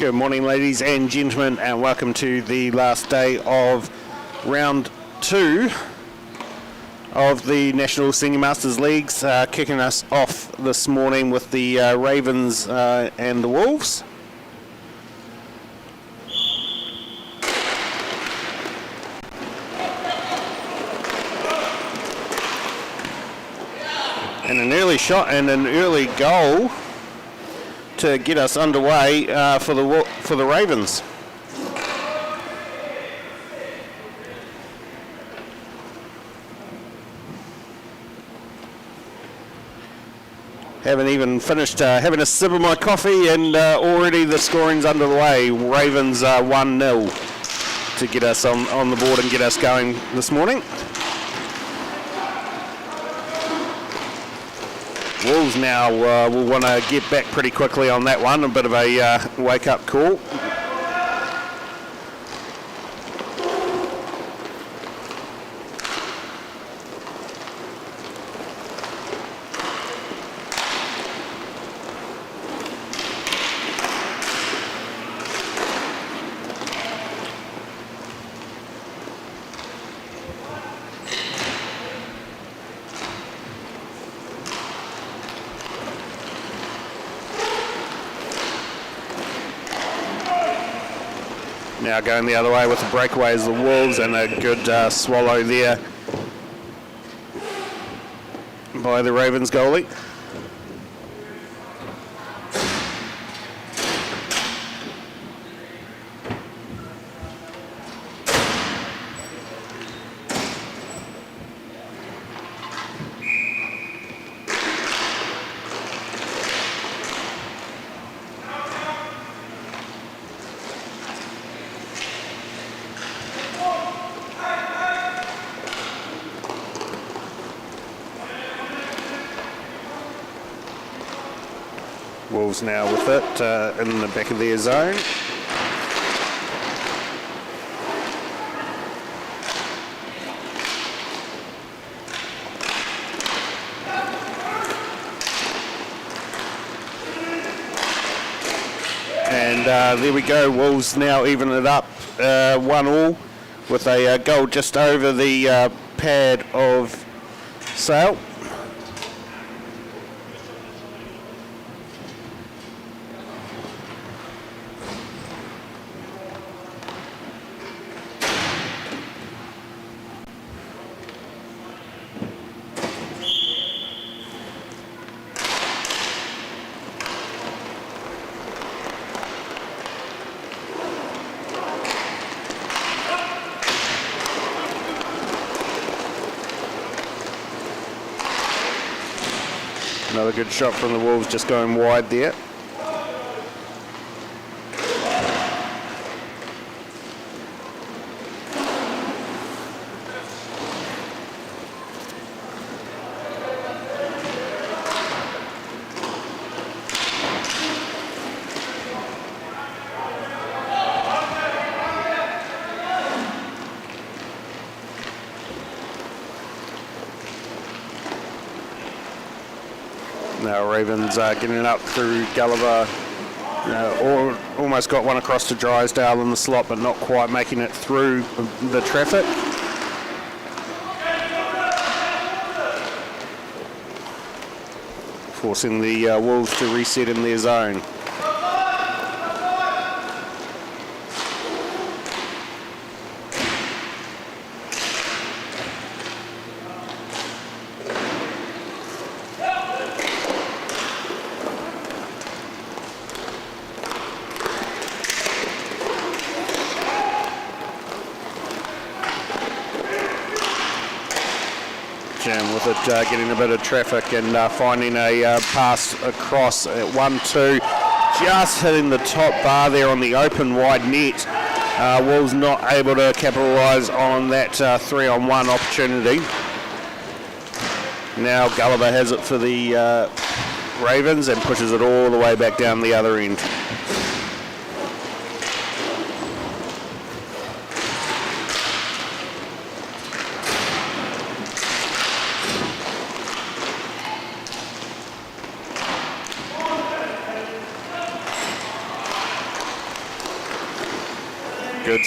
Good morning, ladies and gentlemen, and welcome to the last day of round 2 of the National Senior Masters Leagues, kicking us off this morning with the Ravens and the Wolves. And an early shot and an early goal to get us underway for the Ravens. Haven't even finished having a sip of my coffee, and already the scoring's underway. Ravens 1-0 to get us on the board and get us going this morning. Wolves now will want to get back pretty quickly on that one. A bit of a wake-up call. Now going the other way with the breakaway is the Wolves, and a good swallow there by the Ravens goalie. Wolves now with it in the back of their zone. And there we go, Wolves now even it up 1-1 with a goal just over the pad of Sale. Another good shot from the Wolves, just going wide there. Now Ravens getting it up through Gulliver, or almost got one across to Drysdale in the slot, but not quite making it through the traffic. Forcing the Wolves to reset in their zone. With it getting a bit of traffic and finding a pass across at 1-2, just hitting the top bar there on the open wide net. Wolves not able to capitalise on that 3-on-1 opportunity. Now Gulliver has it for the Ravens and pushes it all the way back down the other end.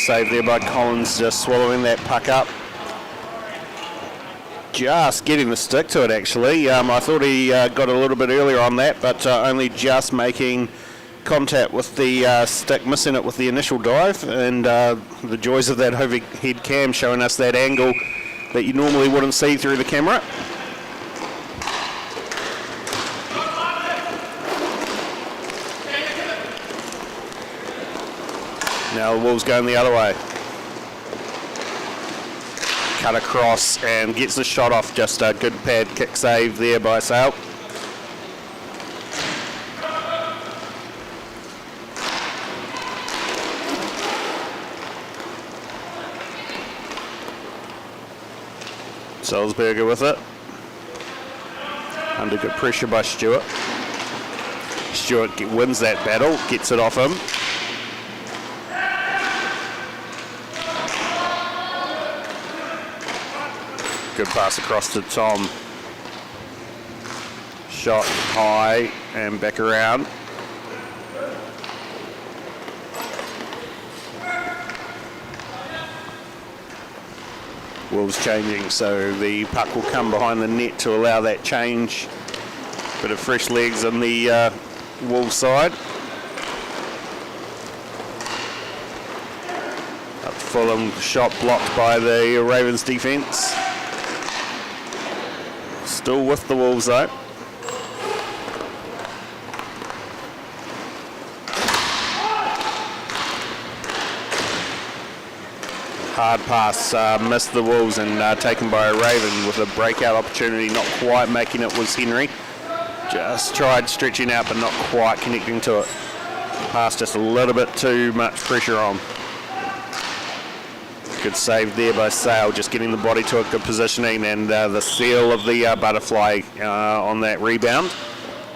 save there by Collins, just swallowing that puck up. Just getting the stick to it, actually. I thought he got a little bit earlier on that, but only just making contact with the stick, missing it with the initial dive, and the joys of that overhead cam showing us that angle that you normally wouldn't see through the camera. Now the Wolves going the other way. Cut across and gets the shot off. Just a good pad kick save there by Sale. Salzberger with it. Under good pressure by Stewart. Stewart wins that battle, gets it off him. Good pass across to Tom. Shot high and back around. Wolves changing, so the puck will come behind the net to allow that change. Bit of fresh legs on the Wolves side. Up Fulham, shot blocked by the Ravens defence. Still with the Wolves though. Hard pass, missed the Wolves and taken by a Raven with a breakout opportunity, not quite making it was Henry. Just tried stretching out but not quite connecting to it. Pass just a little bit too much pressure on. Good save there by Sale, just getting the body to a good positioning, and the seal of the butterfly on that rebound.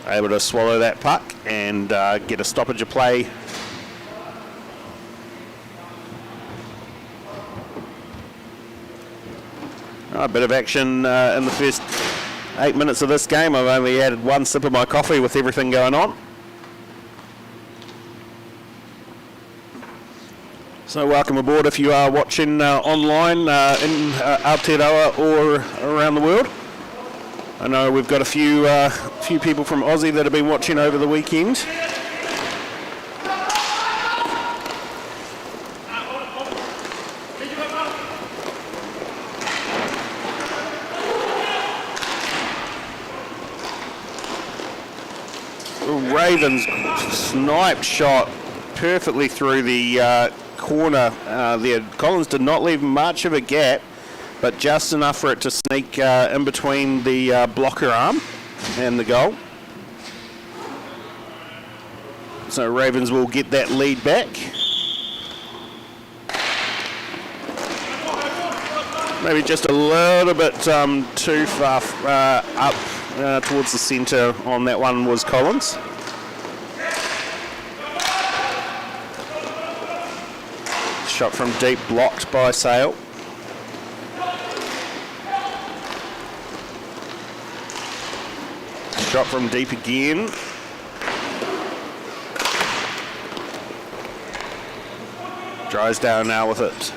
Able to swallow that puck and get a stoppage of play. A bit of action in the first 8 minutes of this game. I've only had one sip of my coffee with everything going on. So welcome aboard if you are watching online in Aotearoa or around the world. I know we've got a few people from Aussie that have been watching over the weekend. Ravens sniped shot perfectly through the corner there. Collins did not leave much of a gap, but just enough for it to sneak in between the blocker arm and the goal. So Ravens will get that lead back. Maybe just a little bit too far up towards the centre on that one was Collins. Shot from deep, blocked by Sale. Shot from deep again. Drysdale now with it.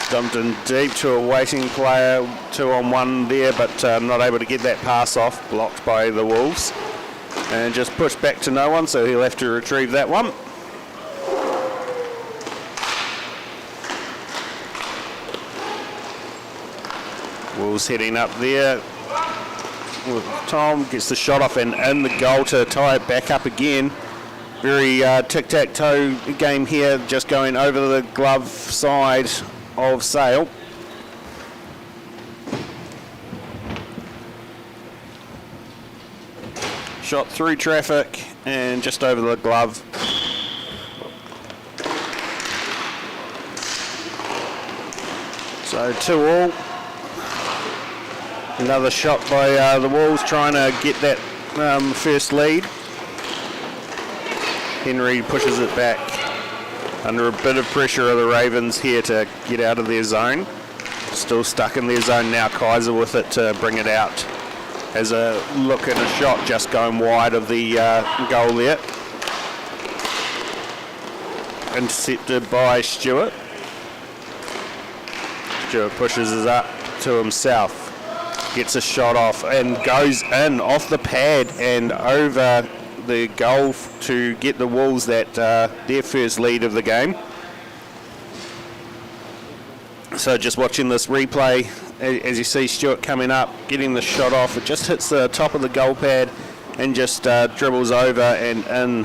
Dumped in deep to a waiting player, 2-on-1 there, but not able to get that pass off, blocked by the Wolves. And just pushed back to no one, so he'll have to retrieve that one. Wolves heading up there. Tom gets the shot off and in the goal to tie it back up again. Very tic-tac-toe game here, just going over the glove side of Sale. Shot through traffic and just over the glove. So 2-2. Another shot by the Wolves trying to get that first lead. Henry pushes it back under a bit of pressure of the Ravens here to get out of their zone. Still stuck in their zone now. Kaiser with it to bring it out. Has a look at a shot just going wide of the goal there. Intercepted by Stewart. Stewart pushes it up to himself. Gets a shot off and goes in off the pad and over the goal to get the Wolves that their first lead of the game. So just watching this replay, as you see Stewart coming up, getting the shot off, it just hits the top of the goal pad and just dribbles over and in.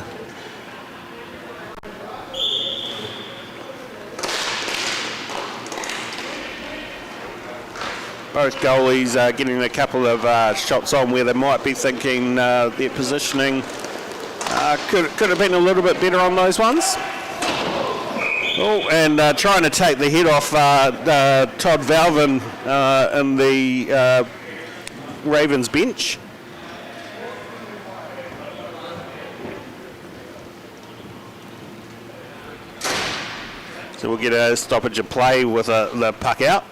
Both goalies are getting a couple of shots on where they might be thinking their positioning could have been a little bit better on those ones. Oh, and trying to take the head off Todd Valvin in the Ravens bench. So we'll get a stoppage of play with the puck out.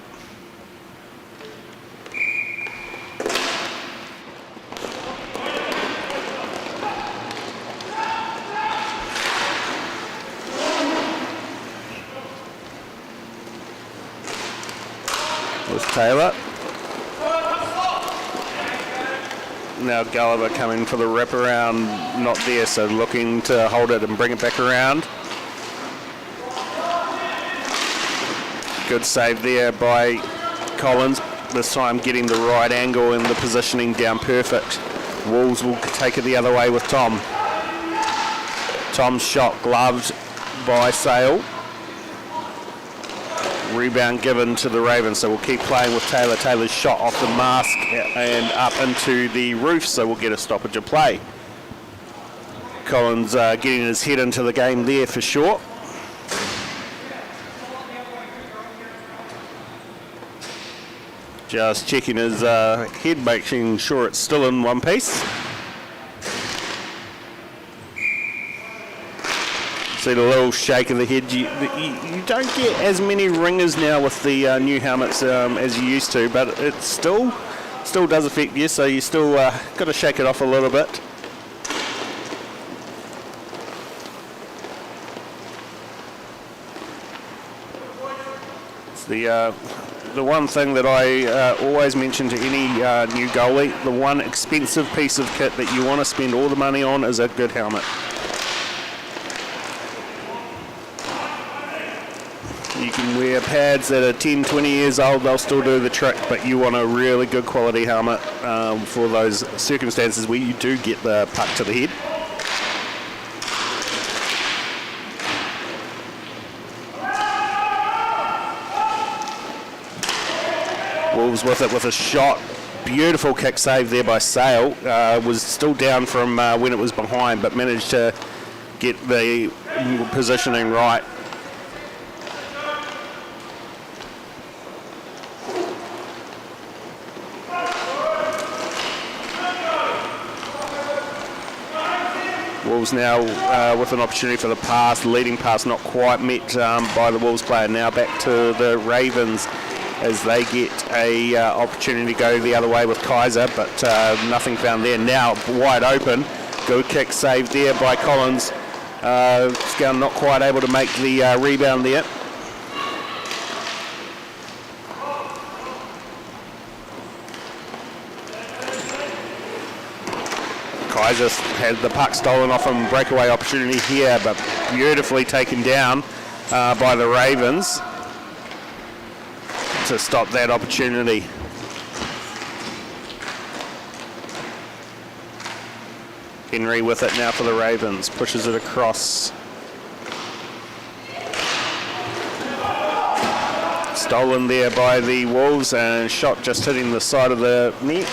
Taylor. Now Gulliver coming for the wraparound, not there, so looking to hold it and bring it back around. Good save there by Collins, this time getting the right angle and the positioning down perfect. Wolves will take it the other way with Tom. Tom's shot gloved by Sale. Rebound given to the Ravens, so we'll keep playing with Taylor. Taylor's shot off the mask and up into the roof, so we'll get a stoppage of play. Collins getting his head into the game there for sure. Just checking his head, making sure it's still in one piece. See the little shake of the head. You don't get as many ringers now with the new helmets as you used to, but it still does affect you, so you still got to shake it off a little bit. It's the one thing that I always mention to any new goalie, the one expensive piece of kit that you want to spend all the money on is a good helmet. You can wear pads that are 10, 20 years old, they'll still do the trick, but you want a really good quality helmet for those circumstances where you do get the puck to the head. Wolves with it with a shot. Beautiful kick save there by Sale. Was still down from when it was behind, but managed to get the positioning right. Wolves now with an opportunity for the pass, leading pass not quite met by the Wolves player. Now back to the Ravens as they get a opportunity to go the other way with Kaiser, but nothing found there. Now wide open, good kick saved there by Collins. Scout not quite able to make the rebound there. Kaiser had the puck stolen off him, breakaway opportunity here, but beautifully taken down by the Ravens to stop that opportunity. Henry with it now for the Ravens, pushes it across. Stolen there by the Wolves and shot just hitting the side of the net.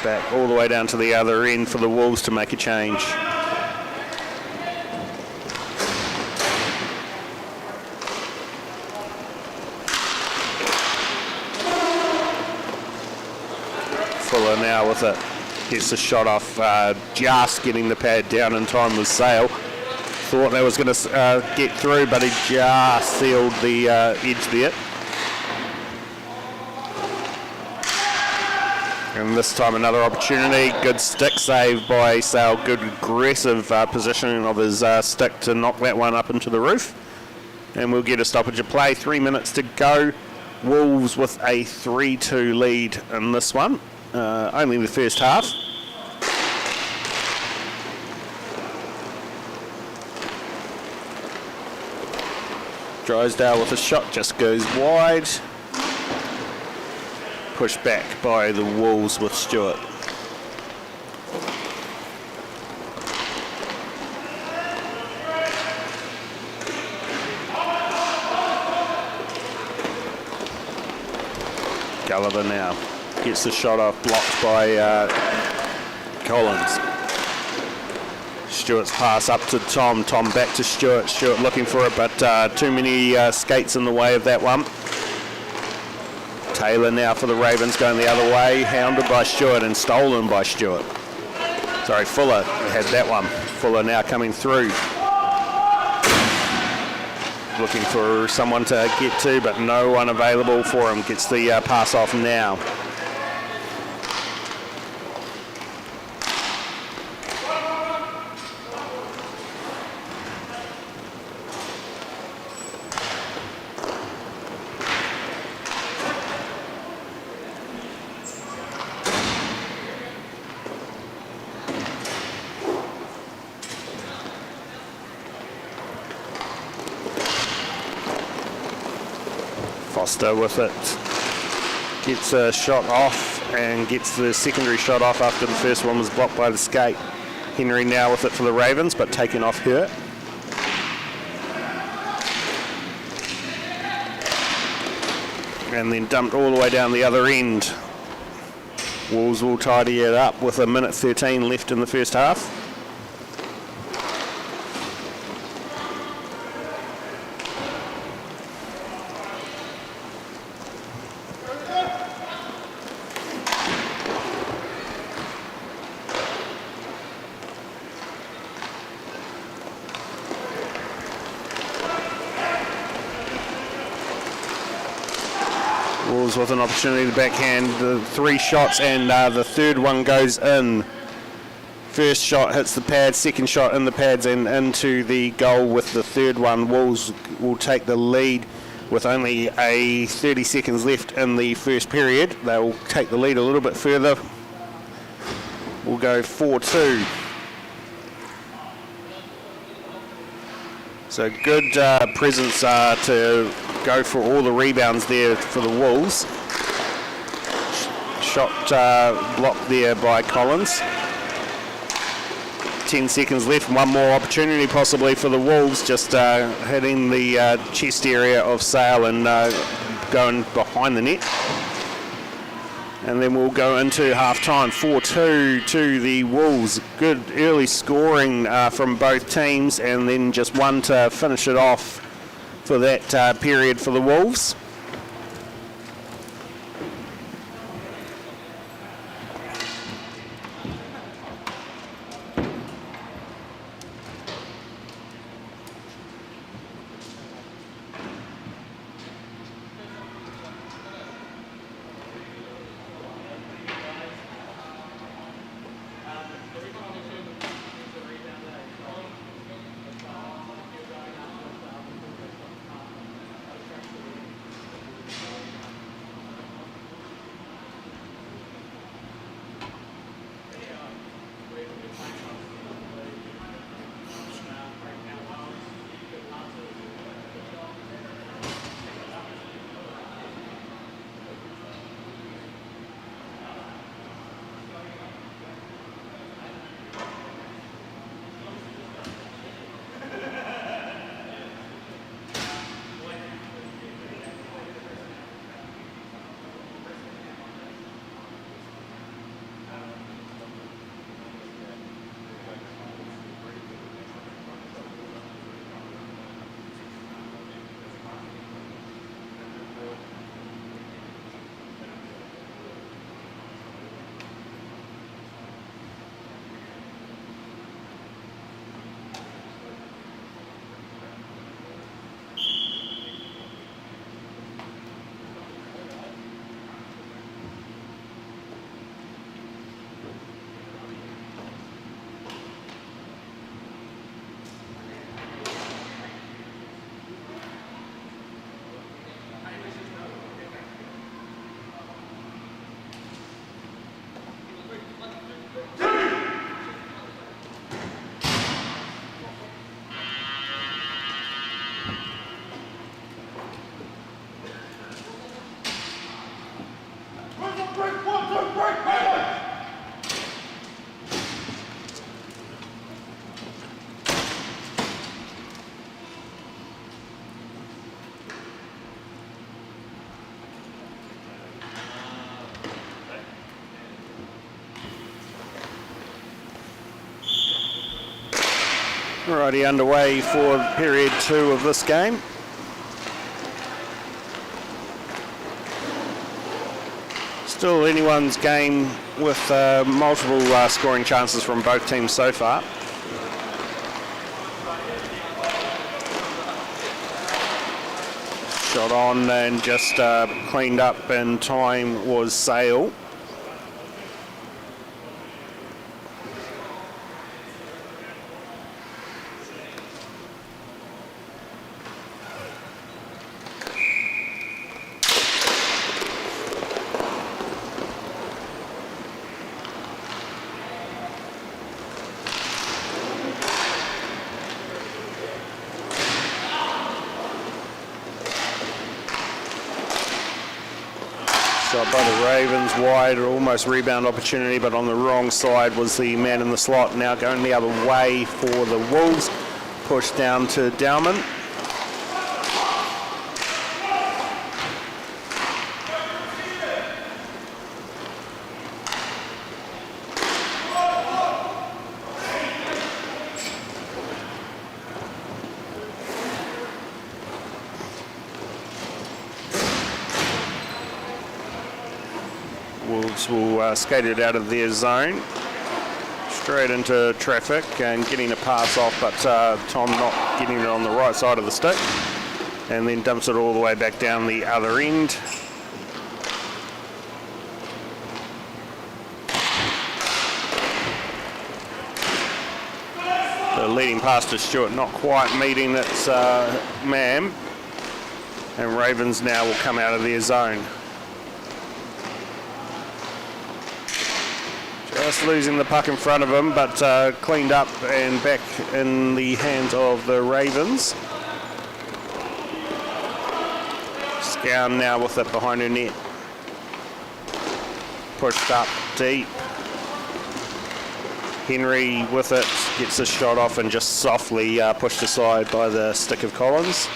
Back all the way down to the other end for the Wolves to make a change. Fuller now with it. Gets the shot off, just getting the pad down in time with Sale. thought that was going to get through, but he just sealed the edge there. And this time another opportunity. Good stick save by Sale. Good aggressive positioning of his stick to knock that one up into the roof. And we'll get a stoppage of play. 3 minutes to go. Wolves with a 3-2 lead in this one. Only the first half. Drysdale with a shot, just goes wide. Pushed back by the Wolves with Stewart. Gulliver now gets the shot off, blocked by Collins. Stewart's pass up to Tom. Tom back to Stewart. Stewart looking for it, but too many skates in the way of that one. Taylor now for the Ravens going the other way, hounded by Stewart and stolen by Stewart. Sorry, Fuller had that one. Fuller now coming through. Looking for someone to get to, but no one available for him. Gets the pass off now. Foster with it, gets a shot off and gets the secondary shot off after the first one was blocked by the skate. Henry now with it for the Ravens, but taken off Hurt. And then dumped all the way down the other end. Wolves will tidy it up with 1:13 left in the first half. With an opportunity to backhand the 3 shots, and the third one goes in. First shot hits the pads, second shot in the pads and into the goal with the third one. Wolves will take the lead with only 30 seconds left in the first period. They will take the lead a little bit further. We'll go 4-2. So good presence to go for all the rebounds there for the Wolves. Shot blocked there by Collins. 10 seconds left, one more opportunity possibly for the Wolves, just hitting the chest area of Sale and going behind the net. And then we'll go into half-time, 4-2 to the Wolves. Good early scoring from both teams, and then just one to finish it off for that period for the Wolves. Alrighty, underway for period 2 of this game. Still anyone's game with multiple scoring chances from both teams so far. Shot on and just cleaned up in time was Sale. Shot by the Ravens wide, almost rebound opportunity, but on the wrong side was the man in the slot. Now going the other way for the Wolves. Push down to Dowman. Wolves will skate it out of their zone, straight into traffic and getting a pass off, but Tom not getting it on the right side of the stick, and then dumps it all the way back down the other end. The leading pass to Stewart not quite meeting its man, and Ravens now will come out of their zone. Just losing the puck in front of him, but cleaned up and back in the hands of the Ravens. Scown now with it behind her net. Pushed up deep. Henry with it, gets the shot off and just softly pushed aside by the stick of Collins.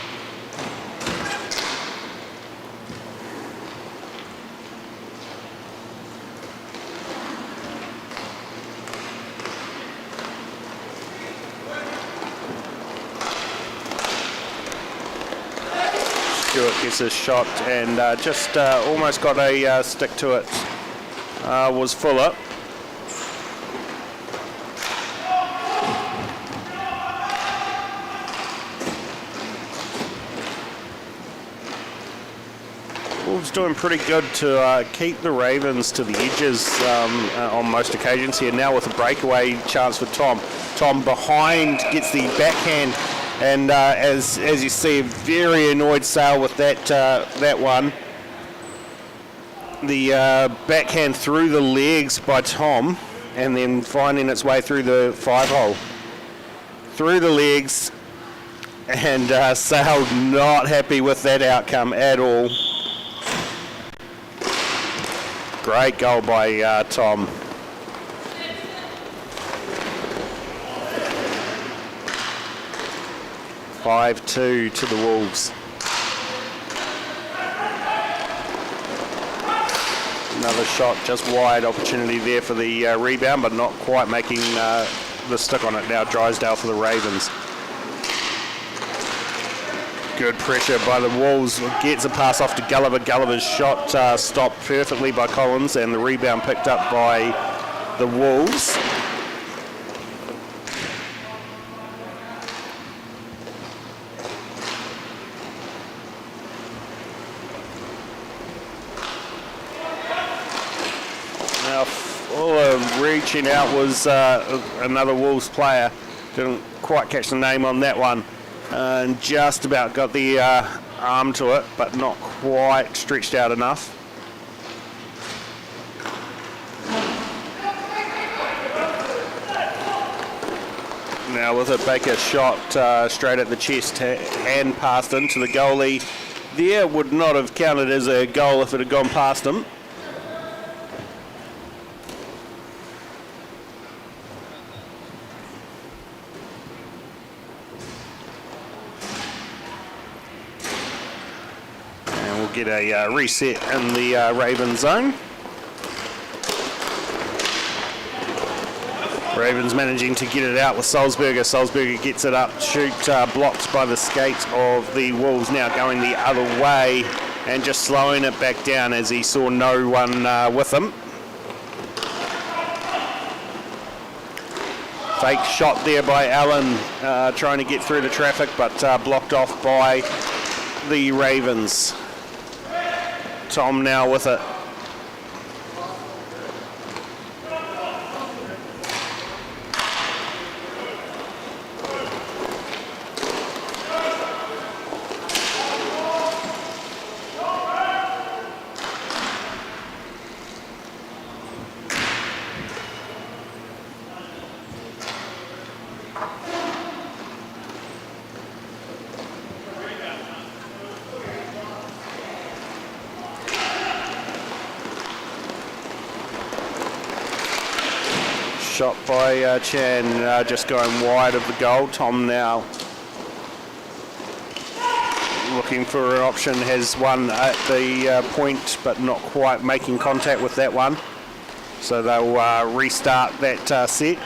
Gets his shot and just almost got a stick to it. Was Fuller. Wolves doing pretty good to keep the Ravens to the edges on most occasions here. Now with a breakaway chance for Tom. Tom behind gets the backhand. And as you see, a very annoyed Sale with that one. The backhand through the legs by Tom, and then finding its way through the 5-hole. Through the legs, and Sale not happy with that outcome at all. Great goal by Tom. 5-2 to the Wolves. Another shot just wide, opportunity there for the rebound, but not quite making the stick on it. Now Drysdale for the Ravens. Good pressure by the Wolves. Gets a pass off to Gulliver. Gulliver's shot stopped perfectly by Collins, and the rebound picked up by the Wolves. Reaching out was another Wolves player. Didn't quite catch the name on that one. And just about got the arm to it, but not quite stretched out enough. Now with a Baker shot straight at the chest, hand passed into the goalie. There would not have counted as a goal if it had gone past him. Get a reset in the Raven zone. Ravens managing to get it out with Salzburger. Salzburger gets it up, blocked by the skate of the Wolves, now going the other way and just slowing it back down as he saw no one with him. Fake shot there by Allen, trying to get through the traffic, but blocked off by the Ravens. Tom now with it. Shot by Chan, just going wide of the goal. Tom now looking for an option, has one at the point, but not quite making contact with that one. So they'll restart that set.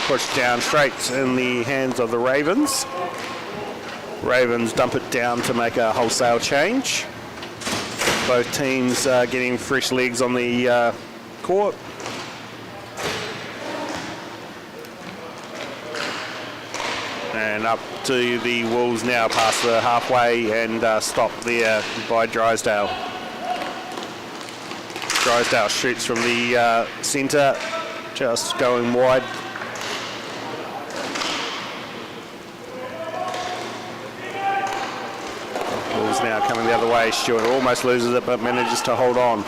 Pushed down straight in the hands of the Ravens. Ravens dump it down to make a wholesale change. Both teams getting fresh legs on the court. And up to the Wolves now past the halfway and stopped there by Drysdale. Drysdale shoots from the centre, just going wide. Wolves now coming the other way. Stewart almost loses it but manages to hold on.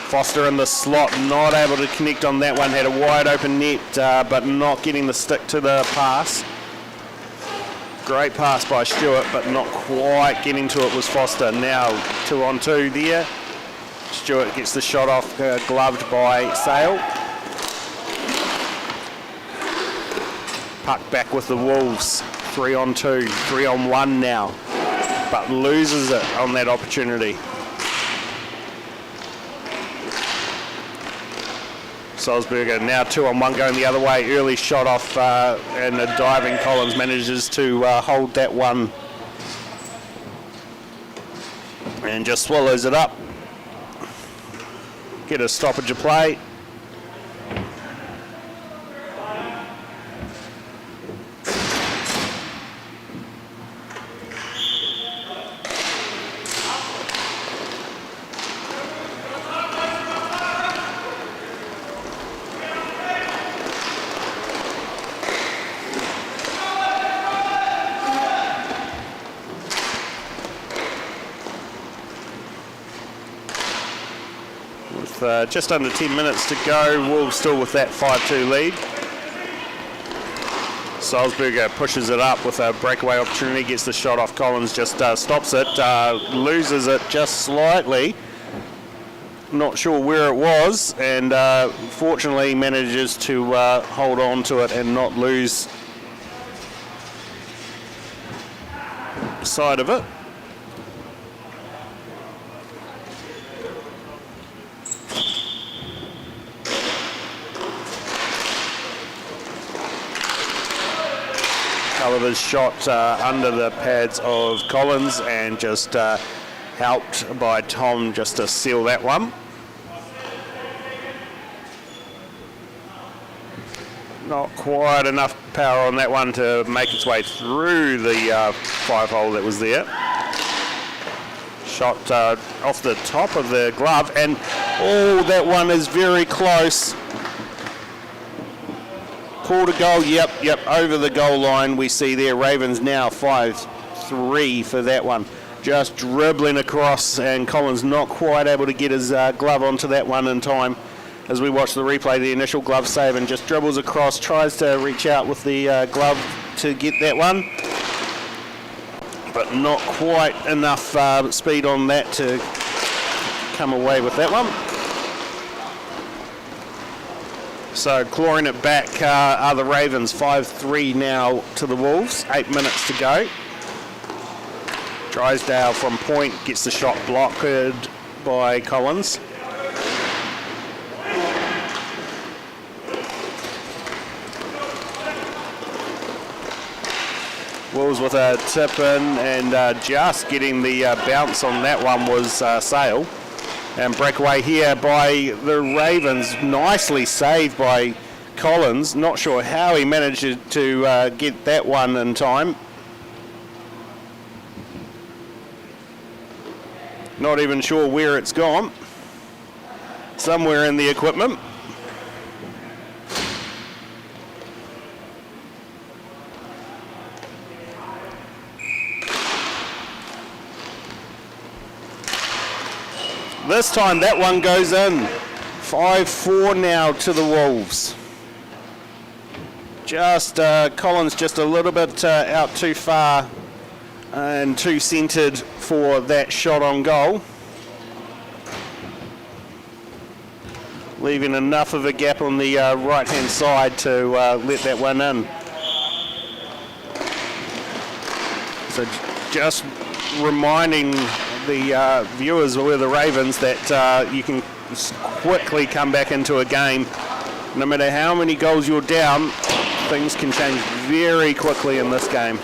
Foster in the slot, not able to connect on that one. Had a wide open net, but not getting the stick to the pass. Great pass by Stewart, but not quite getting to it was Foster. Now 2-on-2 there. Stewart gets the shot off, gloved by Sale. Puck back with the Wolves. 3-on-2, 3-on-1 now, but loses it on that opportunity. Salzburger now 2-on-1 going the other way. Early shot off and a diving Collins manages to hold that one and just swallows it up. Get a stoppage of play. Just under 10 minutes to go. Wolves still with that 5-2 lead. Salzburger pushes it up with a breakaway opportunity, gets the shot off Collins, just stops it, loses it just slightly. Not sure where it was, and fortunately manages to hold on to it and not lose sight of it. Gulliver's shot under the pads of Collins and just helped by Tom just to seal that one. Not quite enough power on that one to make its way through the 5-hole that was there. Shot off the top of the glove, and oh, that one is very close. Call to goal, yep, over the goal line we see there. Ravens now 5-3 for that one. Just dribbling across, and Collins not quite able to get his glove onto that one in time. As we watch the replay, the initial glove save, and just dribbles across, tries to reach out with the glove to get that one. But not quite enough speed on that to come away with that one. So clawing it back are the Ravens, 5-3 now to the Wolves, 8 minutes to go. Drysdale from point gets the shot blocked by Collins. Wolves with a tip in, and just getting the bounce on that one was Sale. And breakaway here by the Ravens, nicely saved by Collins. Not sure how he managed to get that one in time. Not even sure where it's gone. Somewhere in the equipment. This time that one goes in. 5-4 now to the Wolves. Just Collins just a little bit out too far and too centred for that shot on goal. Leaving enough of a gap on the right-hand side to let that one in. So just reminding the viewers with the Ravens that you can quickly come back into a game. No matter how many goals you're down, things can change very quickly in this game.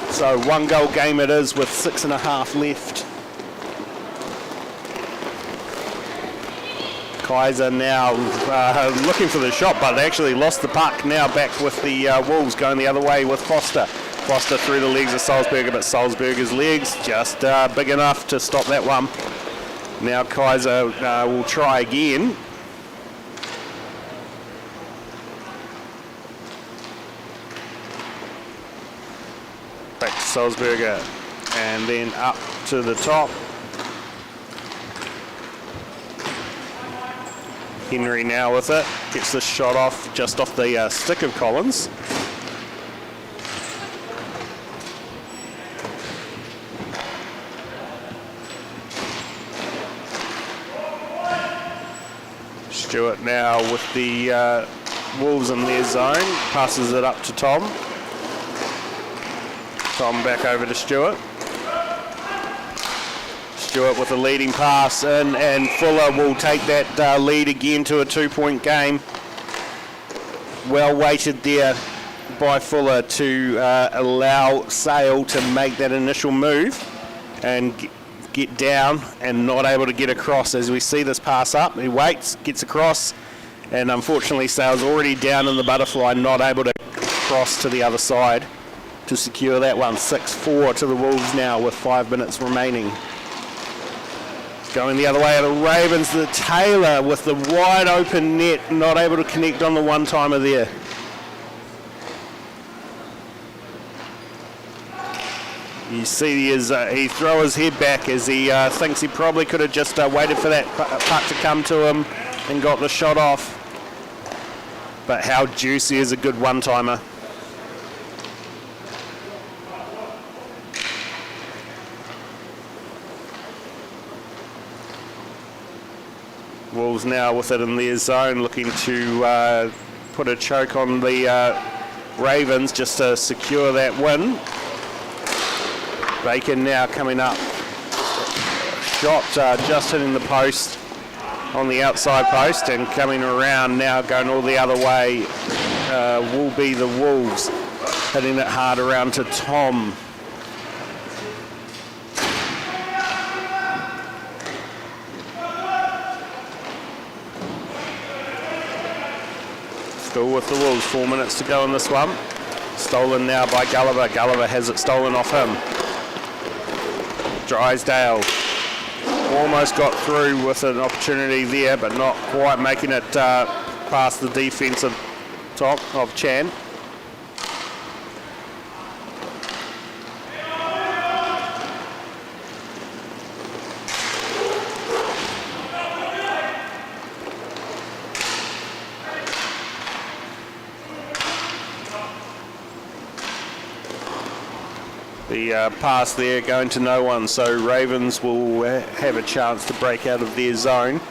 So 1 goal game it is with 6.5 left. Kaiser now looking for the shot, but they actually lost the puck. Now back with the Wolves going the other way with Foster. Foster through the legs of Salzburger, but Salzburger's legs just big enough to stop that one. Now Kaiser will try again. Back to Salzburger, and then up to the top. Henry now with it, gets the shot off, just off the stick of Collins. Stewart now with the Wolves in their zone, passes it up to Tom. Tom back over to Stewart. Stewart with a leading pass in, and Fuller will take that lead again to a 2-point game. Well weighted there by Fuller to allow Sale to make that initial move and get down, and not able to get across. As we see this pass up, he waits, gets across, and unfortunately Sale's already down in the butterfly, not able to cross to the other side to secure that one. 6-4 to the Wolves now with 5 minutes remaining. Going the other way are the Ravens, the Taylor with the wide open net, not able to connect on the one-timer there. You see he throws his head back as he thinks he probably could have just waited for that puck to come to him and got the shot off. But how juicy is a good one-timer. Wolves now with it in their zone, looking to put a choke on the Ravens just to secure that win. Bacon now coming up. Shot just hitting the post on the outside post, and coming around now going all the other way will be the Wolves. Hitting it hard around to Tom. Still with the Wolves, 4 minutes to go in this one. Stolen now by Gulliver. Gulliver has it stolen off him. Drysdale almost got through with an opportunity there, but not quite making it past the defensive top of Chan. The pass there going to no one, so Ravens will have a chance to break out of their zone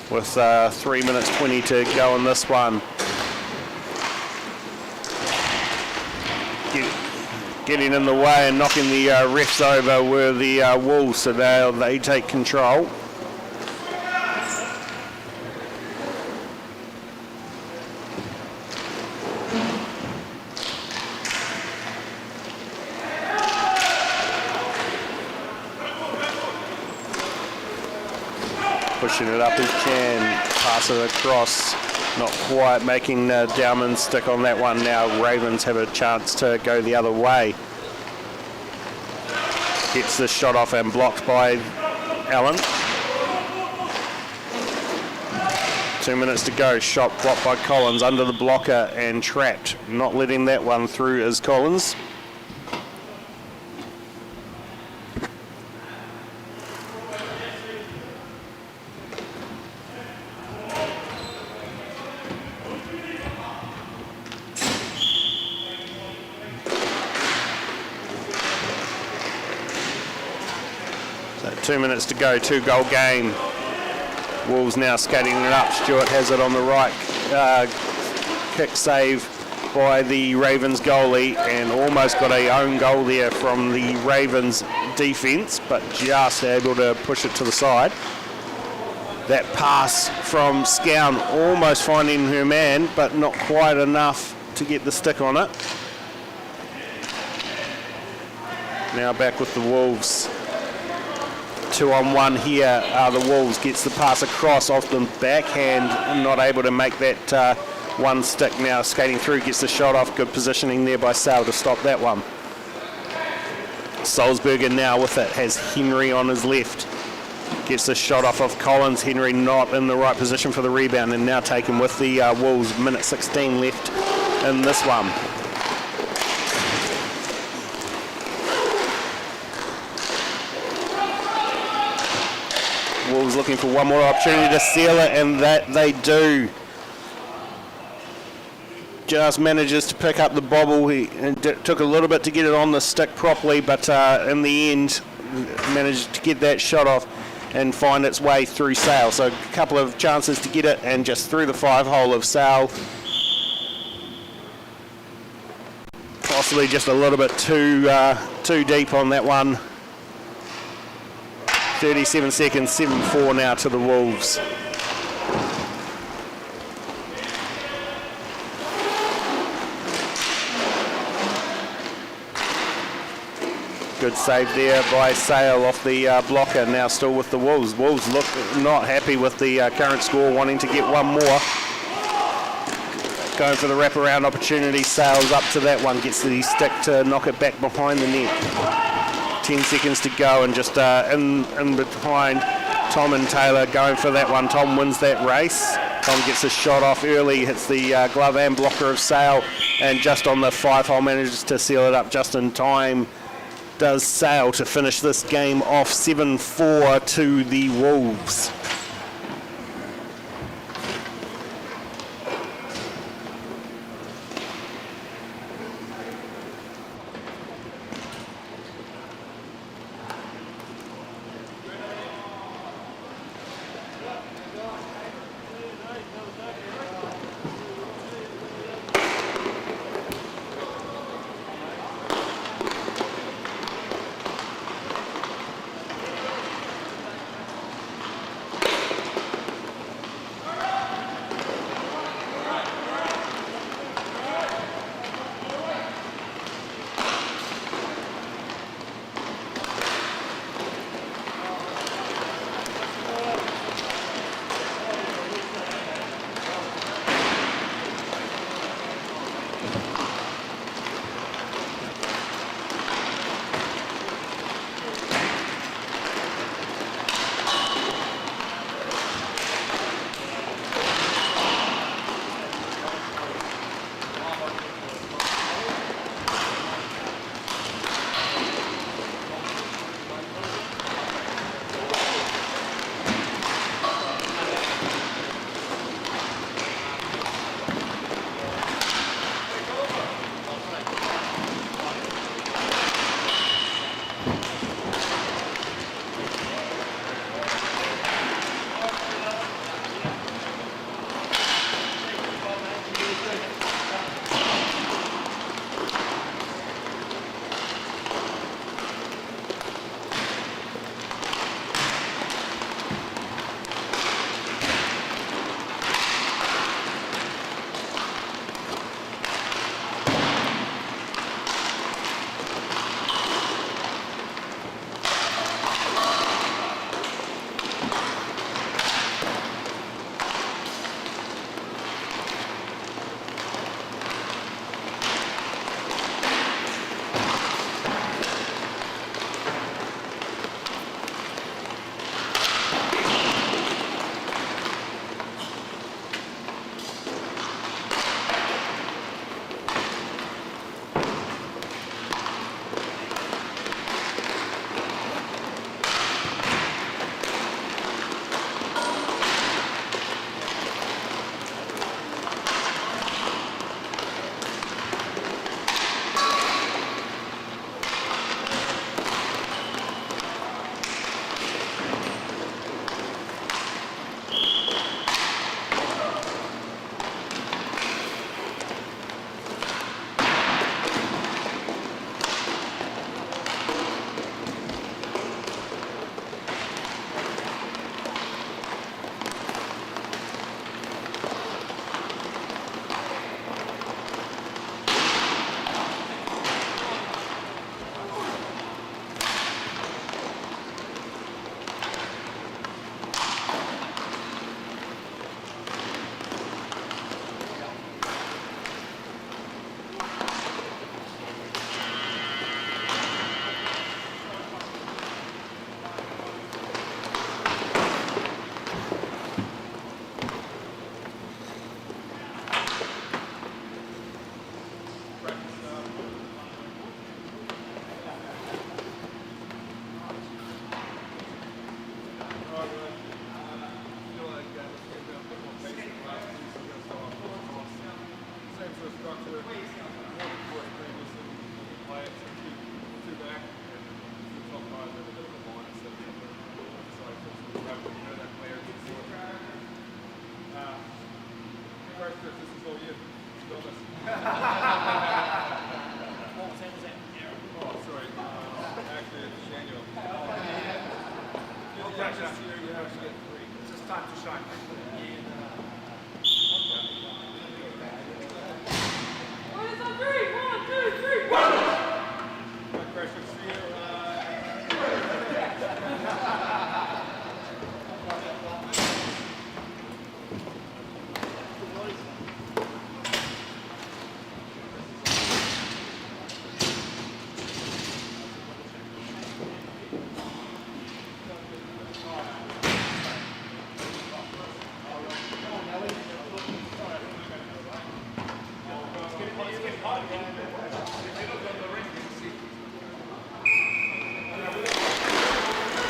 with 3 minutes 20 to go in this one. Getting in the way and knocking the refs over were the Wolves, so they take control. pushing it up as Chan, pass it across, not quite making Dowman stick on that one. Now Ravens have a chance to go the other way. Gets the shot off and blocked by Allen. 2 minutes to go. Shot blocked by Collins under the blocker and trapped. Not letting that one through is Collins. So 2 minutes to go. 2-goal game. Wolves now skating it up. Stewart has it on the right. Kick save by the Ravens goalie and almost got a own goal there from the Ravens defence, but just able to push it to the side. That pass from Scown almost finding her man, but not quite enough to get the stick on it. Now back with the Wolves. 2-on-1 here. The Wolves gets the pass across off the backhand, not able to make that one stick. Now skating through, gets the shot off. Good positioning there by Sale to stop that one. Salzburger now with it, has Henry on his left. Gets the shot off of Collins. Henry not in the right position for the rebound and now taken with the Wolves. Minute 16 left in this one. Wolves looking for one more opportunity to seal it, and that they do. Just manages to pick up the bobble. He took a little bit to get it on the stick properly, but in the end managed to get that shot off and find its way through Sale. So a couple of chances to get it and just through the 5-hole of Sale. Possibly just a little bit too deep on that one. 37 seconds, 7-4 now to the Wolves. Good save there by Sale off the blocker, now still with the Wolves. Wolves look not happy with the current score, wanting to get one more. Going for the wraparound opportunity. Sale's up to that one, gets the stick to knock it back behind the net. 10 seconds to go and just in behind Tom and Taylor going for that one. Tom wins that race. Tom gets a shot off early, hits the glove and blocker of Sale, and just on the 5-hole manages to seal it up just in time. Does Sale to finish this game off 7-4 to the Wolves.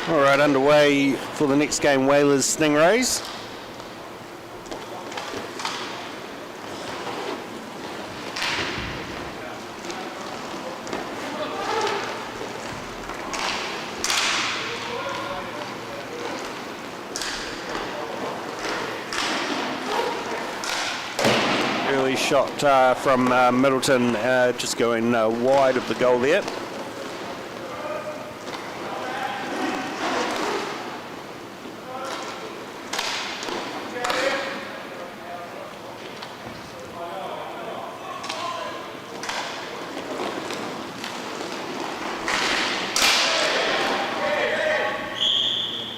All right, underway for the next game, Whalers Stingrays. Early shot from Middleton, just going wide of the goal there.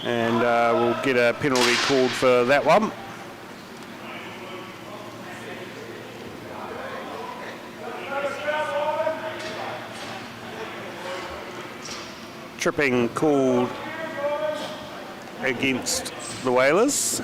And we'll get a penalty called for that one. Tripping called against the Whalers.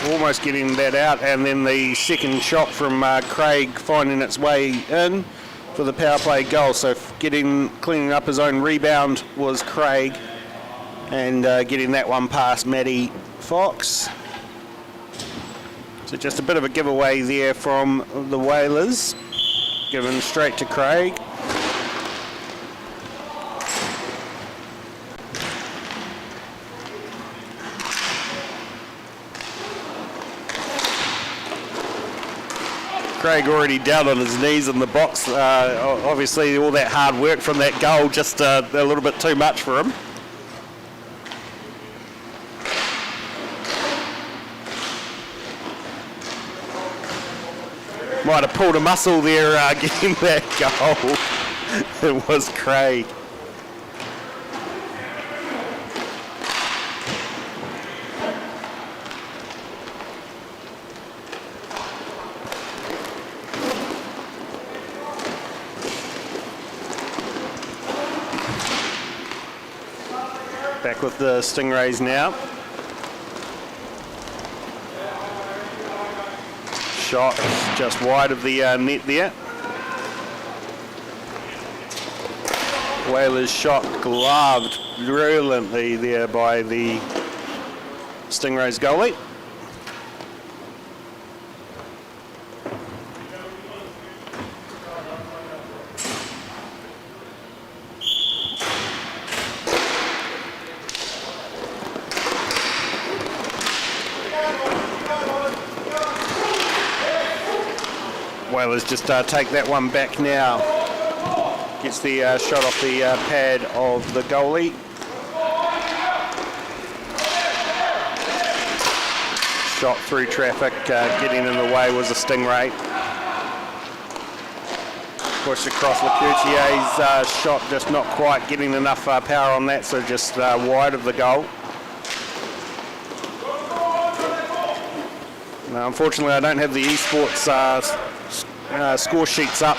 Almost getting that out, and then the second shot from Craig finding its way in for the power play goal. So cleaning up his own rebound was Craig, and getting that one past Matty Fox. So just a bit of a giveaway there from the Whalers, given straight to Craig. Craig already down on his knees in the box. Obviously, all that hard work from that goal, just a little bit too much for him. Might have pulled a muscle there getting that goal. It was Craig. Back with the Stingrays now. Shot just wide of the net there. Whalers shot gloved brilliantly there by the Stingrays goalie. Whalers just take that one back now. Gets the shot off the pad of the goalie. Shot through traffic, getting in the way was a Stingray. Pushed across Lecountier's shot, just not quite getting enough power on that, so just wide of the goal. Now, unfortunately, I don't have the esports score sheets up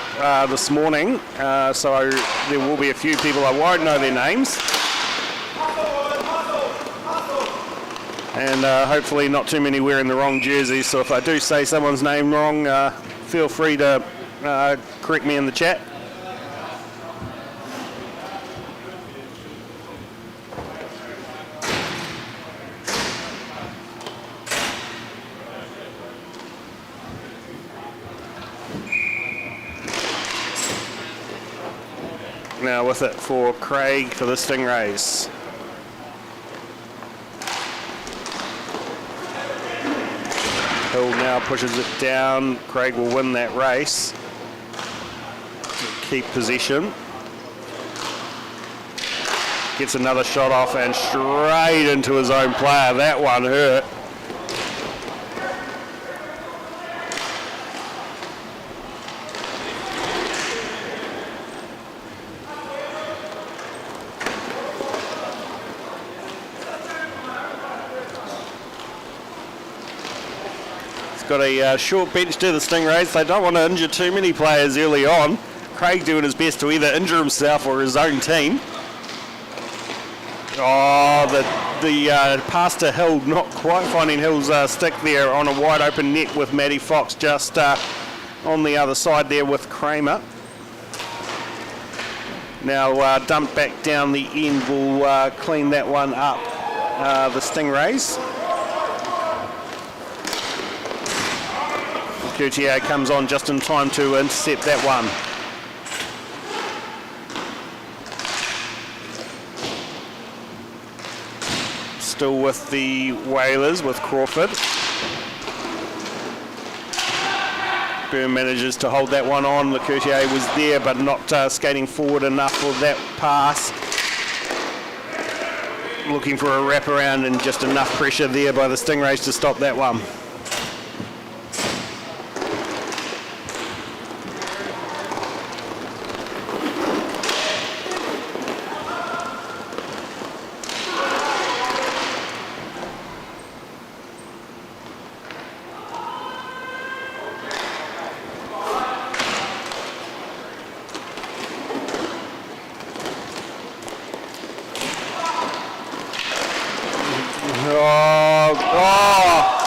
this morning, so there will be a few people I won't know their names, and hopefully not too many wearing the wrong jerseys. So if I do say someone's name wrong, feel free to correct me in the chat. now with it for Craig for the Stingrays. Hill now pushes it down. Craig will win that race. Keep position. Gets another shot off and straight into his own player. That one hurt. Got a short bench to the Stingrays. They don't want to injure too many players early on. Craig doing his best to either injure himself or his own team. Oh, the pass to Hill, not quite finding Hill's stick there on a wide open net with Matty Fox just on the other side there with Kramer. Now dumped back down the end will clean that one up, the Stingrays. Coutier comes on just in time to intercept that one. Still with the Whalers with Crawford. Byrne manages to hold that one on. Coutier was there but not skating forward enough for that pass. Looking for a wraparound and just enough pressure there by the Stingrays to stop that one.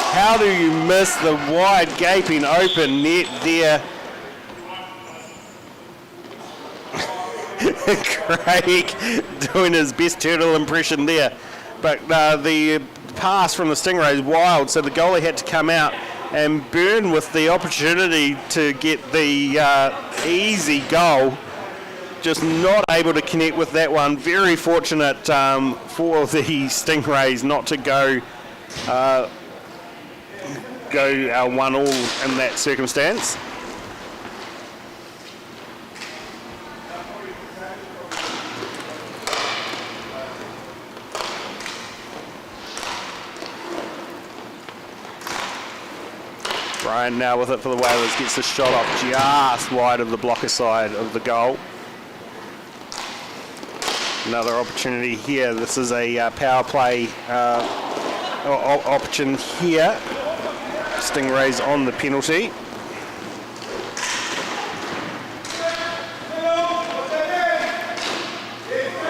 How do you miss the wide gaping open net there? Craig doing his best turtle impression there. But the pass from the Stingrays wild, so the goalie had to come out, and Byrne with the opportunity to get the easy goal, just not able to connect with that one. Very fortunate for the Stingrays not to go 1-1 in that circumstance. Brian now with it for the Whalers, gets the shot off just wide of the blocker side of the goal. Another opportunity here. This is a power play option here. Stingrays on the penalty.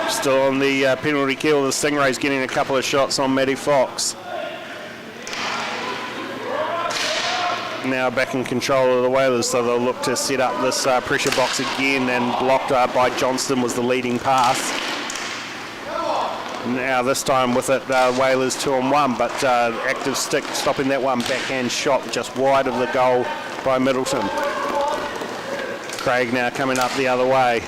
Still on the penalty kill. The Stingrays getting a couple of shots on Matty Fox. Now back in control of the Whalers, so they'll look to set up this pressure box again, and blocked by Johnston was the leading pass. Now this time with it, Whalers 2-on-1, but active stick stopping that one. Backhand shot just wide of the goal by Middleton. Craig now coming up the other way.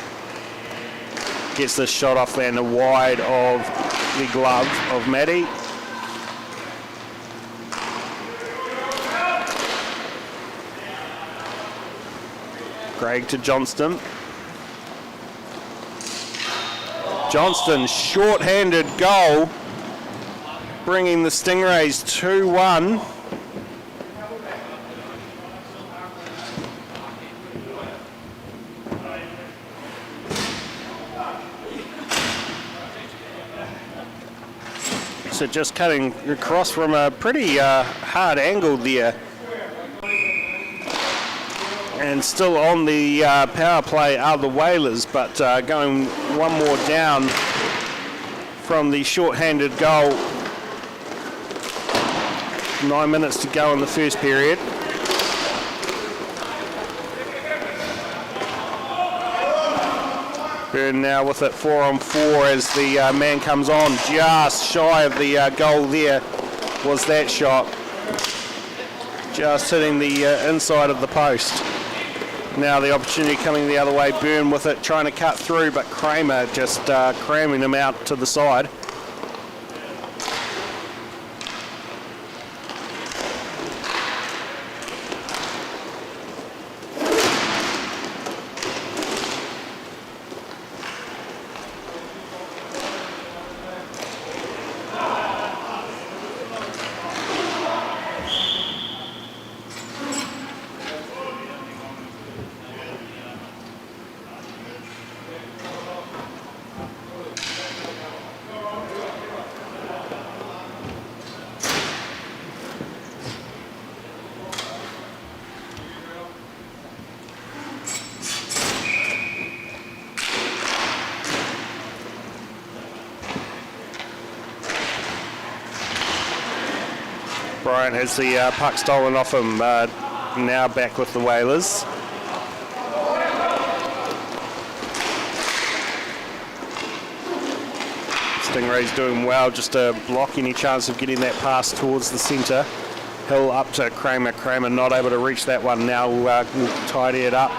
Gets this shot off and wide of the glove of Matty. Craig to Johnston. Johnston, short-handed goal, bringing the Stingrays 2-1. So just cutting across from a pretty hard angle there. And still on the power play are the Whalers, but going one more down from the short-handed goal. 9 minutes to go in the first period. Byrne now with it 4-on-4 as the man comes on. Just shy of the goal there was that shot. Just hitting the inside of the post. Now the opportunity coming the other way. Byrne with it, trying to cut through, but Kramer just cramming him out to the side. Bryant has the puck stolen off him, now back with the Whalers. Stingrays doing well just to block any chance of getting that pass towards the centre. Hill up to Kramer. Kramer not able to reach that one now. Will tidy it up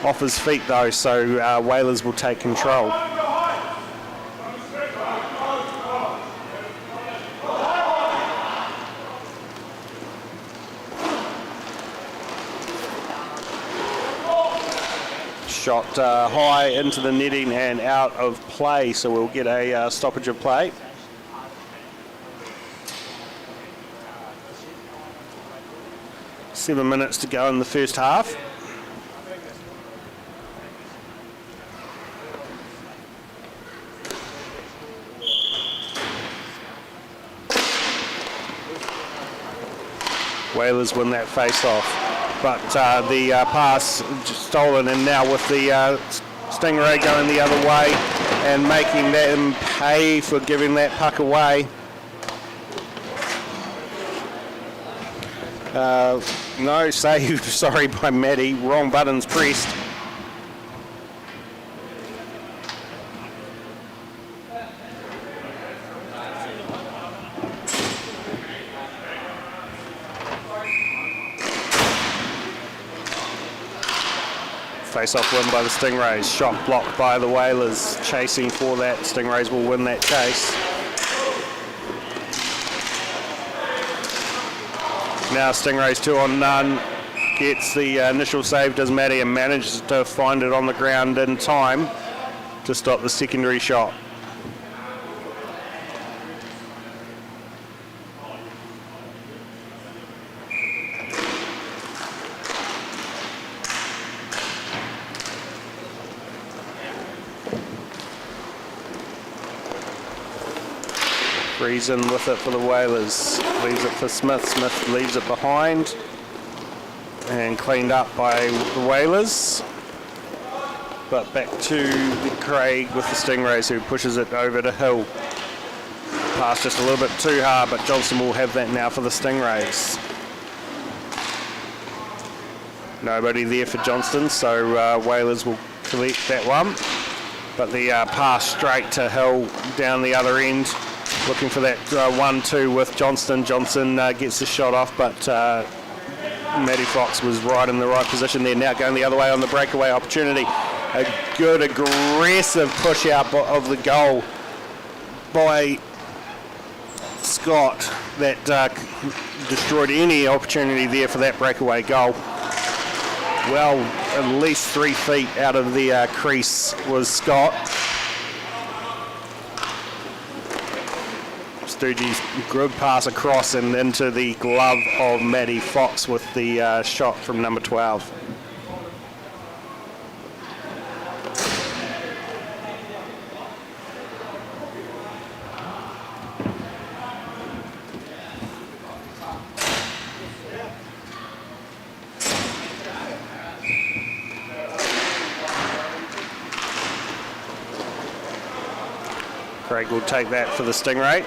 off his feet though, so Whalers will take control. Shot high into the netting and out of play, so we'll get a stoppage of play. Seven minutes to go in the first half. Whalers win that face-off. But the pass stolen, and now with the Stingray going the other way and making them pay for giving that puck away. No, saved, sorry, by Matty. Wrong buttons pressed. Face-off win by the Stingrays. Shot blocked by the Whalers. Chasing for that. Stingrays will win that chase. Now Stingrays 2 on none. Gets the initial save, does Matty, and manages to find it on the ground in time to stop the secondary shot. In with it for the Whalers, leaves it for Smith. Smith leaves it behind and cleaned up by the Whalers, but back to Craig with the Stingrays, who pushes it over to Hill. Pass just a little bit too hard, but Johnson will have that now for the Stingrays. Nobody there for Johnston, so Whalers will collect that one, but the pass straight to Hill down the other end. Looking for that 1-2 with Johnston. Johnson gets the shot off, but Matty Fox was right in the right position there. Now going the other way on the breakaway opportunity. A good aggressive push out of the goal by Scott that destroyed any opportunity there for that breakaway goal. Well, at least 3 feet out of the crease was Scott. Stoogie's good pass across and into the glove of Matty Fox with the shot from number 12. Craig will take that for the Stingray.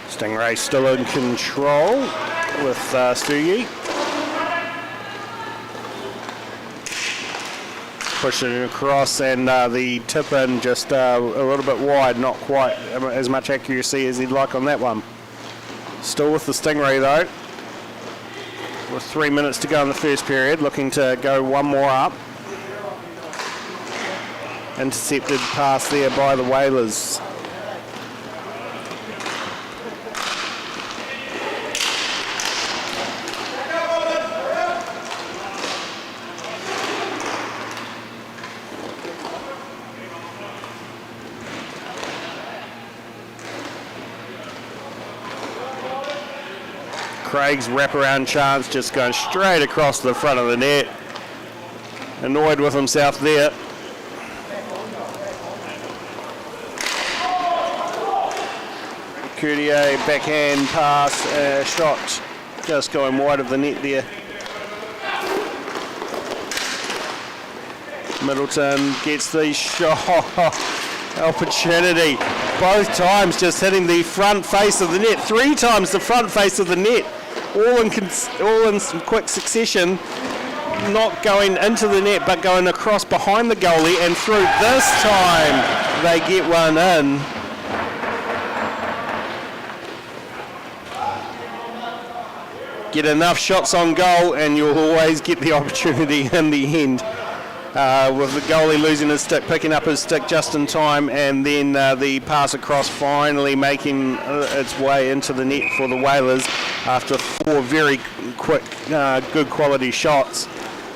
Stingray still in control with Stoogie. Pushing it across, and the tip in just a little bit wide, not quite as much accuracy as he'd like on that one. Still with the Stingray though, with 3 minutes to go in the first period, looking to go one more up. Intercepted pass there by the Whalers. Craig's wraparound chance just going straight across the front of the net. Annoyed with himself there. Courtier backhand pass, shot just going wide of the net there. Middleton gets the shot opportunity. Both times just hitting the front face of the net. 3 times the front face of the net. All in some quick succession. Not going into the net, but going across behind the goalie and through. This time they get one in. Get enough shots on goal and you'll always get the opportunity in the end. With the goalie losing his stick, picking up his stick just in time, and then the pass across finally making its way into the net for the Whalers after 4 very quick, good quality shots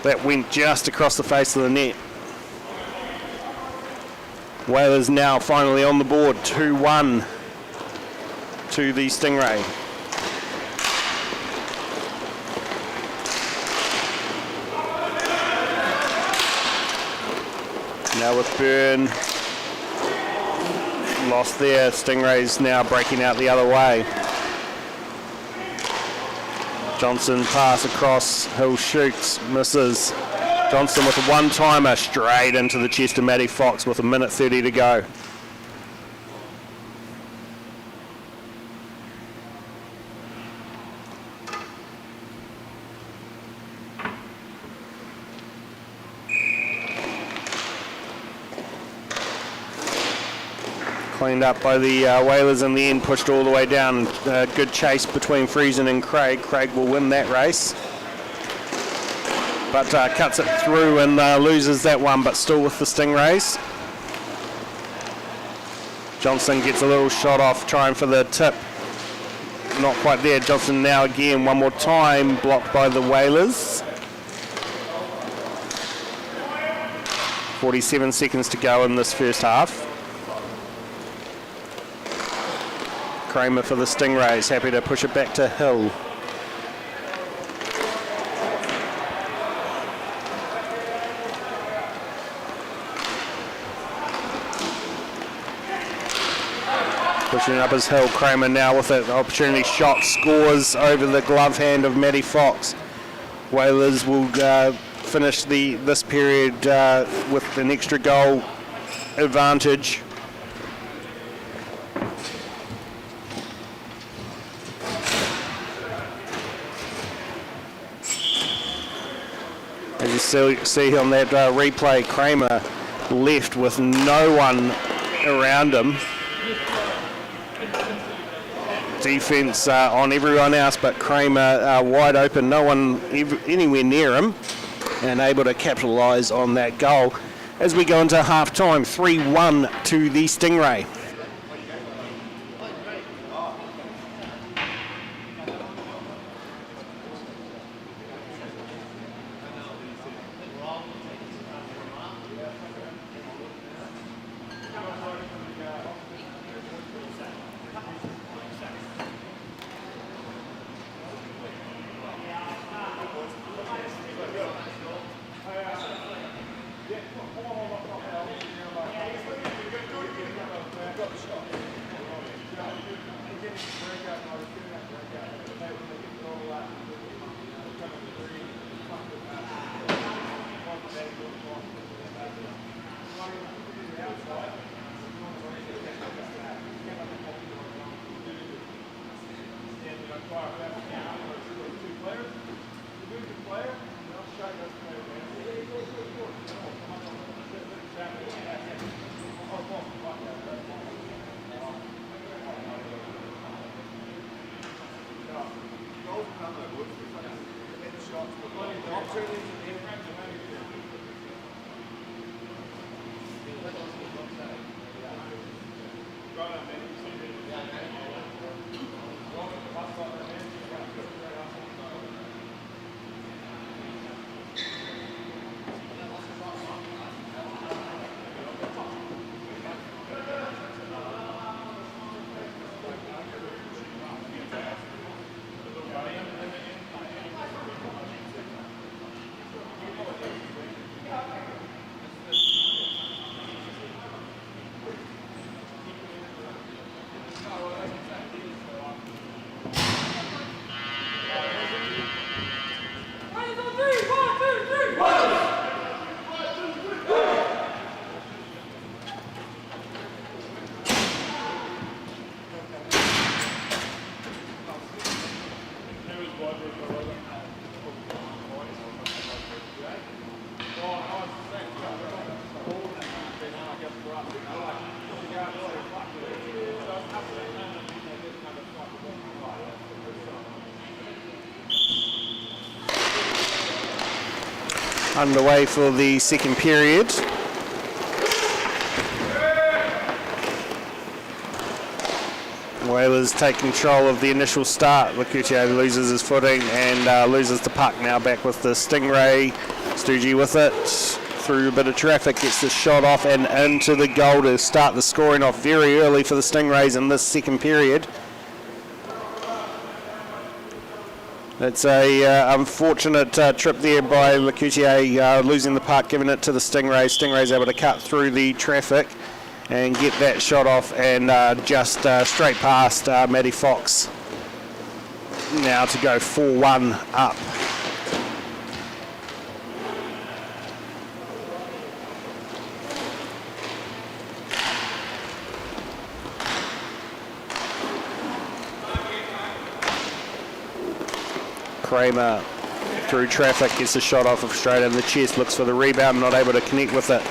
that went just across the face of the net. Whalers now finally on the board, 2-1 to the Stingray. Now with Byrne, lost there. Stingrays now breaking out the other way. Johnson pass across, Hill shoots, misses. Johnson with a one-timer straight into the chest of Matty Fox with 1:30 to go. Cleaned up by the Whalers in the end, pushed all the way down. Good chase between Friesen and Craig. Craig will win that race. But cuts it through and loses that one, but still with the Stingrays. Johnson gets a little shot off, trying for the tip. Not quite there. Johnson now again, one more time, blocked by the Whalers. 47 seconds to go in this first half. Kramer for the Stingrays, happy to push it back to Hill. Pushing up his Hill. Kramer now with an opportunity shot, scores over the glove hand of Matty Fox. Whalers will finish this period with an extra goal advantage. As you see on that replay, Kramer left with no one around him. Defense on everyone else, but Kramer wide open, no one anywhere near him, and able to capitalise on that goal. As we go into half-time, 3-1 to the Stingray. Underway for the second period. Whalers take control of the initial start. Lacutier loses his footing and loses the puck. Now back with the Stingray. Stoogie with it. Through a bit of traffic, gets the shot off and into the goal to start the scoring off very early for the Stingrays in this second period. It's a unfortunate trip there by Lacutier, losing the puck, giving it to the Stingrays. Stingrays able to cut through the traffic and get that shot off and just straight past Matty Fox. Now to go 4-1 up. Kramer through traffic gets the shot off of straight in the chest, looks for the rebound, not able to connect with it.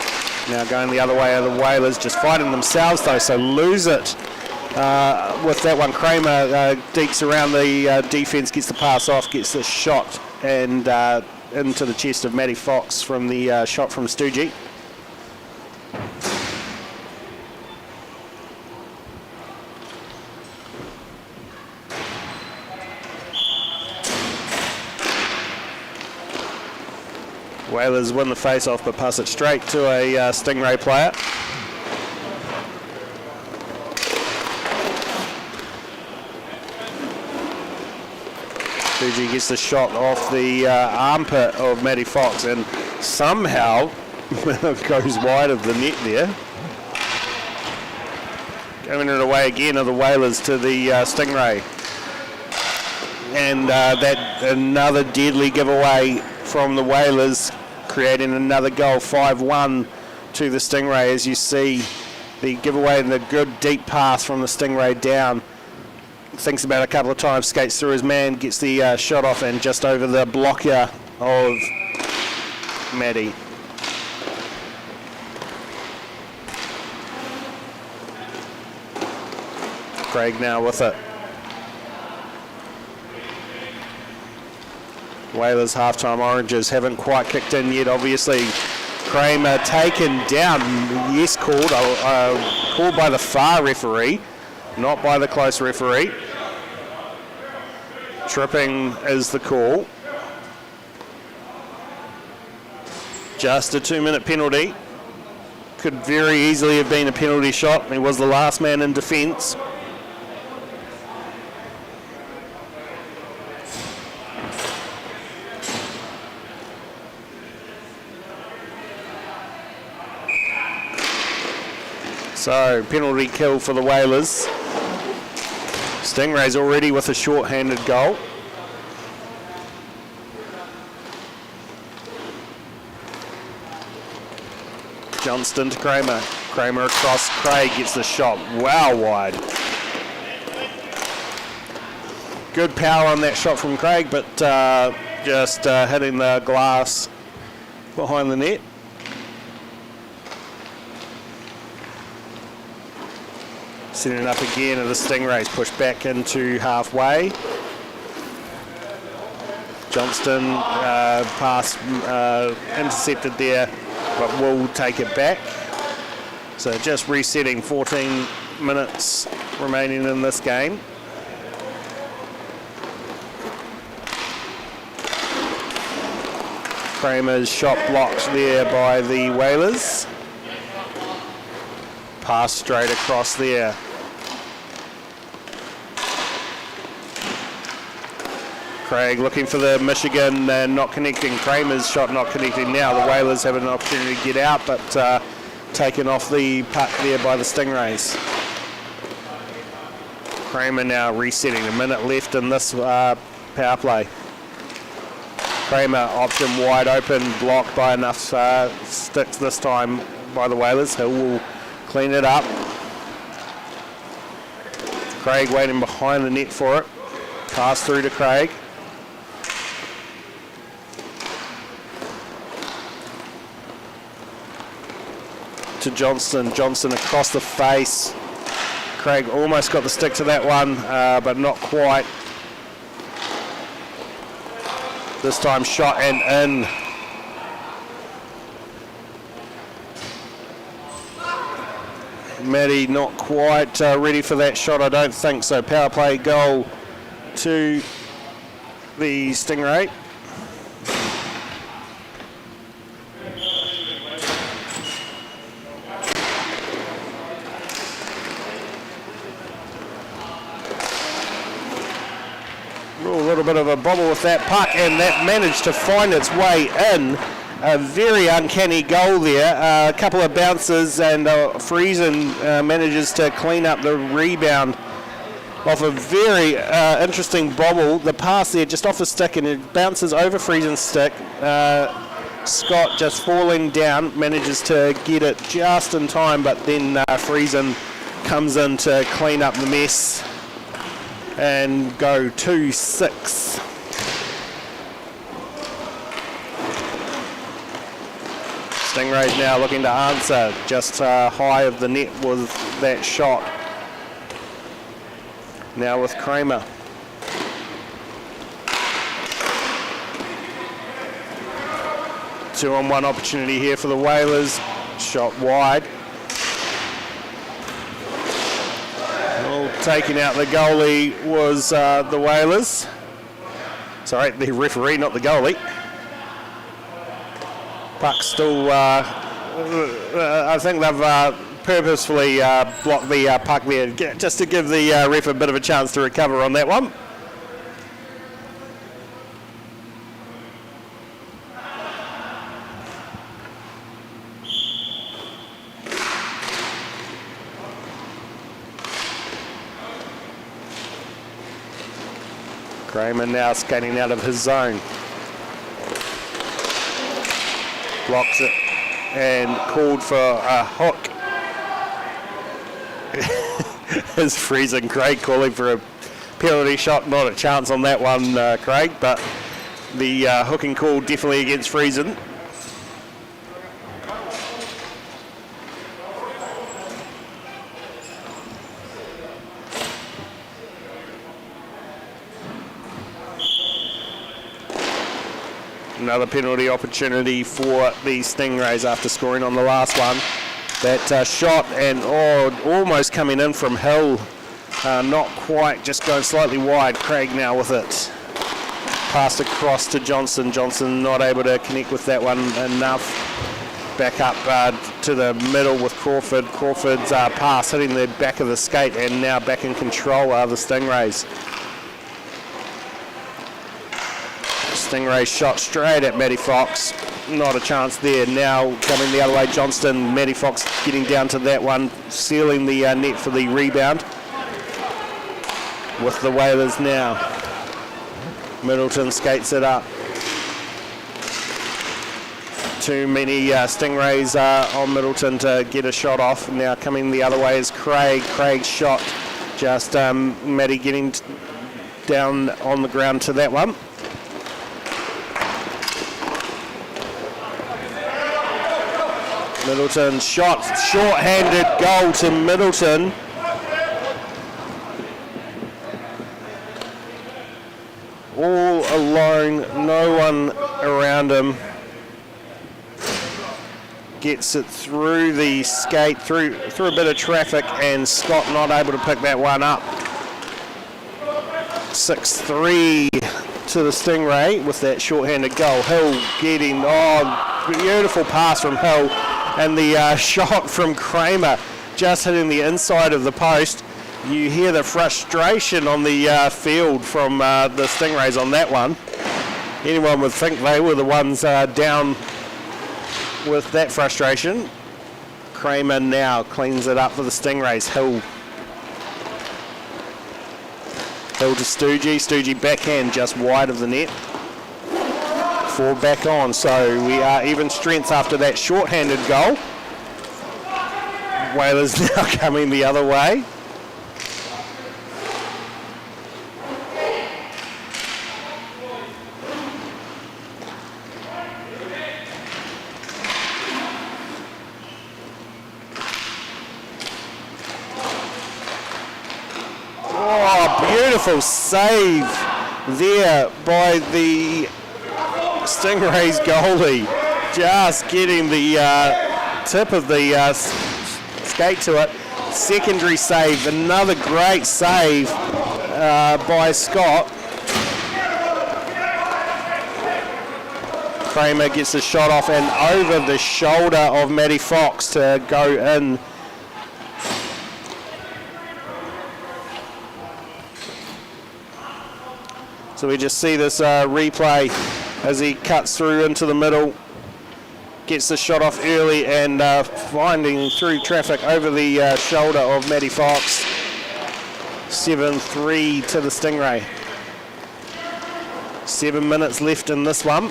Now going the other way are the Whalers, just fighting themselves though, so lose it with that one. Kramer deeks around the defence, gets the pass off, gets the shot and into the chest of Matty Fox from the shot from Stoogie. Whalers win the face-off but pass it straight to a Stingray player. Stoogie gets the shot off the armpit of Matty Fox and somehow goes wide of the net there. Giving it away again are the Whalers to the Stingray. And that another deadly giveaway from the Whalers, creating another goal, 5-1 to the Stingray. As you see the giveaway and the good deep pass from the Stingray down. Thinks about it a couple of times, skates through his man, gets the shot off and just over the blocker of Matty. Craig now with it. Whalers halftime oranges haven't quite kicked in yet, obviously. Kramer taken down, yes, called by the far referee, not by the close referee. Tripping is the call. Just a 2-minute penalty. Could very easily have been a penalty shot. He was the last man in defence. So, penalty kill for the Whalers. Stingrays already with a short-handed goal. Johnston to Kramer. Kramer across, Craig gets the shot. Wow, wide. Good power on that shot from Craig, but just hitting the glass behind the net. Setting it up again, and the Stingrays push back into halfway. Johnston pass intercepted there, but will take it back. So just resetting, 14 minutes remaining in this game. Kramer's shot blocked there by the Whalers. Pass straight across there. Craig looking for the Michigan and not connecting. Kramer's shot not connecting now. The Whalers have an opportunity to get out, but taken off the puck there by the Stingrays. Kramer now resetting. A minute left in this power play. Kramer option wide open, blocked by enough sticks this time by the Whalers. Hill will clean it up. Craig waiting behind the net for it. Pass through to Craig. To Johnston. Johnston across the face. Craig almost got the stick to that one, but not quite. This time shot and in. Matty not quite ready for that shot, I don't think so. Power play goal to the Stingray. A little bit of a bobble with that puck, and that managed to find its way in. A very uncanny goal there. A couple of bounces, and Friesen manages to clean up the rebound off a very interesting bobble. The pass there just off the stick, and it bounces over Friesen's stick. Scott just falling down, manages to get it just in time, but then Friesen comes in to clean up the mess and go 2-6. Stingrays now looking to answer. Just high of the net was that shot. Now with Kramer. Two-on-one opportunity here for the Whalers. Shot wide. Taking out the goalie was the Whalers. Sorry, the referee, not the goalie. Puck still, I think they've purposefully blocked the puck there just to give the ref a bit of a chance to recover on that one. Kramer now skating out of his zone. Blocks it and called for a hook. Is Friesen. Craig calling for a penalty shot. Not a chance on that one, Craig, but the hooking call definitely against Friesen. Another penalty opportunity for the Stingrays after scoring on the last one. That shot and almost coming in from Hill. Not quite, just going slightly wide. Craig now with it. Passed across to Johnson. Johnson not able to connect with that one enough. Back up to the middle with Crawford. Crawford's pass hitting the back of the skate, and now back in control are the Stingrays. Stingrays shot straight at Matty Fox. Not a chance there. Now coming the other way, Johnston. Matty Fox getting down to that one, sealing the net for the rebound. With the Whalers now. Middleton skates it up. Too many Stingrays on Middleton to get a shot off. Now coming the other way is Craig. Craig's shot. Just Matty getting down on the ground to that one. Middleton shot, short-handed goal to Middleton. All alone, no one around him. Gets it through the skate, through a bit of traffic, and Scott not able to pick that one up. 6-3 to the Stingray with that short-handed goal. Hill getting, beautiful pass from Hill, and the shot from Kramer just hitting the inside of the post. You hear the frustration on the field from the Stingrays on that one. Anyone would think they were the ones down with that frustration. Kramer now cleans it up for the Stingrays. Hill to Stoogie. Stoogie backhand just wide of the net. 4 back on, so we are even strength after that short-handed goal. Whalers now coming the other way. Beautiful save there by the Stingrays goalie. Just getting the tip of the skate to it. Secondary save, another great save by Scott. Kramer gets the shot off and over the shoulder of Matty Fox to go in. So we just see this replay as he cuts through into the middle, gets the shot off early and finding through traffic over the shoulder of Matty Fox. 7-3 to the Stingray. 7 minutes left in this one.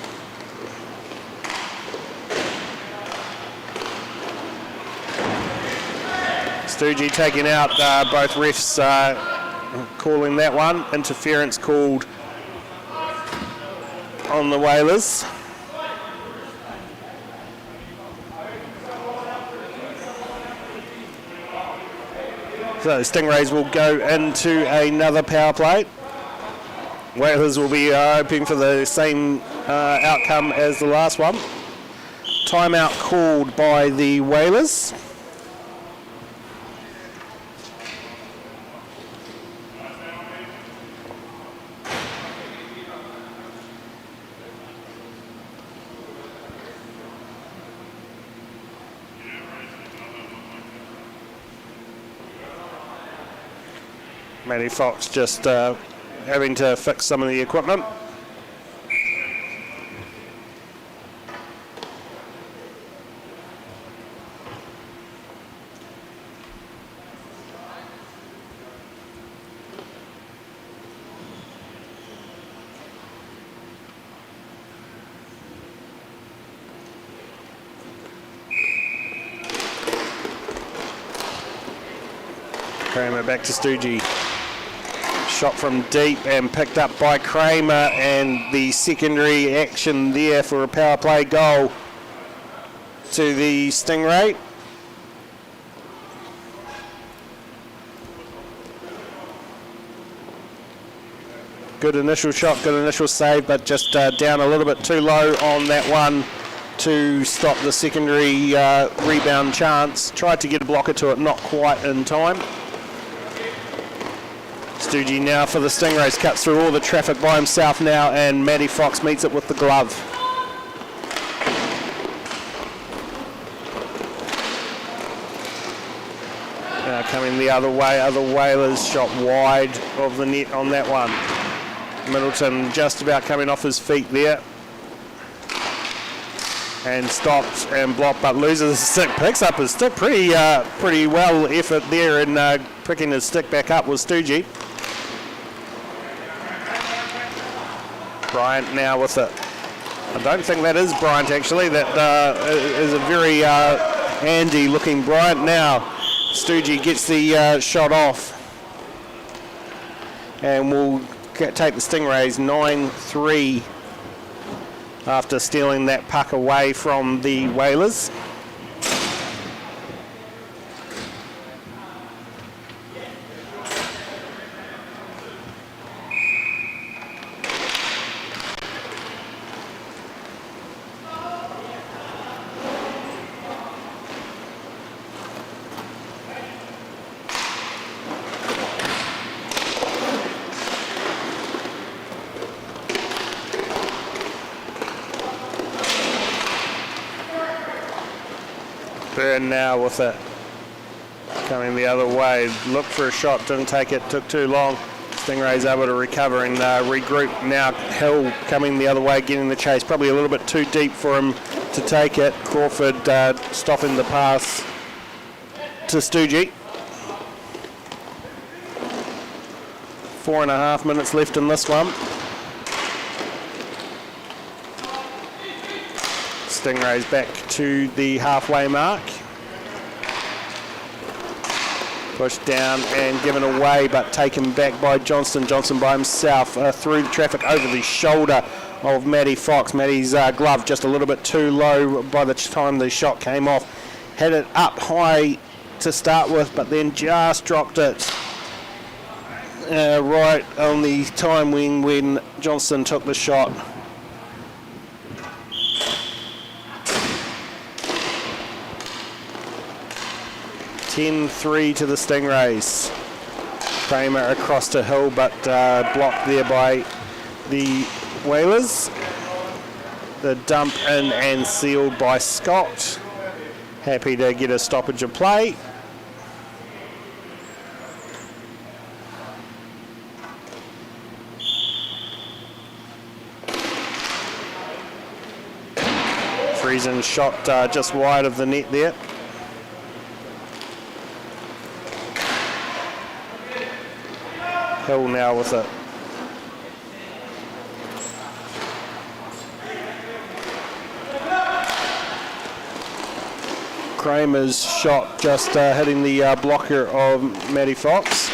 Stoogie taking out both refs calling that one. Interference called on the Whalers. So Stingrays will go into another power play. Whalers will be hoping for the same outcome as the last one. Timeout called by the Whalers. Matty Fox just having to fix some of the equipment. Kramer back to Stoogie. Shot from deep and picked up by Kramer, and the secondary action there for a power play goal to the Stingray. Good initial shot, good initial save, but just down a little bit too low on that one to stop the secondary rebound chance. Tried to get a blocker to it, not quite in time. Stoogie now for the Stingrays, cuts through all the traffic by himself now, and Matty Fox meets it with the glove. Now coming the other way, other Whalers shot wide of the net on that one. Middleton just about coming off his feet there. And stops and blocked, but loses his stick. Picks up his stick. Pretty well effort there in picking his stick back up was Stoogie. Bryant now with it. I don't think that is Bryant actually. That is a very handy looking Bryant now. Stoogie gets the shot off. And will take the Stingrays 9-3 after stealing that puck away from the Whalers. Byrne now with it. Coming the other way. Looked for a shot, didn't take it, took too long. Stingrays able to recover and regroup. Now Hill coming the other way, getting the chase. Probably a little bit too deep for him to take it. Crawford stopping the pass to Stoogie. 4.5 minutes left in this one. Stingrays back to the halfway mark. Pushed down and given away, but taken back by Johnston. Johnston by himself through the traffic over the shoulder of Matty Fox. Matty's glove just a little bit too low by the time the shot came off. Had it up high to start with, but then just dropped it right on the time when Johnston took the shot. 10-3 to the Stingrays. Kramer across to Hill, but blocked there by the Whalers. The dump in and sealed by Scott. Happy to get a stoppage of play. Friesen shot just wide of the net there. Hill now with it. Kramer's shot just hitting the blocker of Matty Fox.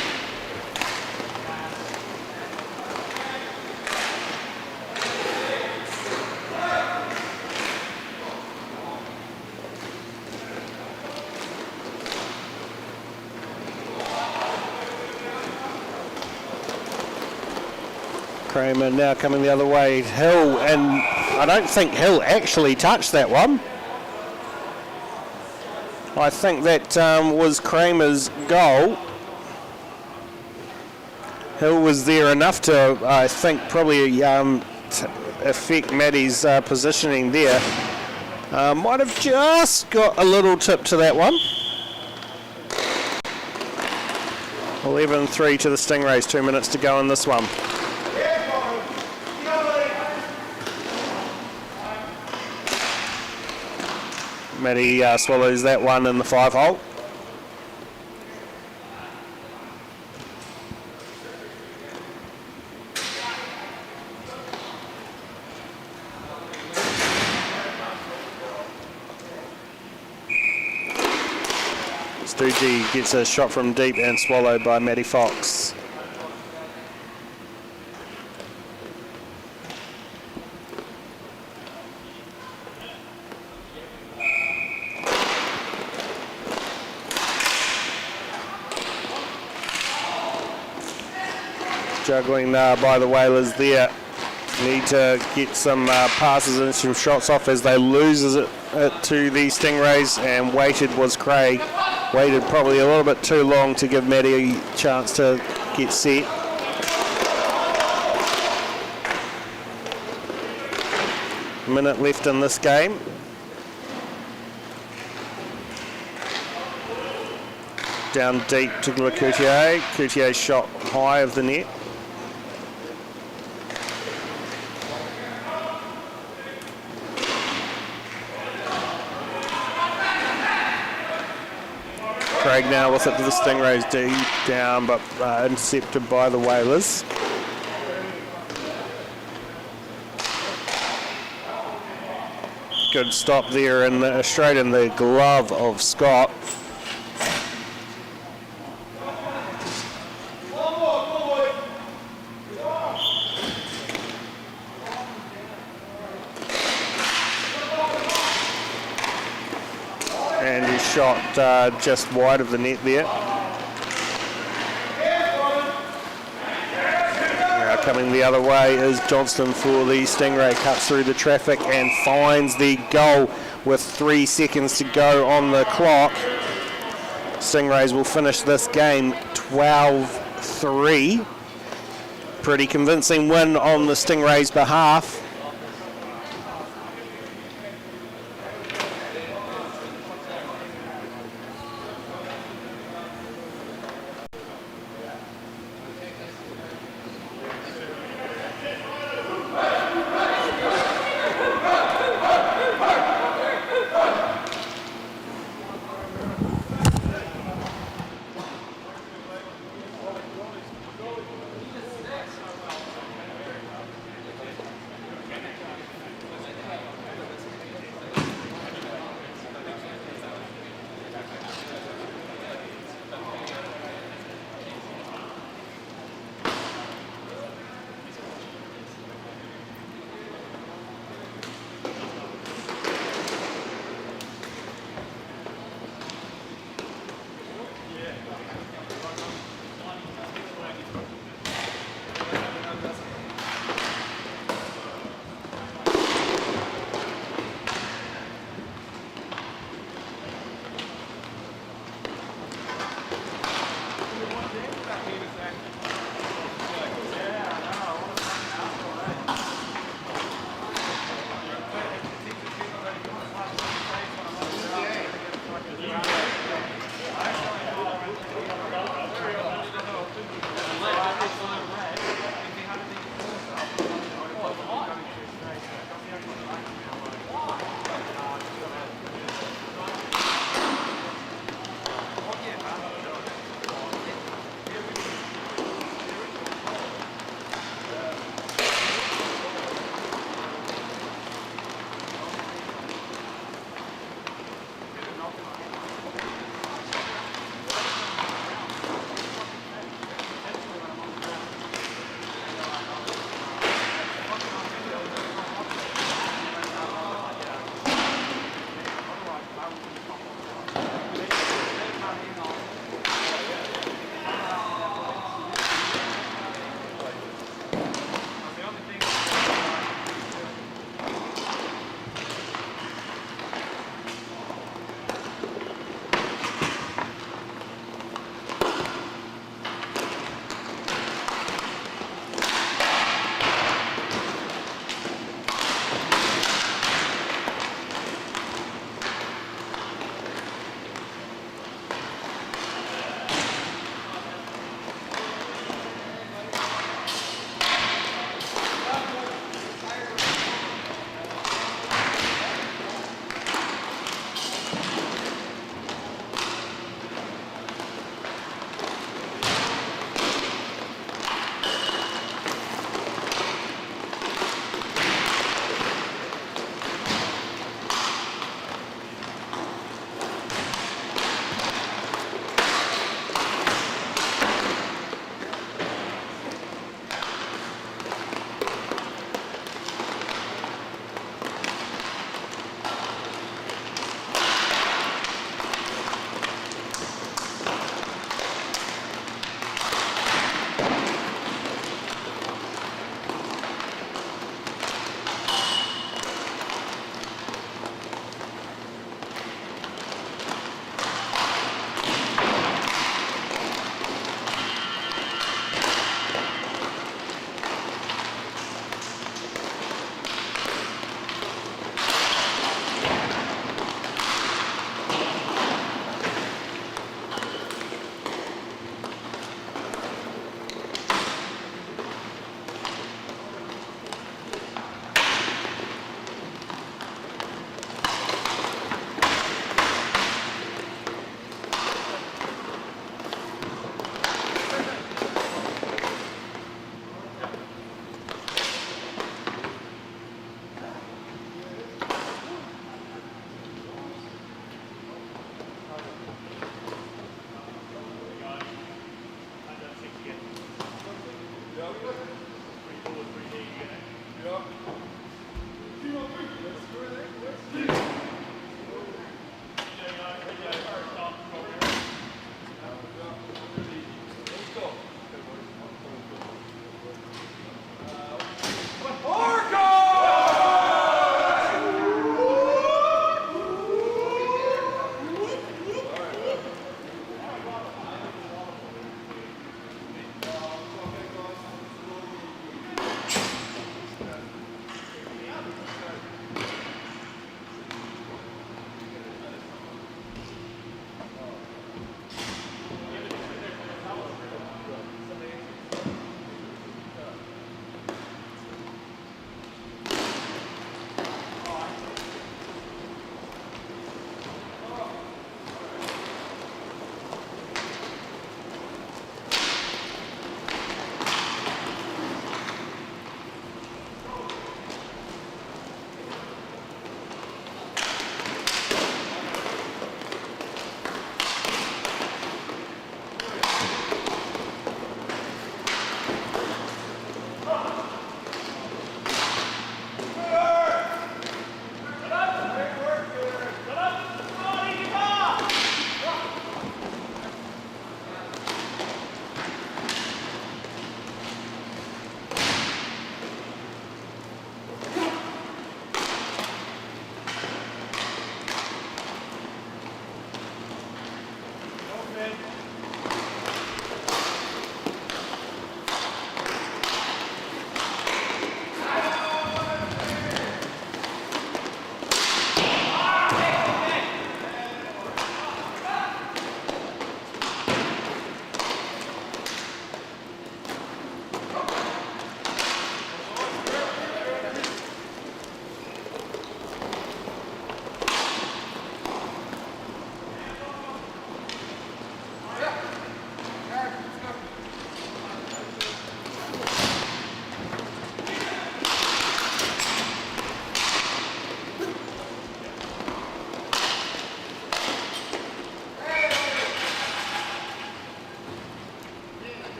Kramer now coming the other way. Hill, and I don't think Hill actually touched that one. I think that was Kramer's goal. Hill was there enough to, I think, probably affect Matty's positioning there. Might have just got a little tip to that one. 11-3 to the Stingrays, 2 minutes to go in this one. Matty swallows that one in the 5-hole. Stoogie gets a shot from deep and swallowed by Matty Fox. Juggling by the Whalers there. Need to get some passes and some shots off as they lose it to the Stingrays, and waited was Craig. Waited probably a little bit too long to give Matty a chance to get set. Minute left in this game. Down deep to Coutier. Coutier shot high of the net. Craig now with it to the Stingrays, deep down, but intercepted by the Whalers. Good stop there, and straight in the glove of Scott. And his shot just wide of the net there. Now coming the other way is Johnston for the Stingray. Cuts through the traffic and finds the goal with 3 seconds to go on the clock. Stingrays will finish this game 12-3. Pretty convincing win on the Stingrays' behalf.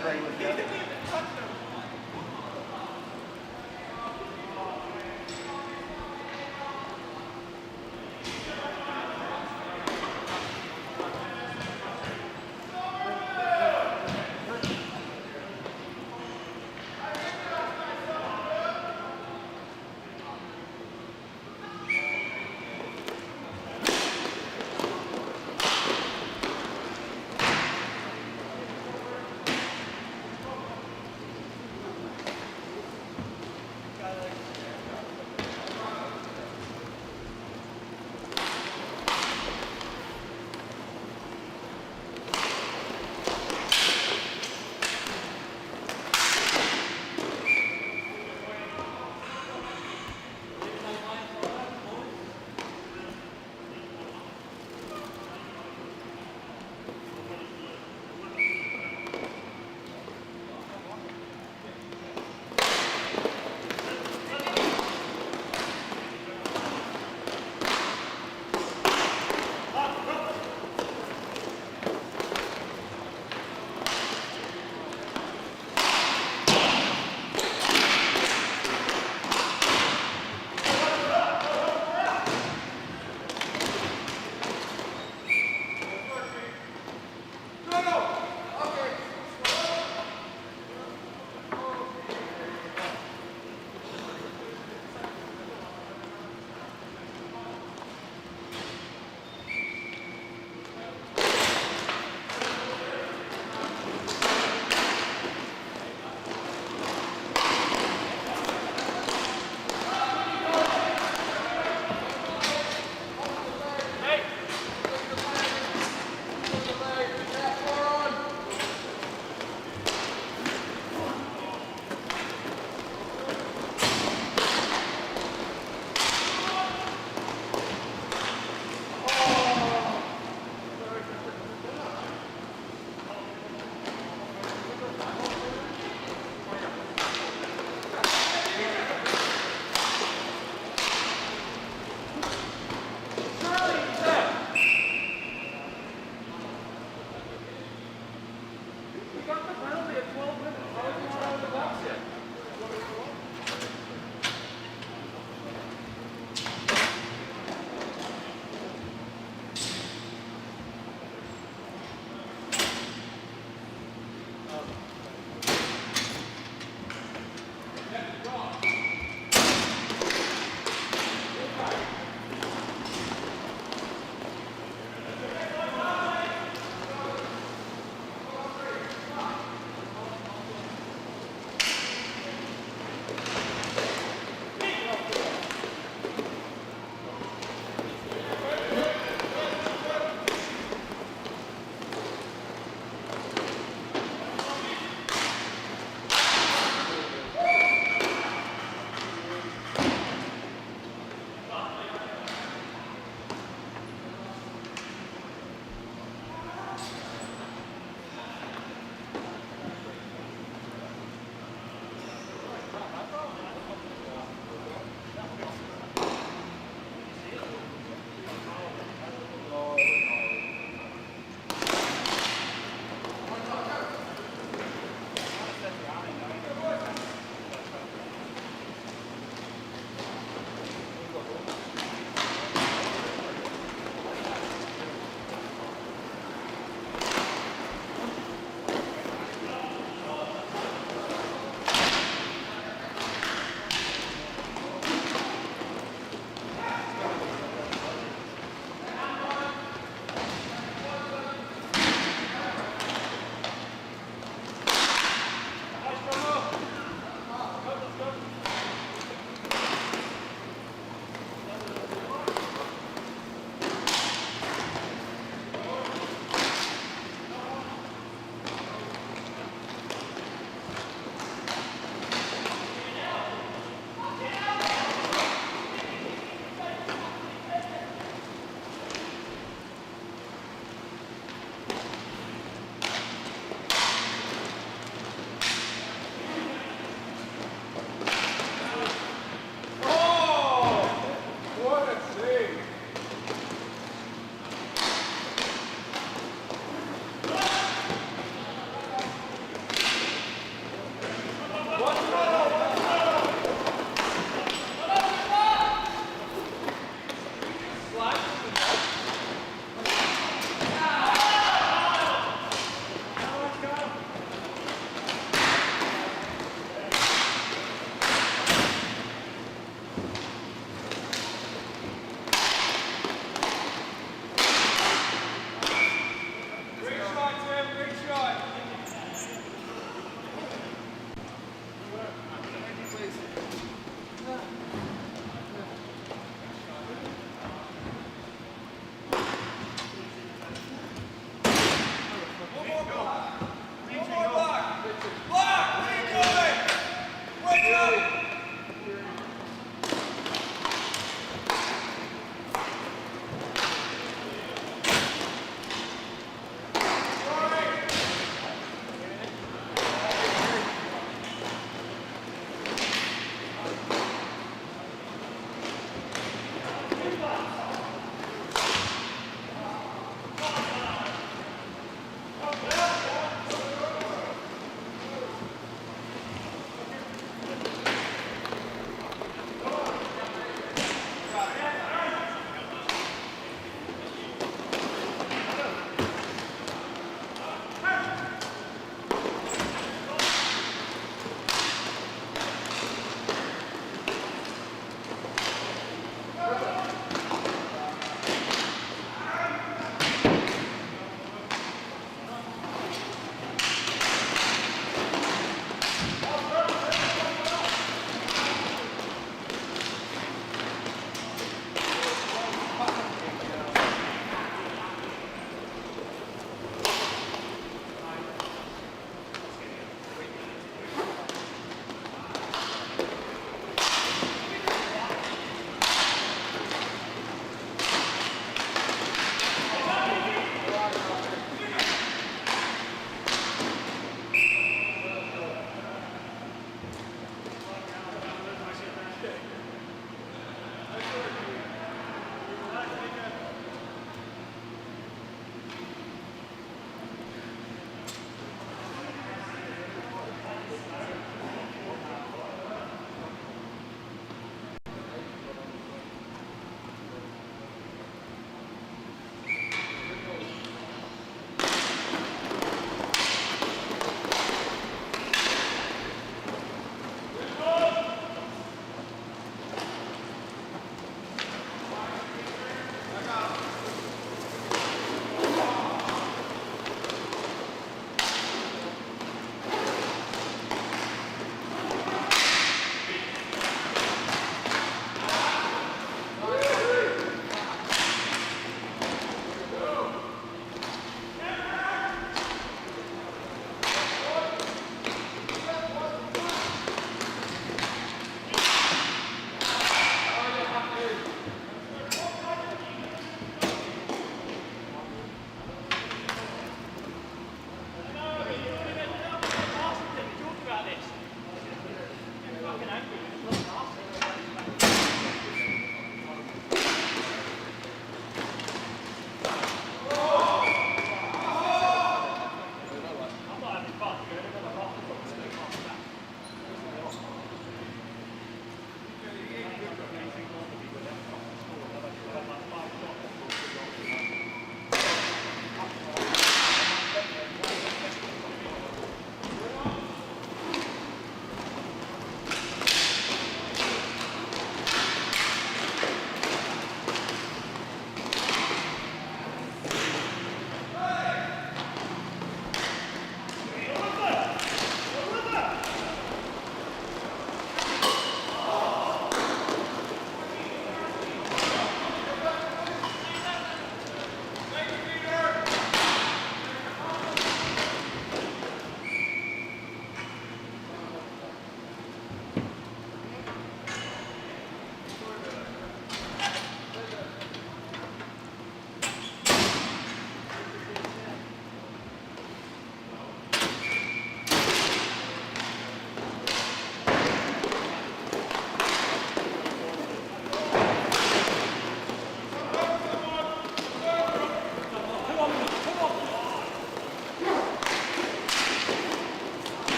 agree with you.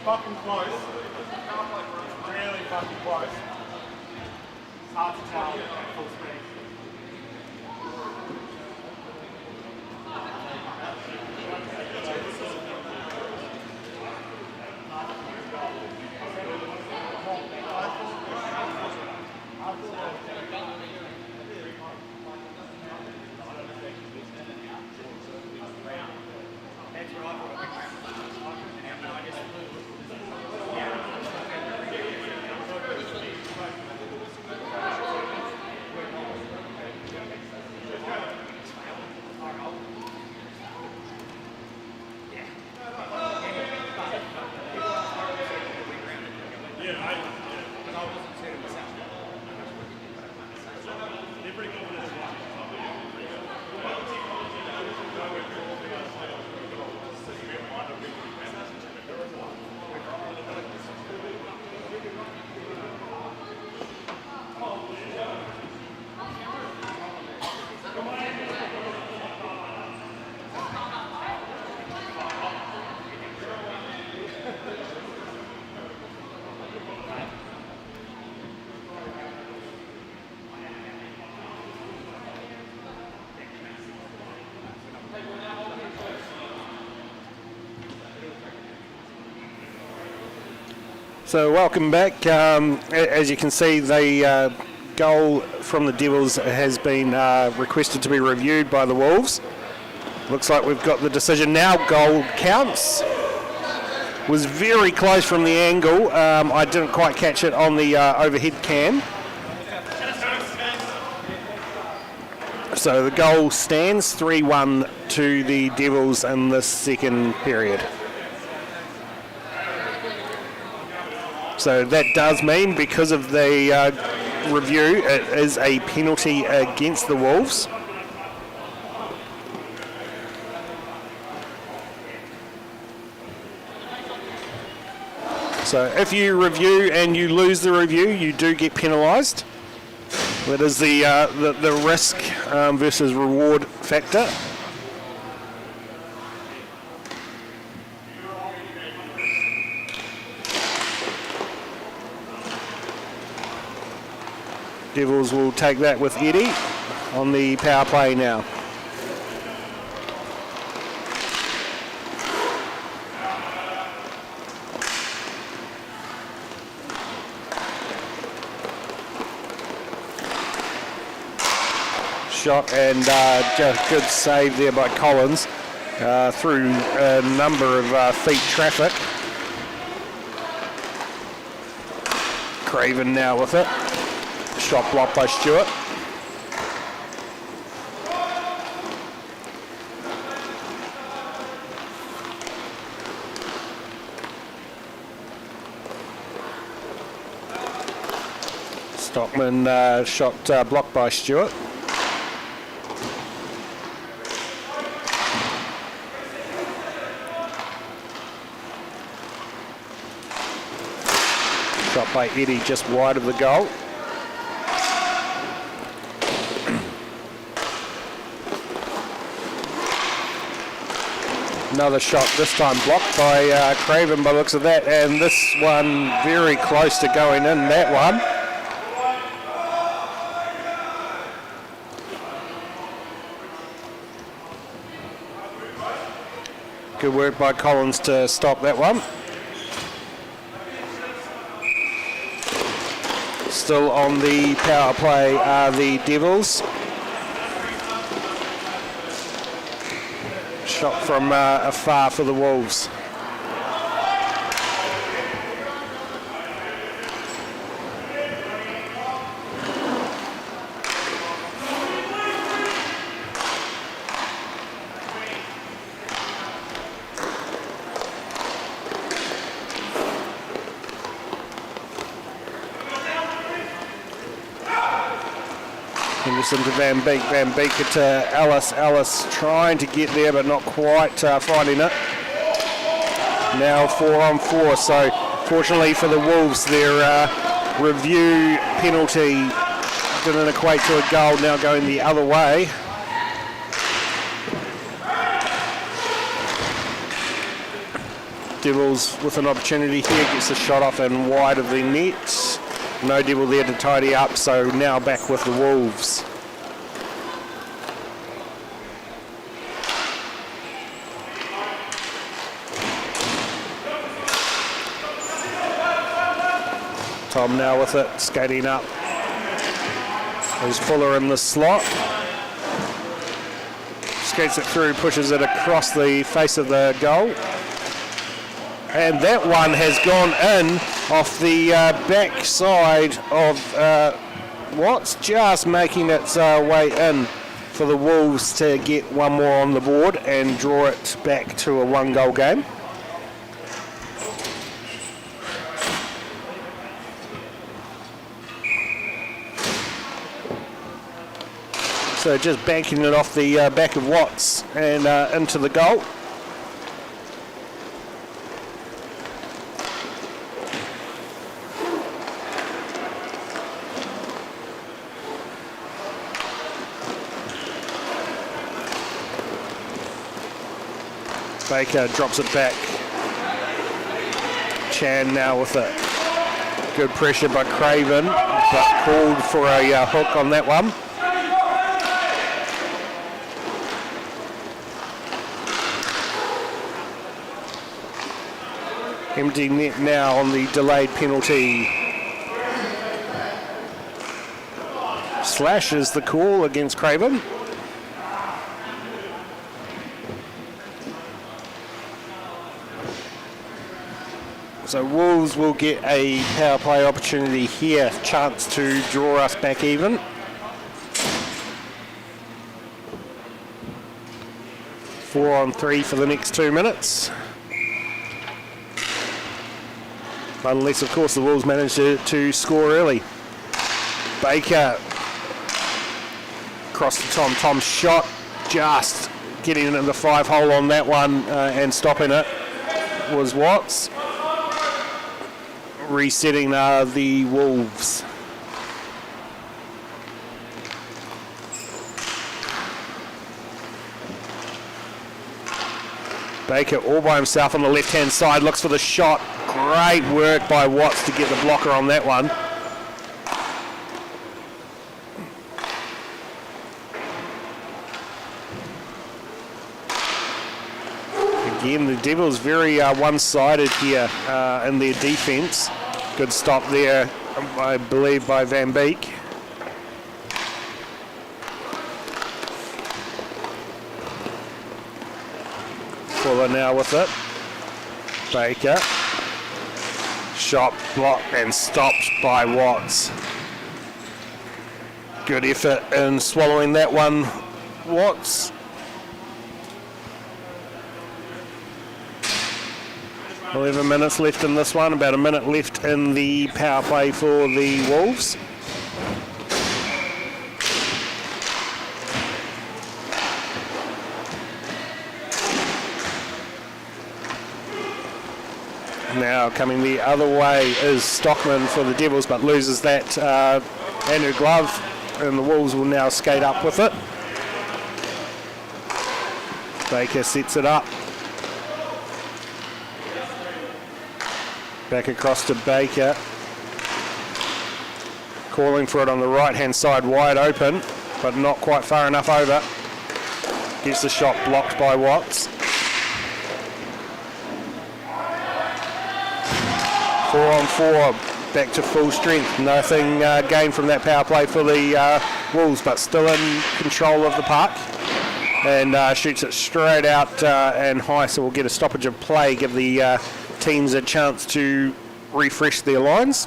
fucking close. Really fucking close. It's hard to tell at full speed. So welcome back. As you can see, the goal from the Devils has been requested to be reviewed by the Wolves. Looks like we've got the decision now. Goal counts. Was very close from the angle. I didn't quite catch it on the overhead cam. So the goal stands 3-1 to the Devils in this second period. So that does mean, because of the review, it is a penalty against the Wolves. So if you review and you lose the review, you do get penalised. That is the risk versus reward factor. Devils will take that with Eddie on the power play now. shot, and just good save there by Collins through a number of feet traffic. Craven now with it. Shot blocked by Stewart. Stockman shot blocked by Stewart. Shot by Eddie just wide of the goal. Another shot, this time blocked by Craven by the looks of that, and this one very close to going in, that one. Good work by Collins to stop that one. Still on the power play are the Devils. Shot from afar for the Wolves. Henderson to Van Beek, Van Beek to Ellis, Ellis trying to get there but not quite finding it. Now 4-on-4, so fortunately for the Wolves their review penalty didn't equate to a goal, now going the other way. Devils with an opportunity here, gets the shot off and wide of the net. No Devil there to tidy up, so now back with the Wolves. Tom now with it, skating up. There's Fuller in the slot. Skates it through, pushes it across the face of the goal. And that one has gone in off the back side of Watts, just making its way in for the Wolves to get one more on the board and draw it back to a one-goal game. So just banking it off the back of Watts and into the goal. Baker drops it back. Chan now with it. Good pressure by Craven, but called for a hook on that one. Empty net now on the delayed penalty. Slash is the call against Craven. So Wolves will get a power play opportunity here, chance to draw us back even. Four on three for the next 2 minutes. Unless, of course, the Wolves manage to score early. Baker across the Tom. Tom's shot, just getting into the 5-hole on that one and stopping it was Watts. Resetting the Wolves. Baker all by himself on the left-hand side, looks for the shot. Great work by Watts to get the blocker on that one. Again, the Devils very one-sided here in their defence. Good stop there, I believe, by Van Beek. Fuller now with it. Baker. Shot blocked and stopped by Watts. Good effort in swallowing that one, Watts. $11 minutes left in this one, about a minute left in the power play for the Wolves. Now coming the other way is Stockman for the Devils, but loses that Andrew glove, and the Wolves will now skate up with it. Baker sets it up. Back across to Baker. Calling for it on the right-hand side, wide open, but not quite far enough over. Gets the shot blocked by Watts. 4-on-4, back to full strength. Nothing gained from that power play for the Wolves, but still in control of the puck. And shoots it straight out and high, so we'll get a stoppage of play, give the teams a chance to refresh their lines.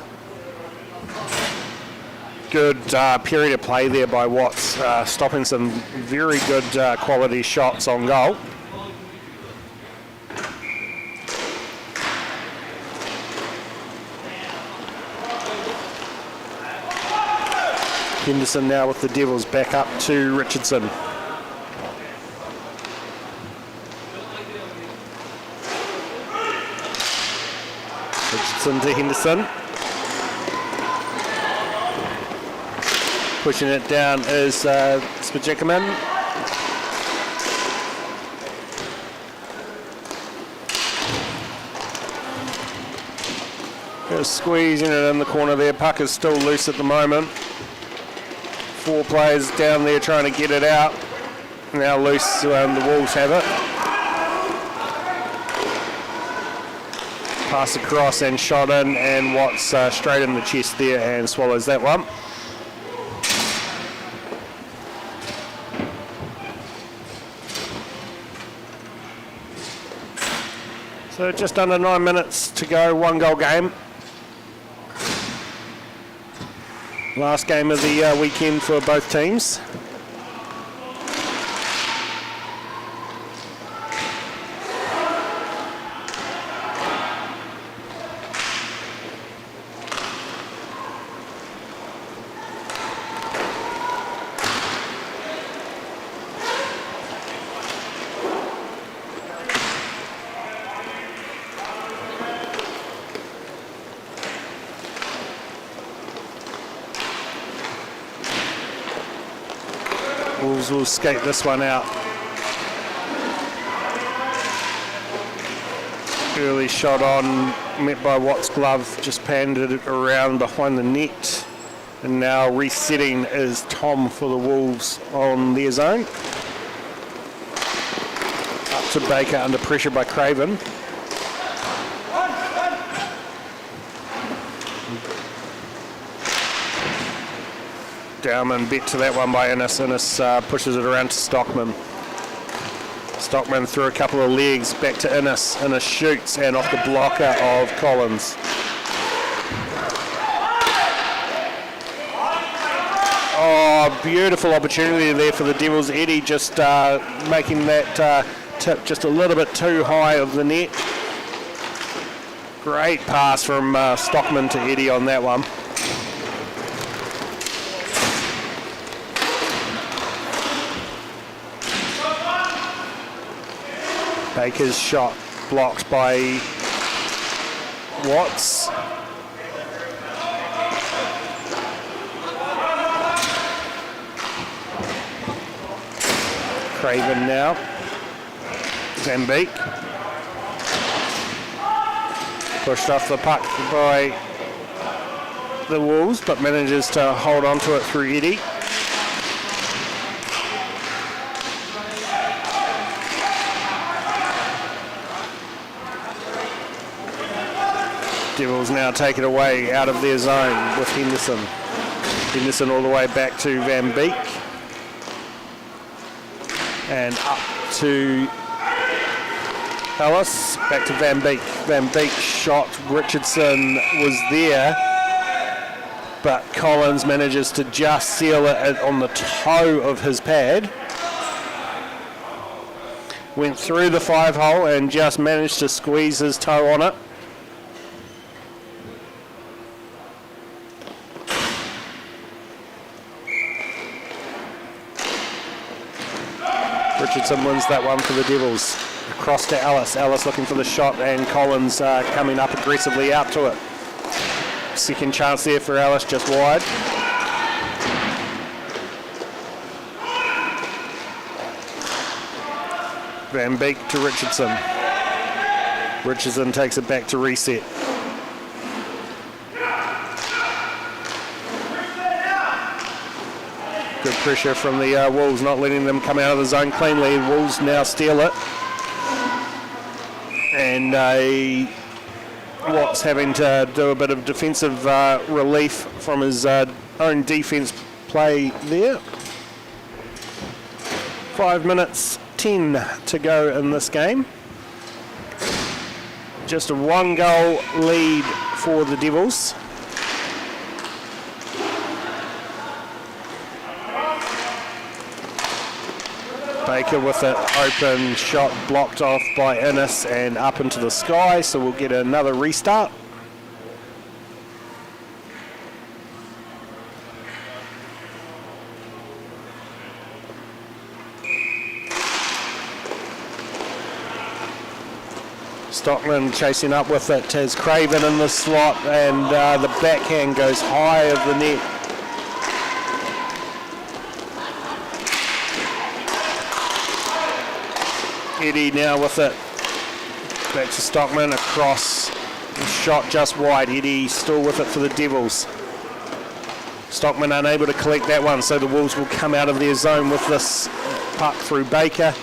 Good period of play there by Watts, stopping some very good quality shots on goal. Henderson now with the Devils, back up to Richardson. Richardson to Henderson. Pushing it down is Spajikaman. Just squeezing it in the corner there. Puck is still loose at the moment. 4 players down there trying to get it out. Now loose, the Wolves have it. Pass across and shot in, and Watts straight in the chest there and swallows that one. So just under 9 minutes to go, 1-goal game. Last game of the weekend for both teams. Wolves will skate this one out. Early shot on, met by Watts' glove, just panded it around behind the net. And now resetting is Tom for the Wolves on their zone. Up to Baker under pressure by Craven. Dowman bit to that one by Innes. Innes pushes it around to Stockman. Stockman through a couple of legs, back to Innes. Innes shoots and off the blocker of Collins. Oh, beautiful opportunity there for the Devils. Eddie just making that tip just a little bit too high of the net. Great pass from Stockman to Eddie on that one. Baker's shot blocked by Watts. Craven now. Van Beek. Pushed off the puck by the Wolves, but manages to hold on to it through Eddie. Devils now take it away out of their zone with Henderson. Henderson all the way back to Van Beek. And up to Ellis, back to Van Beek. Van Beek shot, Richardson was there, but Collins manages to just seal it on the toe of his pad. Went through the 5-hole and just managed to squeeze his toe on it. Richardson wins that one for the Devils. Across to Ellis. Ellis looking for the shot, and Collins coming up aggressively out to it. Second chance there for Ellis, just wide. Van Beek to Richardson. Richardson takes it back to reset. Good pressure from the Wolves, not letting them come out of the zone cleanly. Wolves now steal it. And Watts having to do a bit of defensive relief from his own defense play there. 5 minutes 10 to go in this game. Just a 1-goal lead for the Devils. Baker with it, open shot blocked off by Innes and up into the sky, so we'll get another restart. Stockman chasing up with it as Craven in the slot, and the backhand goes high of the net. Eddie now with it. Back to Stockman across. The shot just wide. Eddie still with it for the Devils. Stockman unable to collect that one, so the Wolves will come out of their zone with this puck through Baker.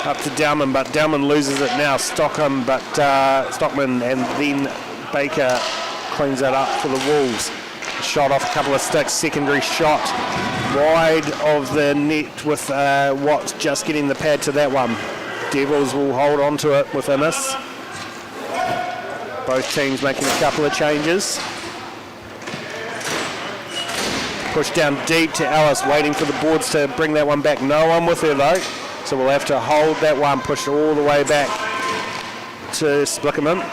Up to Dowman, but Dowman loses it now. Stockman and then Baker cleans that up for the Wolves. Shot off a couple of sticks, secondary shot wide of the net with Watts just getting the pad to that one. Devils will hold on to it with Innes. Both teams making a couple of changes. Push down deep to Ellis, waiting for the boards to bring that one back. No one with her though, so we'll have to hold that one, push all the way back to Splickerman.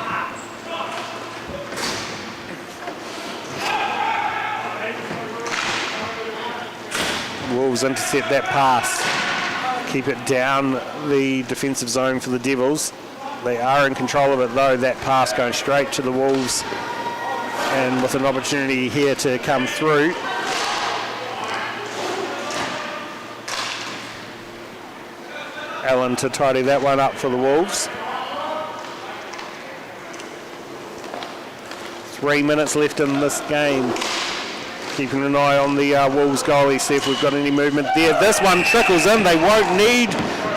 Wolves intercept that pass. Keep it down the defensive zone for the Devils. They are in control of it though. That pass going straight to the Wolves, and with an opportunity here to come through. Allen to tidy that one up for the Wolves. 3 minutes left in this game. Keeping an eye on the Wolves goalie, see if we've got any movement there. This one trickles in. They won't need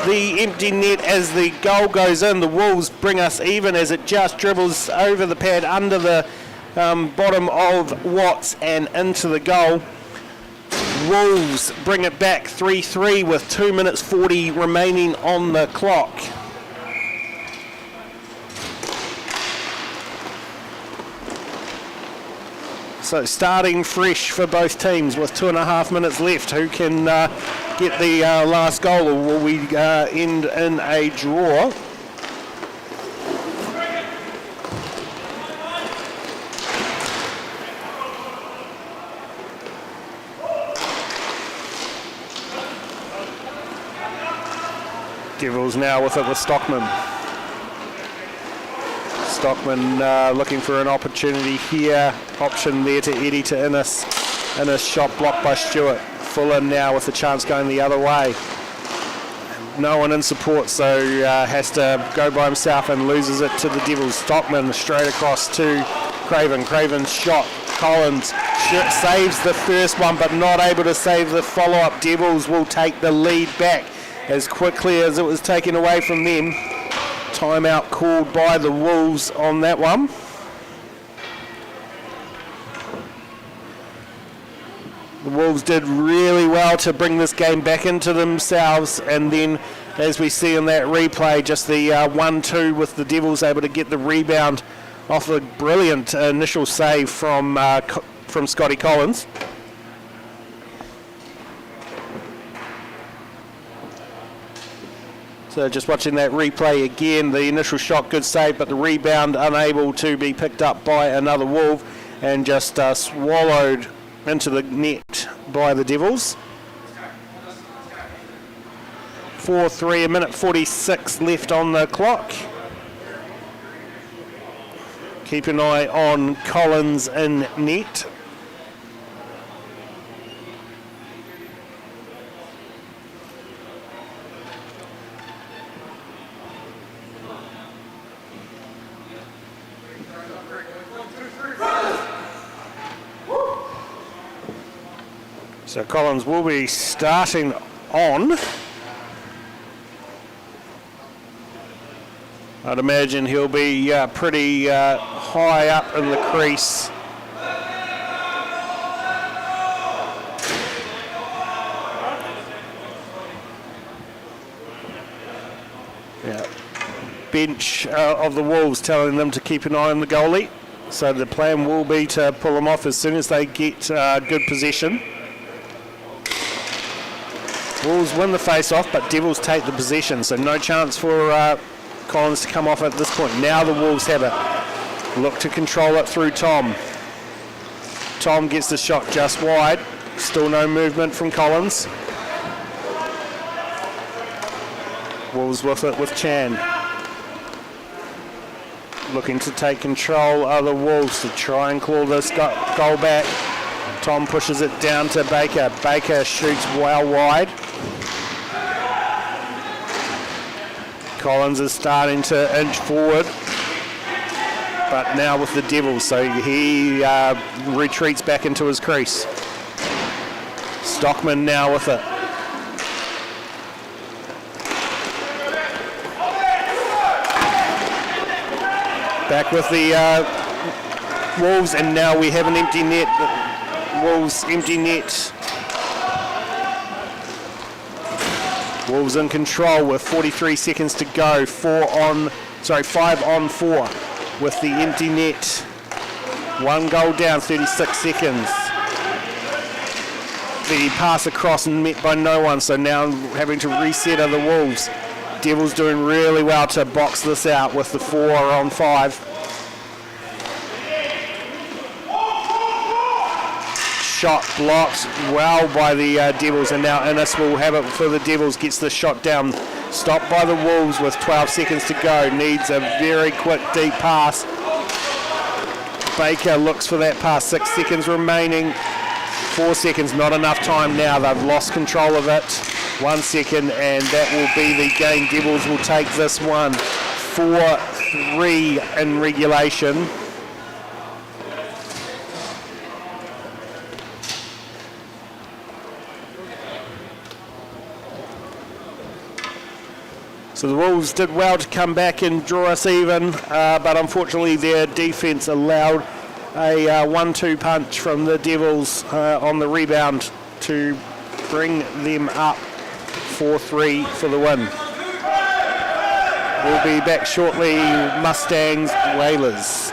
the empty net as the goal goes in. The Wolves bring us even as it just dribbles over the pad under the bottom of Watts and into the goal. Wolves bring it back 3-3 with 2 minutes 40 remaining on the clock. So starting fresh for both teams with 2.5 minutes left. Who can get the last goal, or will we end in a draw? Devils now with it with Stockman. Stockman looking for an opportunity here. Option there to Eddie to Innes. Innes shot blocked by Stewart. Fuller now with the chance going the other way. No one in support, so has to go by himself and loses it to the Devils. Stockman straight across to Craven. Craven's shot. Collins saves the first one, but not able to save the follow-up. Devils will take the lead back as quickly as it was taken away from them. Timeout called by the Wolves on that one. The Wolves did really well to bring this game back into themselves, and then as we see in that replay, just the 1-2 with the Devils able to get the rebound off a brilliant initial save from Scotty Collins. So just watching that replay again, the initial shot, good save, but the rebound unable to be picked up by another Wolf and just swallowed into the net by the Devils. 4-3, a minute 46 left on the clock. Keep an eye on Collins in net. So Collins will be starting on. I'd imagine he'll be pretty high up in the crease. Yeah. Bench of the Wolves telling them to keep an eye on the goalie. So the plan will be to pull them off as soon as they get good possession. Wolves win the face-off, but Devils take the possession, so no chance for Collins to come off at this point. Now the Wolves have it. Look to control it through Tom. Tom gets the shot just wide. Still no movement from Collins. Wolves with it with Chan. Looking to take control of the Wolves to try and claw this goal back. Tom pushes it down to Baker. Baker shoots well wide. Collins is starting to inch forward, but now with the Devils, so he retreats back into his crease. Stockman now with it. Back with the Wolves, and now we have an empty net. Wolves empty net. Wolves in control with 43 seconds to go. 5 on 4 with the empty net. One goal down, 36 seconds. The pass across and met by no one, so now having to reset are the Wolves. Devils doing really well to box this out with the 4 on 5. Shot blocked well by the Devils, and now Innes will have it for the Devils, gets the shot down, stopped by the Wolves with 12 seconds to go, needs a very quick deep pass. Baker looks for that pass, 6 seconds remaining, 4 seconds, not enough time now, they've lost control of it. 1 second, and that will be the game. Devils will take this one 4-3 in regulation. So the Wolves did well to come back and draw us even, but unfortunately their defence allowed a 1-2 punch from the Devils on the rebound to bring them up 4-3 for the win. We'll be back shortly. Mustangs, Whalers.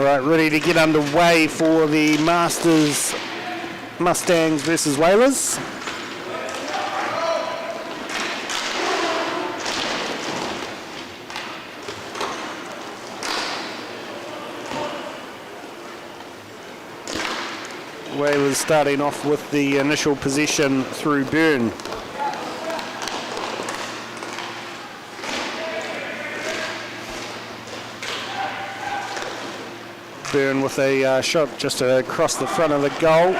right, ready to get underway for the Masters Mustangs versus Whalers. Whalers starting off with the initial possession through Byrne. Byrne with a shot just across the front of the goal.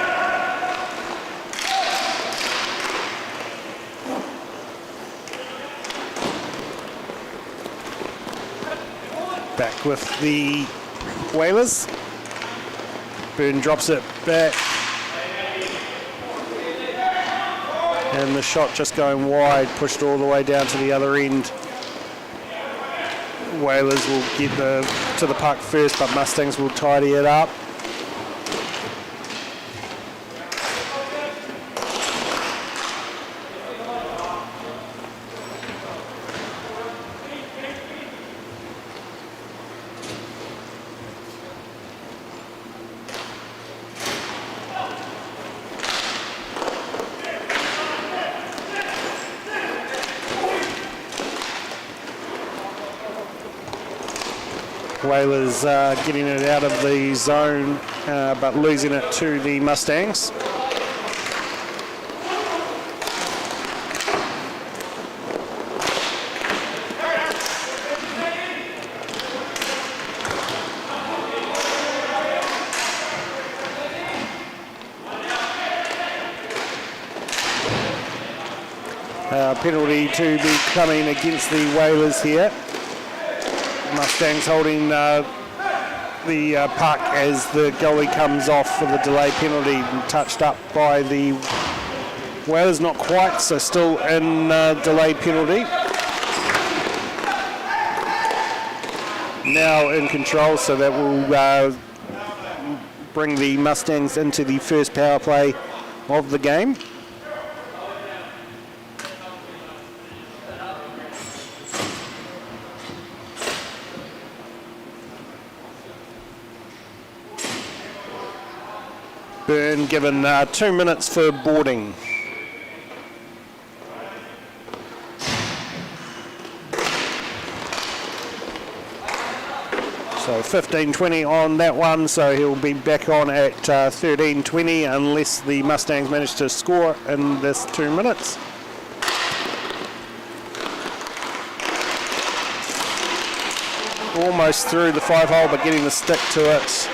Back with the Whalers. Byrne drops it back. And the shot just going wide, pushed all the way down to the other end. Whalers will get to the puck first, but Mustangs will tidy it up. Whalers getting it out of the zone, but losing it to the Mustangs. Penalty to be coming against the Whalers here. Mustangs holding the puck as the goalie comes off for the delay penalty, and touched up by the Whalers, not quite, so still in delay penalty. Now in control, so that will bring the Mustangs into the first power play of the game. Byrne given 2 minutes for boarding. So 15:20 on that one, so he'll be back on at 13:20 unless the Mustangs manage to score in this 2 minutes. Almost through the 5-hole, but getting the stick to it.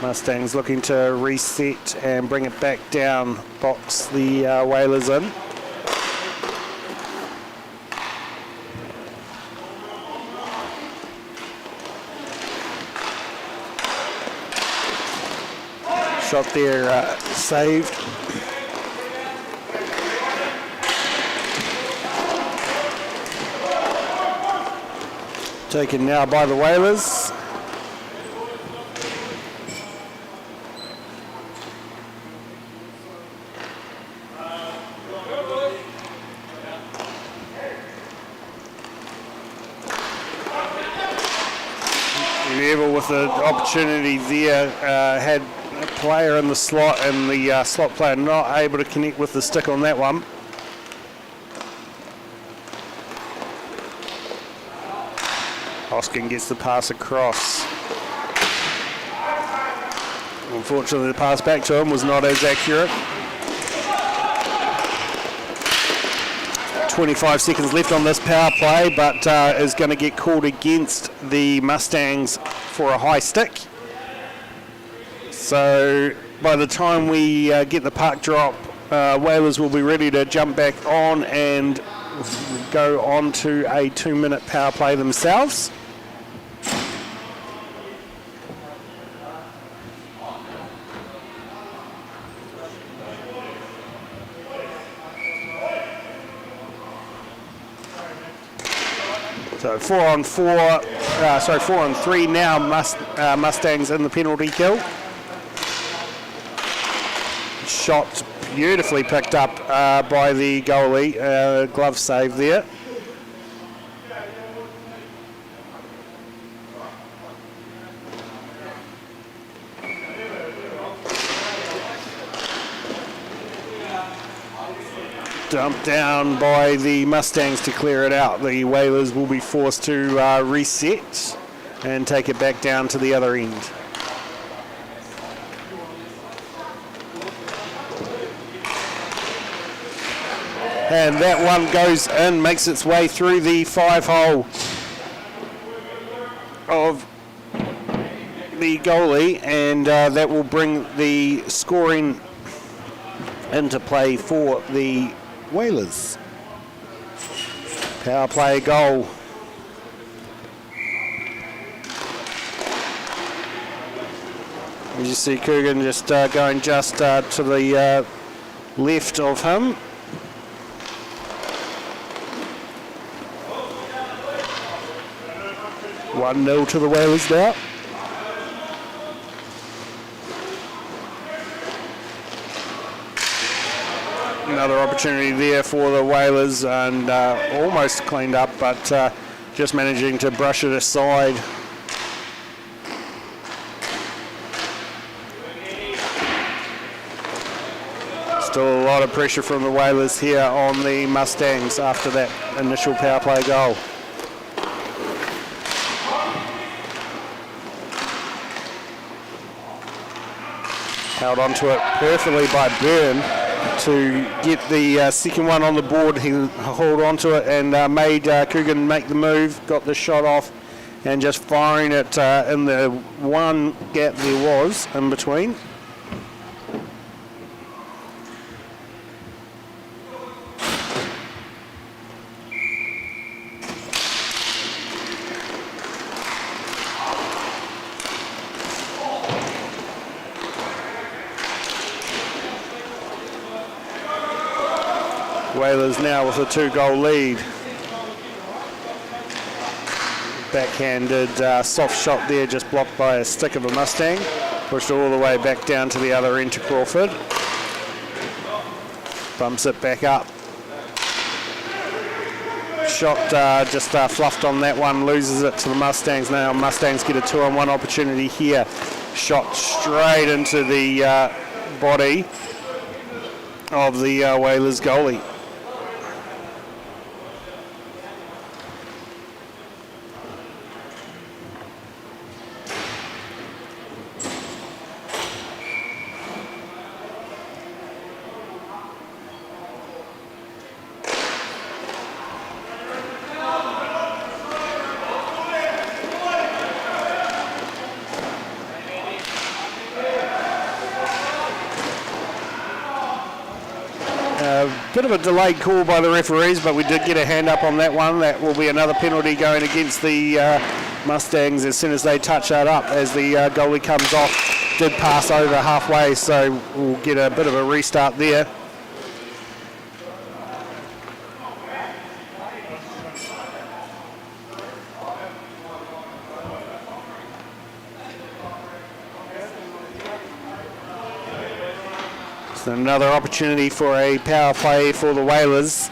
Mustangs looking to reset and bring it back down, box the Whalers in. Shot there, saved. Taken now by the Whalers. With the opportunity there, had a player in the slot, and the slot player not able to connect with the stick on that one. Hoskin gets the pass across. Unfortunately, the pass back to him was not as accurate. 25 seconds left on this power play, but is going to get called against the Mustangs for a high stick. So by the time we get the puck drop, Whalers will be ready to jump back on and go on to a 2-minute power play themselves. So 4 on 3 now. Mustangs in the penalty kill. Shot beautifully picked up by the goalie. Glove save there. Dumped down by the Mustangs to clear it out. The Whalers will be forced to reset and take it back down to the other end. And that one goes in, makes its way through the 5-hole of the goalie, and that will bring the scoring into play for the Whalers. Power play goal. You see Coogan just going just to the left of him. One 0 to the Whalers now. Another opportunity there for the Whalers, and almost cleaned up, but just managing to brush it aside. Still a lot of pressure from the Whalers here on the Mustangs after that initial power play goal. Held onto it perfectly by Byrne to get the second one on the board. He held onto it and made Coogan make the move, got the shot off, and just firing it in the one gap there was in between. Whalers now with a 2-goal lead. Backhanded soft shot there, just blocked by a stick of a Mustang. Pushed all the way back down to the other end to Crawford. Bumps it back up. Shot just fluffed on that one, loses it to the Mustangs. Now Mustangs get a 2-on-1 opportunity here. Shot straight into the body of the Whalers goalie. Bit of a delayed call by the referees, but we did get a hand up on that one. That will be another penalty going against the Mustangs as soon as they touch that up, as the goalie comes off. Did pass over halfway, so we'll get a bit of a restart there. Another opportunity for a power play for the Whalers.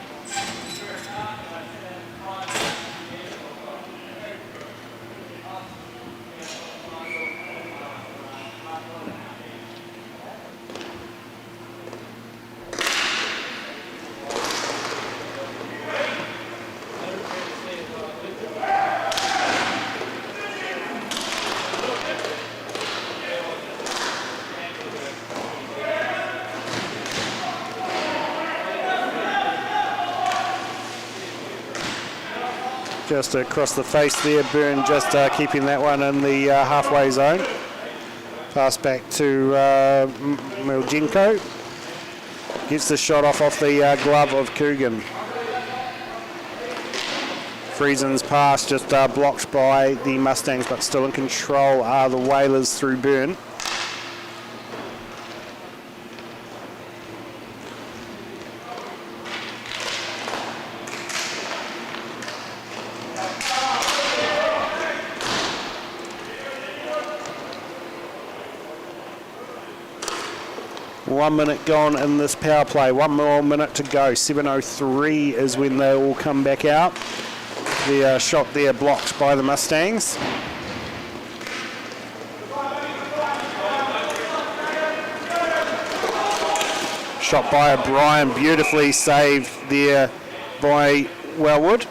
Just across the face there, Byrne just keeping that one in the halfway zone. Pass back to Miljenko. Gets the shot off the glove of Coogan. Friesen's pass just blocked by the Mustangs, but still in control are the Whalers through Byrne. 1 minute gone in this power play. 1 more minute to go. 7:03 is when they all come back out. The shot there blocked by the Mustangs. Shot by O'Brien, beautifully saved there by Wellwood.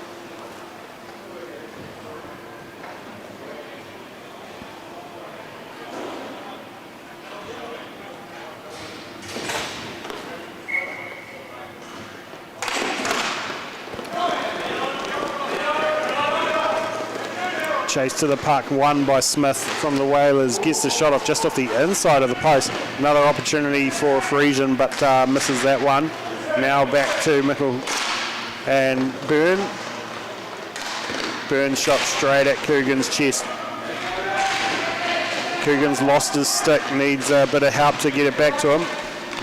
Chase to the puck, won by Smith from the Whalers, gets the shot off just off the inside of the post. Another opportunity for Frisian, but misses that one. Now back to Mickle and Byrne. Byrne shot straight at Coogan's chest. Coogan's lost his stick, needs a bit of help to get it back to him.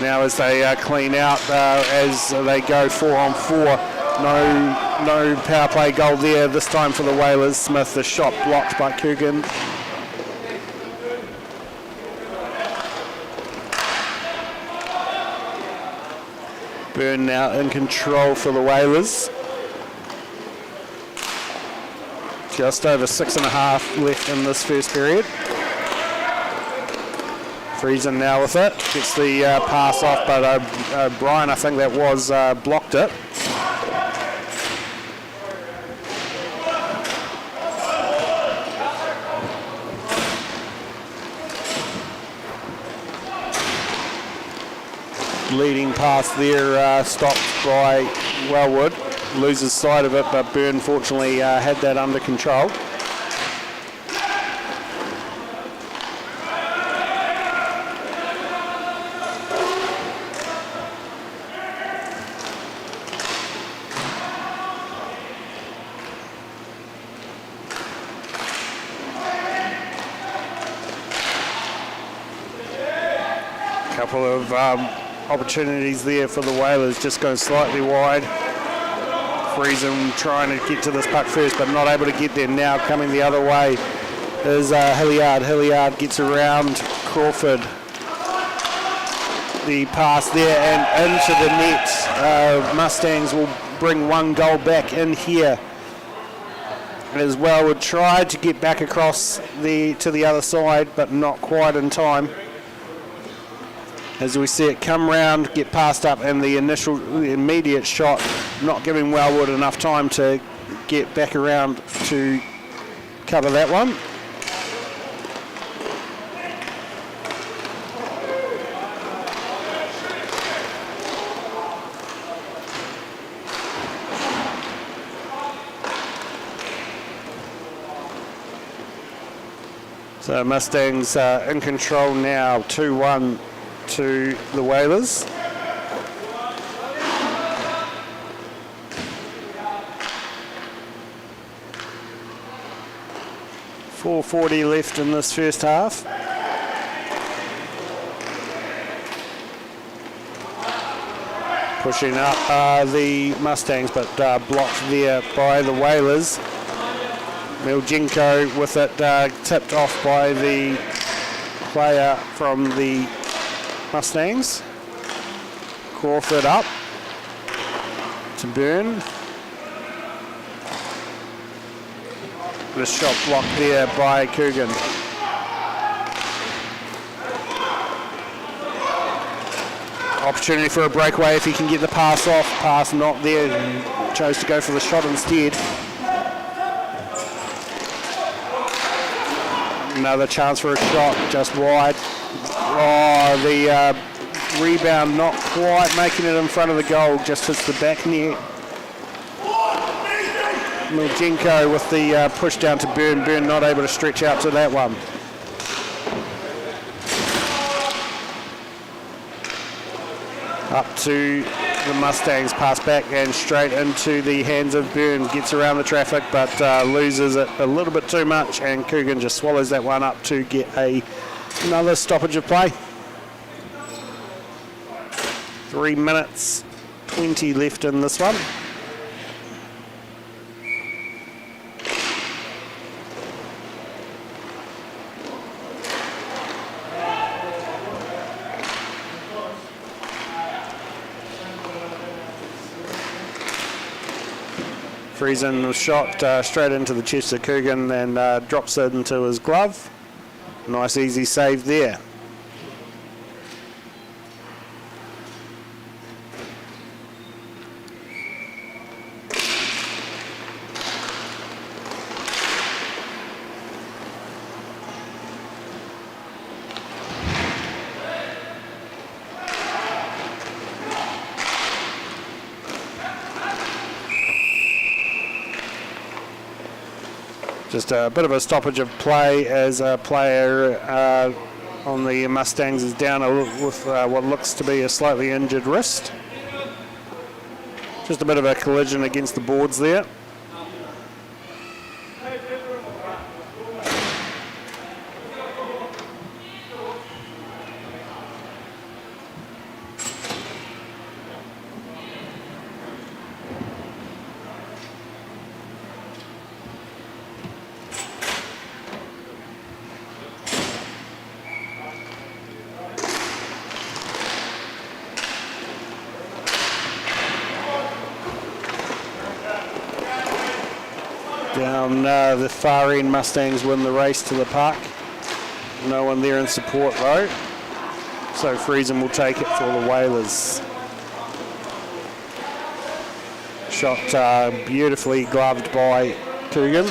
Now as they clean out, as they go 4-on-4, no power play goal there this time for the Whalers. Smith, the shot blocked by Coogan. Byrne now in control for the Whalers. Just over 6.5 left in this first period. Friesen now with it. Gets the pass off, but O'Brien, I think that was blocked it. Leading pass there, stopped by Wellwood. Loses sight of it, but Byrne fortunately had that under control. Couple of opportunities there for the Whalers, just going slightly wide. Friesen trying to get to this puck first, but not able to get there. Now coming the other way is Hilliard. Hilliard gets around Crawford. The pass there and into the net. Mustangs will bring one goal back in here. As Wellwood tried to get back across to the other side, but not quite in time. As we see it come round, get passed up, and the immediate shot, not giving Wellwood enough time to get back around to cover that one. So Mustangs in control now, 2-1 to the Whalers. .440 left in this first half. Pushing up the Mustangs, but blocked there by the Whalers. Miljenko with it tipped off by the player from the Mustangs. Crawford up to Byrne. The shot blocked there by Coogan. Opportunity for a breakaway if he can get the pass off. Pass not there. Chose to go for the shot instead. Another chance for a shot, just wide. Oh, the rebound not quite making it in front of the goal, just hits the back net. Miljenko with the push down to Byrne. Byrne not able to stretch out to that one. Up to the Mustangs, pass back and straight into the hands of Byrne. Gets around the traffic, but loses it a little bit too much, and Coogan just swallows that one up to get another stoppage of play. 3 minutes 20 left in this one. Friesen was shot straight into the chest of Coogan and drops it into his glove. Nice easy save there. Just a bit of a stoppage of play as a player on the Mustangs is down with what looks to be a slightly injured wrist. Just a bit of a collision against the boards there. Down the far end, Mustangs win the race to the park. No one there in support though. So Friesen will take it for the Whalers. Shot beautifully gloved by Coogan.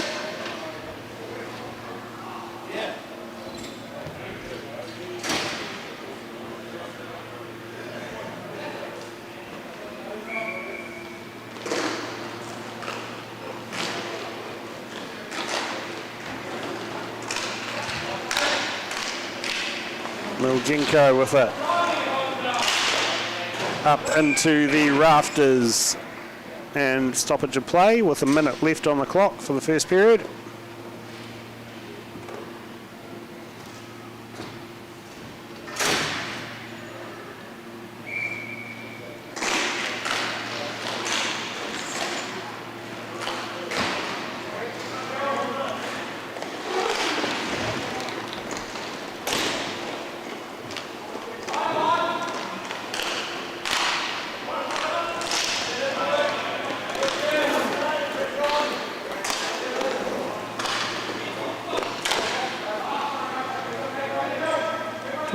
Jinko with it up into the rafters, and stoppage of play with a minute left on the clock for the first period.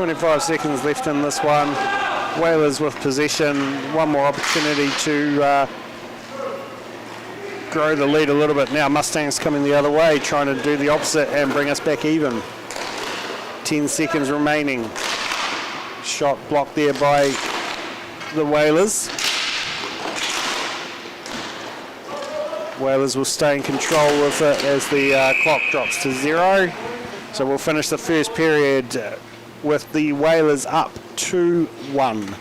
.5 seconds left in this one. Whalers with possession. One more opportunity to grow the lead a little bit. Now Mustangs coming the other way, trying to do the opposite and bring us back even. 10 seconds remaining. Shot blocked there by the Whalers. Whalers will stay in control with it as the clock drops to 0. So we'll finish the first period with the Whalers up 2-1.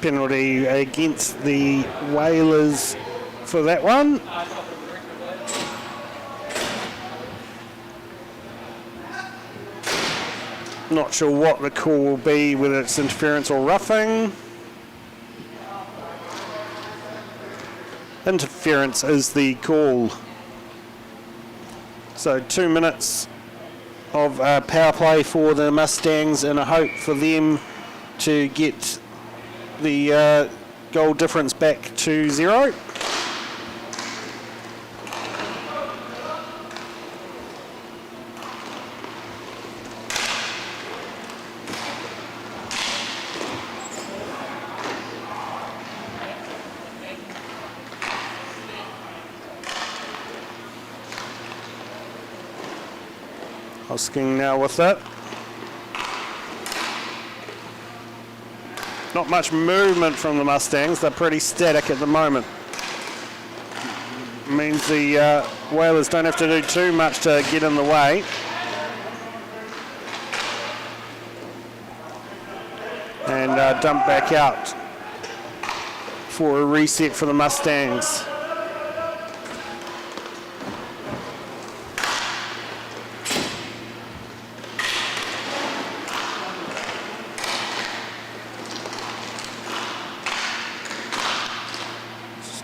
Penalty against the Whalers for that one. Not sure what the call will be, whether it's interference or roughing. Interference is the call. So 2 minutes of power play for the Mustangs in a hope for them to get the goal difference back to 0. Hosking now with it. Not much movement from the Mustangs. They're pretty static at the moment. Means the Whalers don't have to do too much to get in the way. And dump back out for a reset for the Mustangs.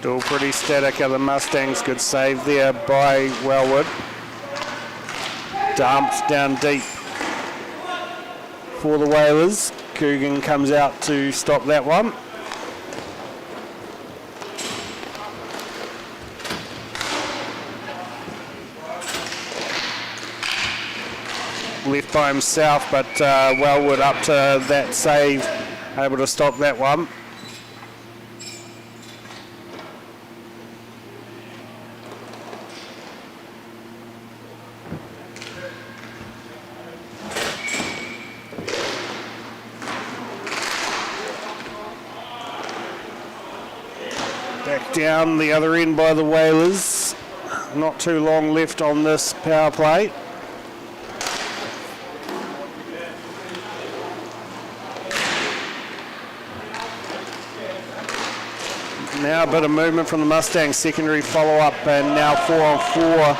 Still pretty static are the Mustangs. Good save there by Wellwood. Dumped down deep for the Whalers. Coogan comes out to stop that one. Left by himself, but Wellwood up to that save, able to stop that one. Back down the other end by the Whalers. Not too long left on this power play. Now a bit of movement from the Mustangs, secondary follow-up, and now 4-on-4.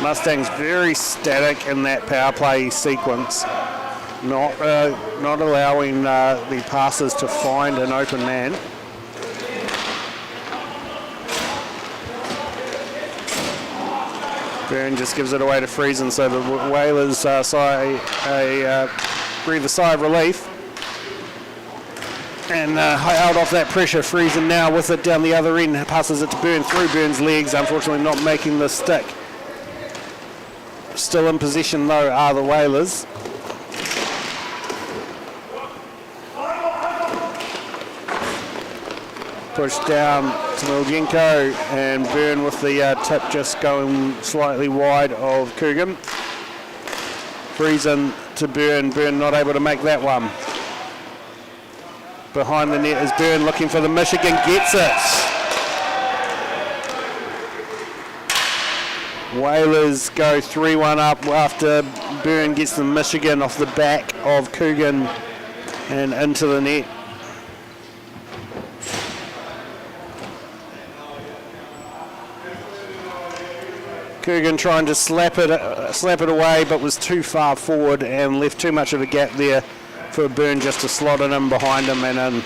Mustangs very static in that power play sequence, not allowing the passers to find an open man. Byrne just gives it away to Friesen, so the Whalers breathe a sigh of relief. And held off that pressure. Friesen now with it down the other end, passes it to Byrne through Byrne's legs, unfortunately not making the stick. Still in possession though are the Whalers. Pushed down to Miljenko, and Byrne with the tip just going slightly wide of Coogan. Frees in to Byrne. Byrne not able to make that one. Behind the net is Byrne looking for the Michigan, gets it. Whalers go 3-1 up after Byrne gets the Michigan off the back of Coogan and into the net. Coogan trying to slap it away, but was too far forward and left too much of a gap there for Byrne just to slot it in behind him and in.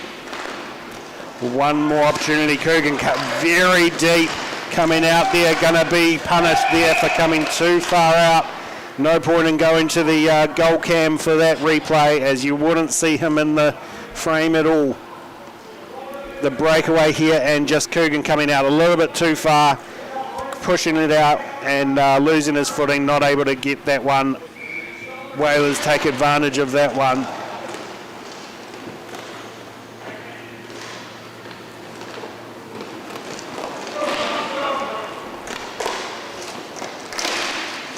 One more opportunity. Coogan cut very deep coming out there, going to be punished there for coming too far out. No point in going to the goal cam for that replay, as you wouldn't see him in the frame at all. The breakaway here, and just Coogan coming out a little bit too far, pushing it out and losing his footing, not able to get that one. Whalers take advantage of that one.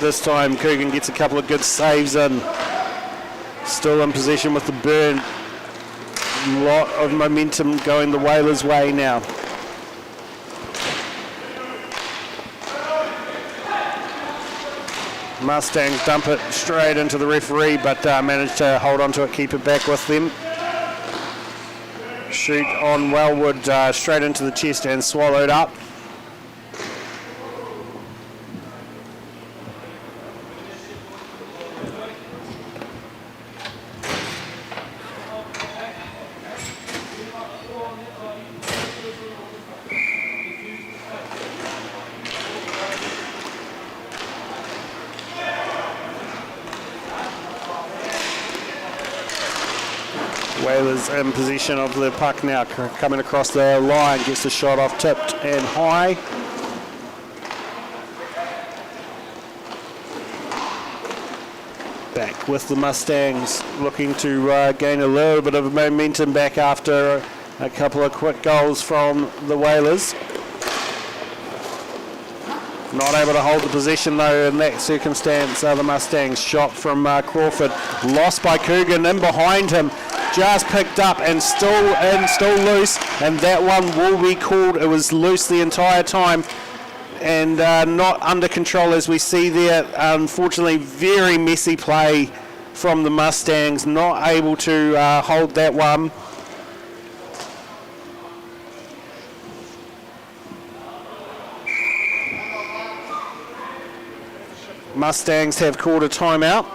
This time Coogan gets a couple of good saves in. Still in possession with the Byrne. A lot of momentum going the Whalers' way now. Mustangs dump it straight into the referee, but manage to hold on to it, keep it back with them. Shoot on Wellwood straight into the chest and swallowed up. Whalers in possession of the puck now, coming across the line, gets the shot off, tipped and high. Back with the Mustangs, looking to gain a little bit of momentum back after a couple of quick goals from the Whalers. Not able to hold the possession though in that circumstance. The Mustangs. Shot from Crawford, lost by Coogan, in behind him, just picked up and still loose, and that one will be called. It was loose the entire time and not under control, as we see there. Unfortunately, very messy play from the Mustangs, not able to hold that one. Mustangs have called a timeout.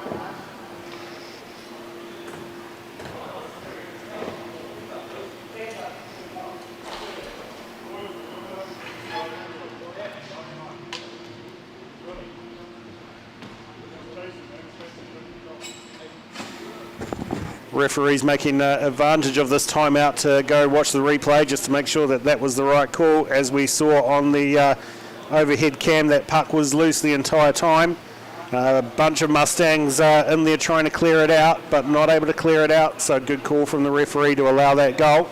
Referees making advantage of this timeout to go watch the replay just to make sure that that was the right call. As we saw on the overhead cam, that puck was loose the entire time. A bunch of Mustangs in there trying to clear it out, but not able to clear it out. So good call from the referee to allow that goal.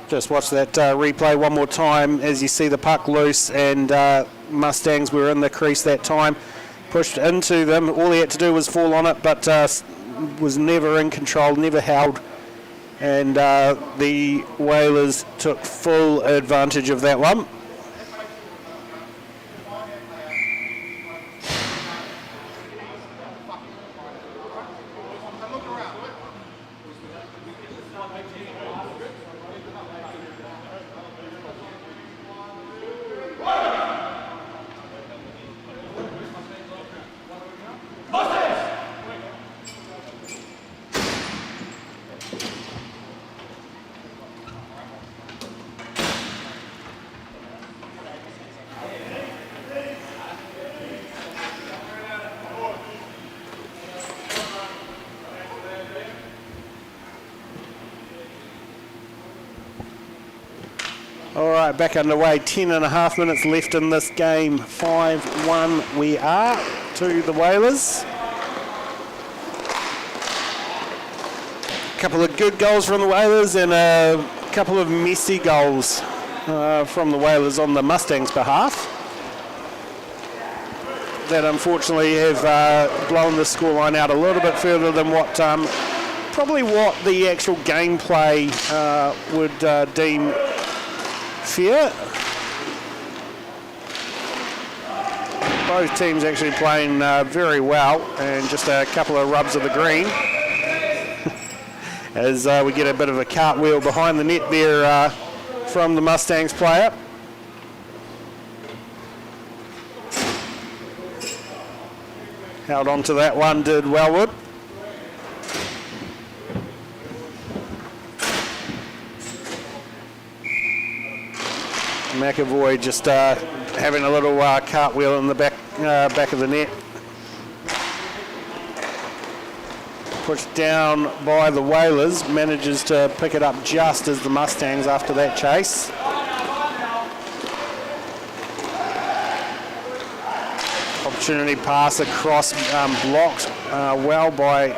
Just watch that replay one more time as you see the puck loose, and Mustangs were in the crease that time. Pushed into them. All he had to do was fall on it, but was never in control, never held. And the Whalers took full advantage of that one. All right, back underway. 10.5 minutes left in this game. 5-1 we are to the Whalers. A couple of good goals from the Whalers and a couple of messy goals from the Whalers on the Mustangs' behalf. That unfortunately have blown the scoreline out a little bit further than what probably what the actual gameplay would deem fair. Both teams actually playing very well, and just a couple of rubs of the green as we get a bit of a cartwheel behind the net there from the Mustangs player. Held on to that one, did Wellwood. McAvoy just having a little cartwheel in the back of the net. Pushed down by the Whalers, manages to pick it up just as the Mustangs after that chase. Opportunity pass across, blocked well by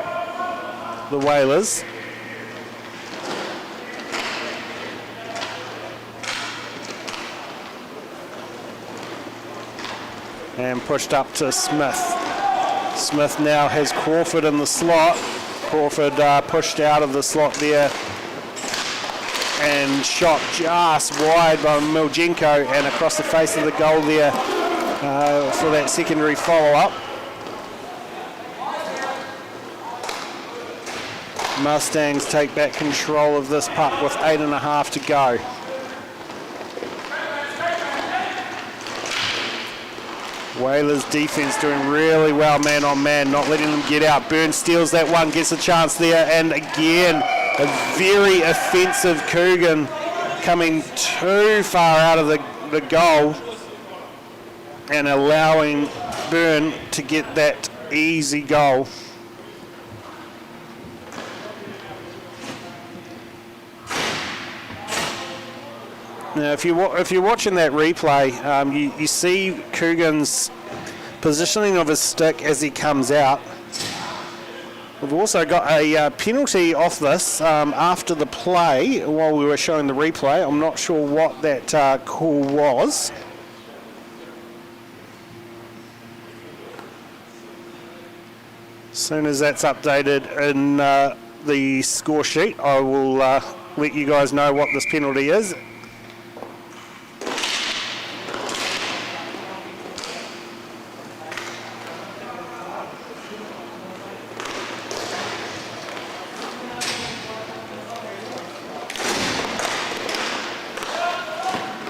the Whalers. And pushed up to Smith. Smith now has Crawford in the slot. Crawford pushed out of the slot there and shot just wide by Miljenko and across the face of the goal there for that secondary follow-up. Mustangs take back control of this puck with 8.5 to go. Whalers defense doing really well man on man, not letting them get out. Burns steals that one, gets a chance there, and again, a very offensive Coogan coming too far out of the goal and allowing Burn to get that easy goal. Now, if you're watching that replay, you see Coogan's positioning of his stick as he comes out. We've also got a penalty off this after the play while we were showing the replay. I'm not sure what that call was. As soon as that's updated in the score sheet, I will let you guys know what this penalty is.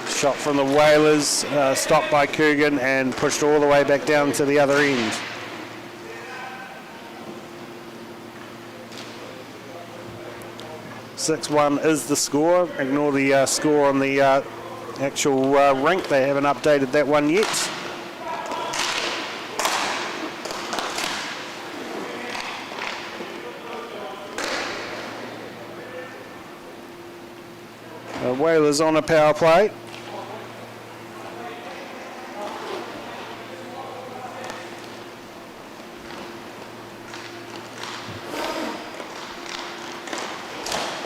Shot from the Whalers, stopped by Coogan and pushed all the way back down to the other end. (6-1) is the score. Ignore the score on the actual rink. They haven't updated that one yet. Whalers on a power play.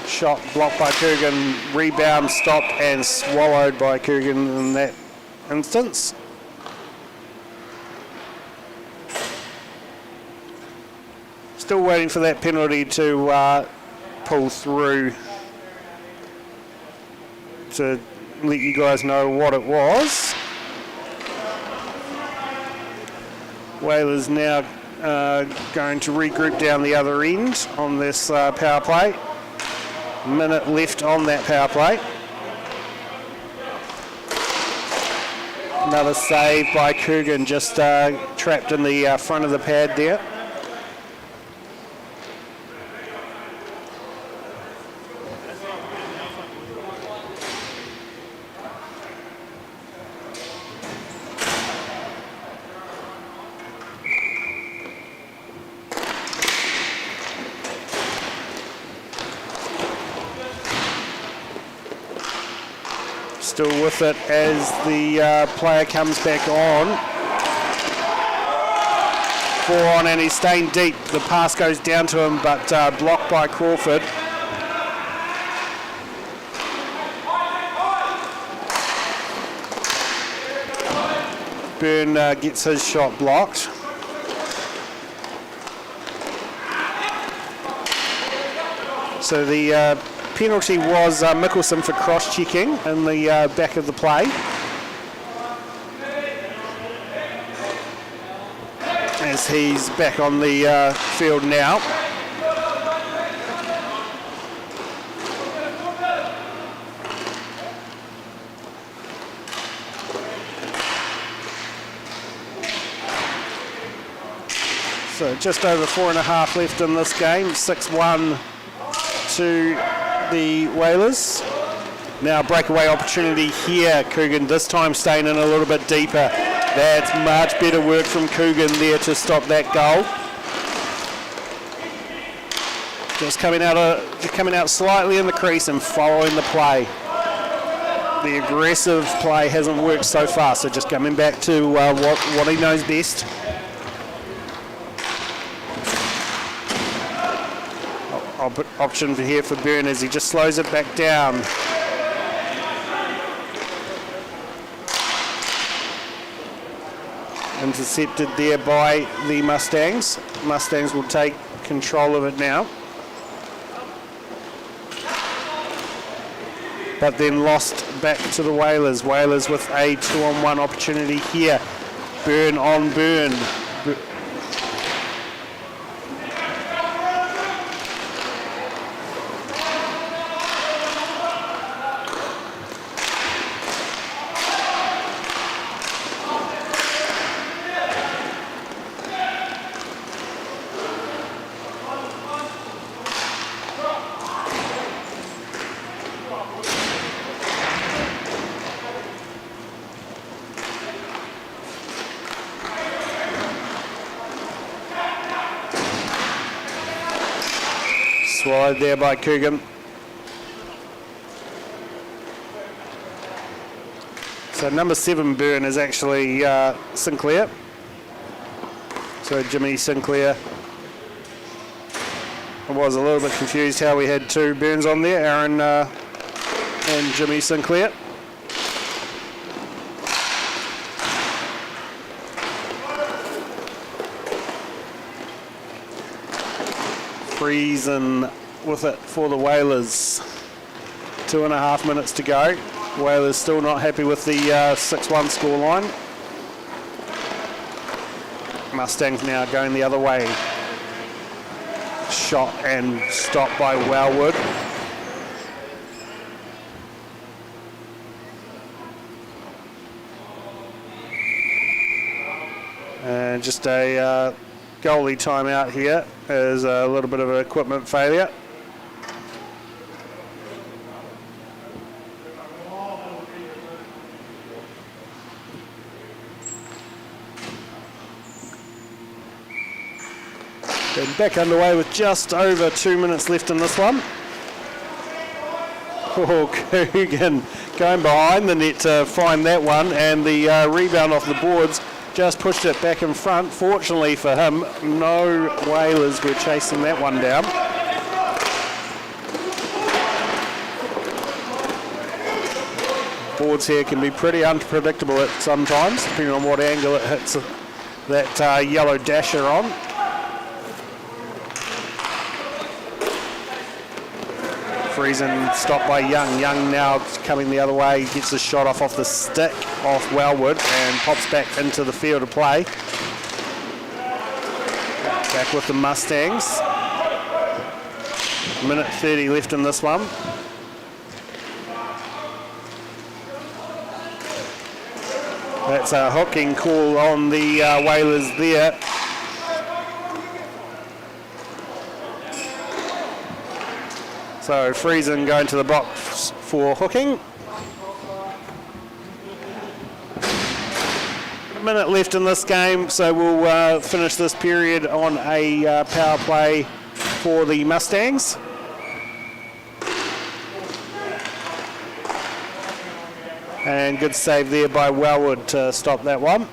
Shot blocked by Coogan, rebound stopped and swallowed by Coogan in that instance. Still waiting for that penalty to pull through to let you guys know what it was. Whalers now going to regroup down the other end on this power play. Minute left on that power play. Another save by Coogan, just trapped in the front of the pad there. Still with it as the player comes back on. 4 on, and he's staying deep. The pass goes down to him, but blocked by Crawford. Byrne gets his shot blocked. So the penalty was Mickelson for cross-checking in the back of the play. As he's back on the field now. So just over 4.5 left in this game. 6-1 to the Whalers. Now breakaway opportunity here. Coogan this time staying in a little bit deeper. That's much better work from Coogan there to stop that goal. Just coming out slightly in the crease and following the play. The aggressive play hasn't worked so far, so just coming back to what he knows best. Option here for Byrne as he just slows it back down. Intercepted there by the Mustangs. Mustangs will take control of it now. But then lost back to the Whalers. Whalers with a 2-on-1 opportunity here. Byrne on Byrne. Swallowed there by Coogan. So number 7 Byrne is actually Sinclair. So Jimmy Sinclair. I was a little bit confused how we had 2 Byrnes on there, Aaron and Jimmy Sinclair. Friesen with it for the Whalers. 2.5 minutes to go. Whalers still not happy with the 6-1 scoreline. Mustangs now going the other way. Shot and stopped by Wellwood. And just a goalie timeout here. There's a little bit of an equipment failure. Then back underway with just over 2 minutes left in this one. Oh, Coogan going behind the net to find that one, and the rebound off the boards just pushed it back in front. Fortunately for him, no Whalers were chasing that one down. Boards here can be pretty unpredictable at sometimes, depending on what angle it hits that yellow dasher on. Friesen stopped by Young. Young now coming the other way, gets the shot off the stick off Wellwood and pops back into the field of play. Back with the Mustangs. Minute 30 left in this one. That's a hooking call on the Whalers there. So Friesen going to the box for hooking. A minute left in this game, so we'll finish this period on a power play for the Mustangs. And good save there by Wellwood to stop that one.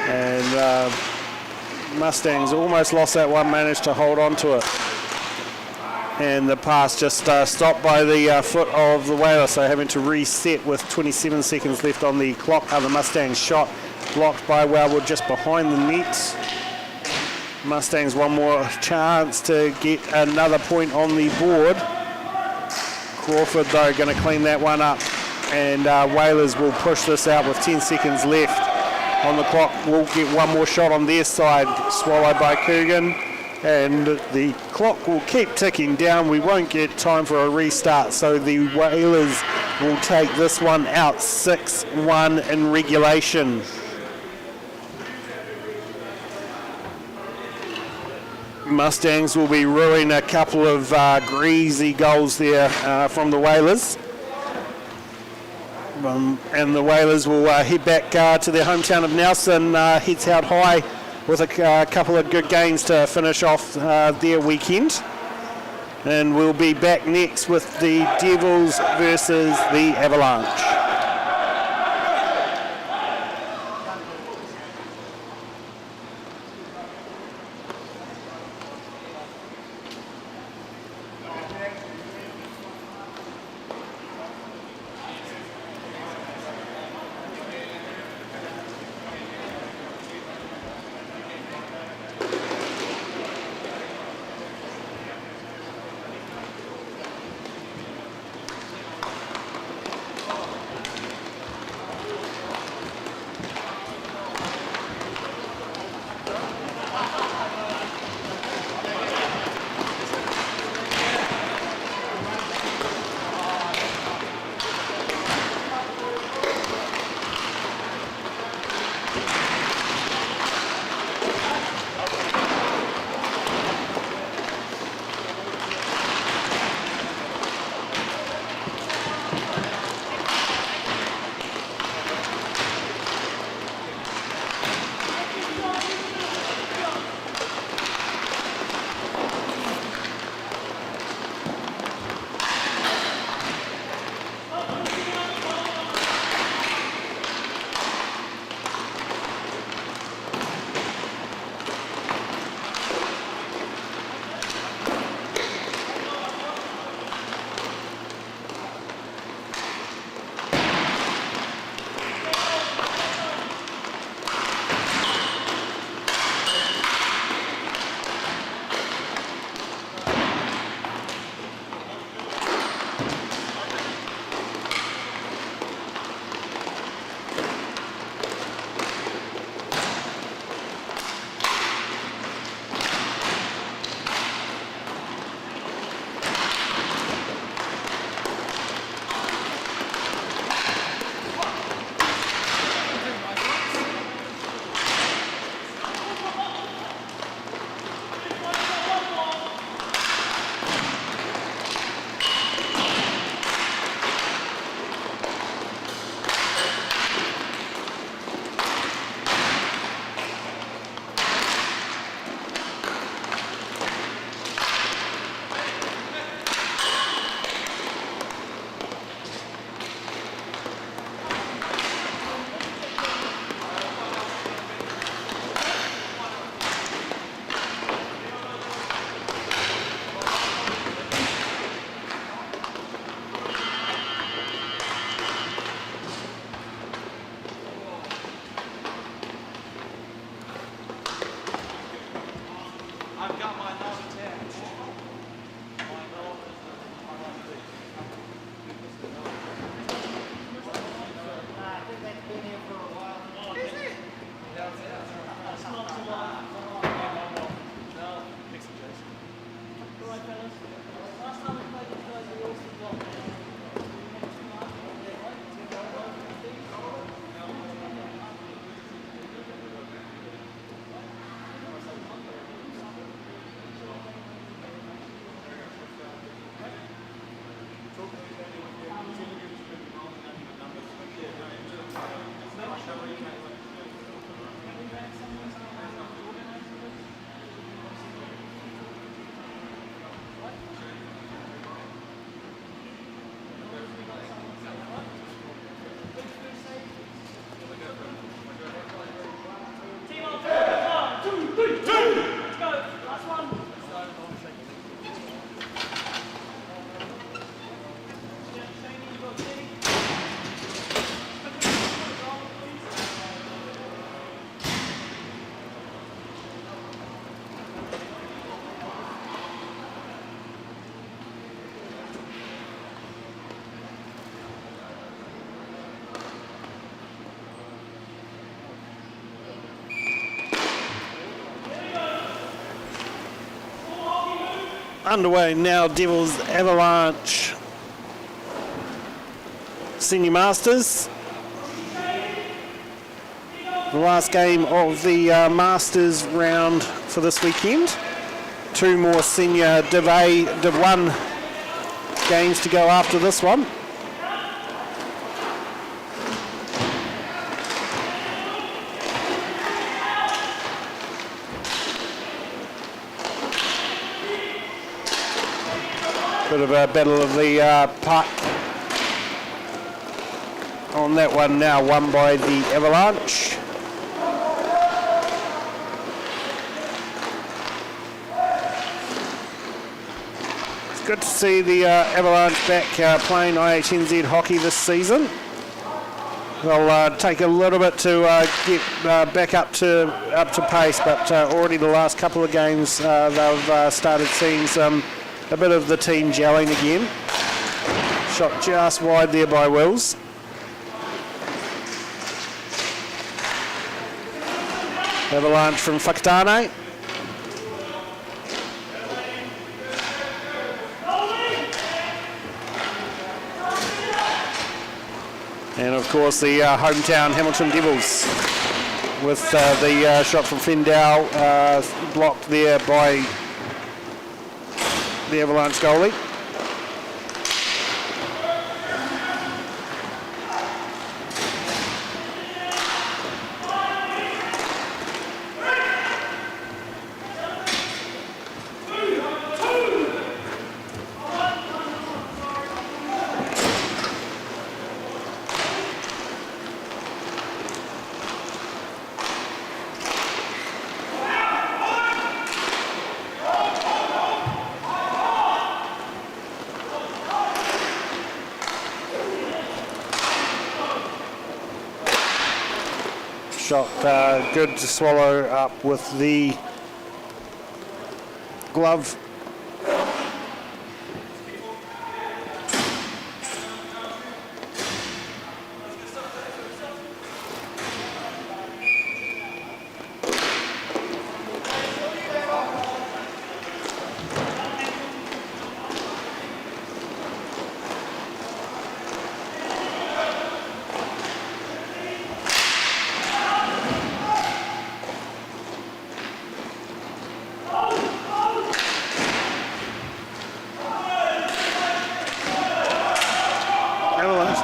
And Mustangs almost lost that one, managed to hold on to it. And the pass just stopped by the foot of the Whaler, so having to reset with 27 seconds left on the clock. The Mustangs shot blocked by Wellwood just behind the net. Mustangs one more chance to get another point on the board. Crawford though going to clean that one up, and Whalers will push this out with 10 seconds left on the clock. We'll get one more shot on their side, swallowed by Coogan, and the clock will keep ticking down. We won't get time for a restart, so the Whalers will take this one out 6-1 in regulation. Mustangs will be ruining a couple of greasy goals there from the Whalers. And the Whalers will head back to their hometown of Nelson, heads out high with a couple of good games to finish off their weekend. And we'll be back next with the Devils versus the Avalanche. underway now. Devils, Avalanche, Senior Masters. The last game of the Masters round for this weekend. 2 more senior Div A, Div 1 games to go after this one. Bit of a battle of the puck on that one now, won by the Avalanche. It's good to see the Avalanche back playing IHNZ hockey this season. They'll take a little bit to get back up to pace, but already the last couple of games they've started seeing a bit of the team gelling again. Shot just wide there by Wills. Avalanche from Whakatane. And of course the hometown Hamiltonn Devils with the shot from Fendell blocked there by the Avalanche goalie. Shot good to swallow up with the glove.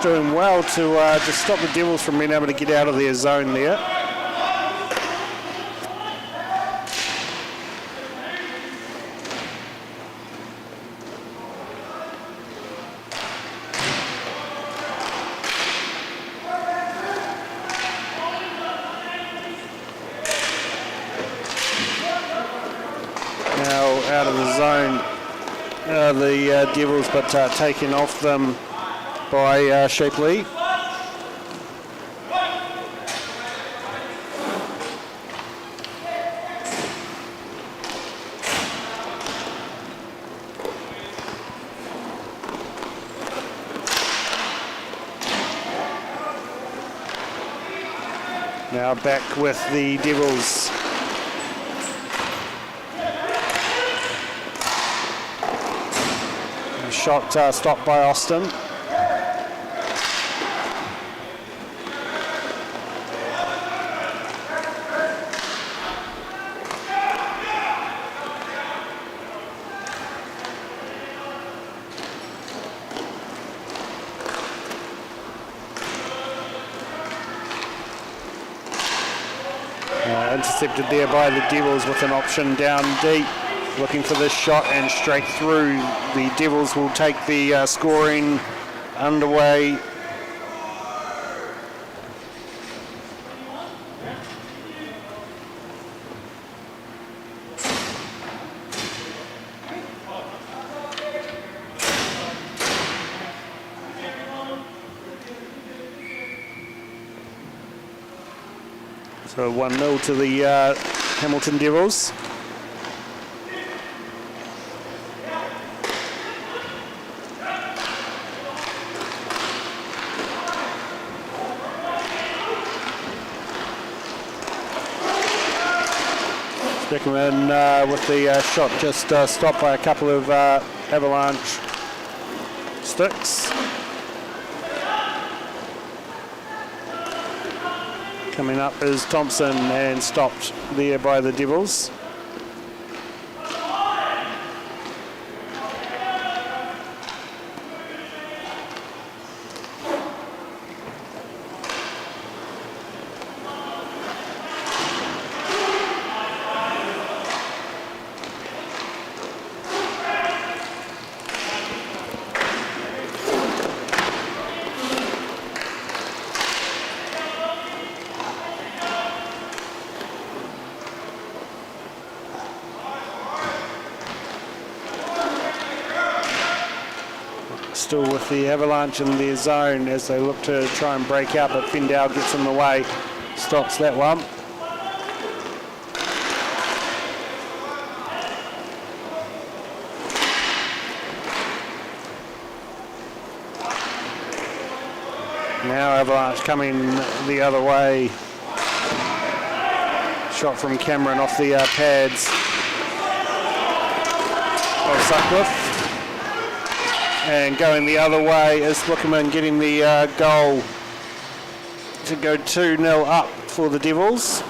Doing well to stop the Devils from being able to get out of their zone there. Now out of the zone, the Devils, but taken off them by Shapley. Now back with the Devils. A shot stopped by Austin. Intercepted there by the Devils with an option down deep, looking for this shot and straight through. The Devils will take the scoring underway. So 1-0 to the Hamiltonn Devils. Beckerman with the shot just stopped by a couple of Avalanche sticks. Coming up is Thompson and stopped there by the Devils. Still with the Avalanche in their zone as they look to try and break out, but Findale gets in the way, stops that one. Now Avalanche coming the other way. Shot from Cameron off the pads of Sutcliffe. And going the other way is Bookerman getting the goal to go 2-0 up for the Devils.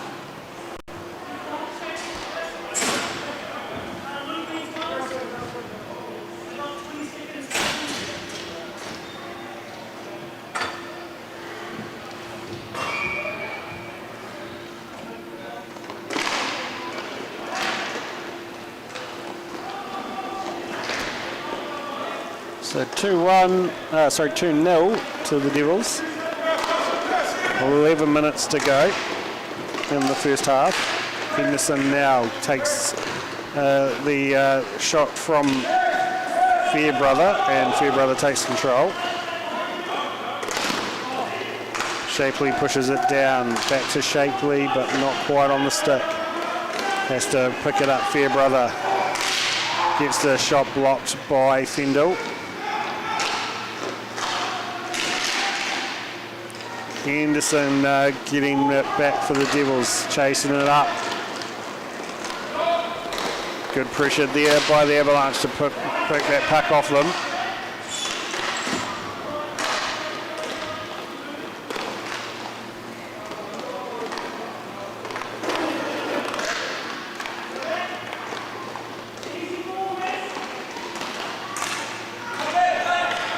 So 2-0 to the Devils. 11 minutes to go in the first half. Henderson now takes the shot from Fairbrother, and Fairbrother takes control. Shapley pushes it down, back to Shapley, but not quite on the stick. Has to pick it up, Fairbrother. Gets the shot blocked by Fendel. Henderson getting it back for the Devils, chasing it up. Good pressure there by the Avalanche to pick that puck off them.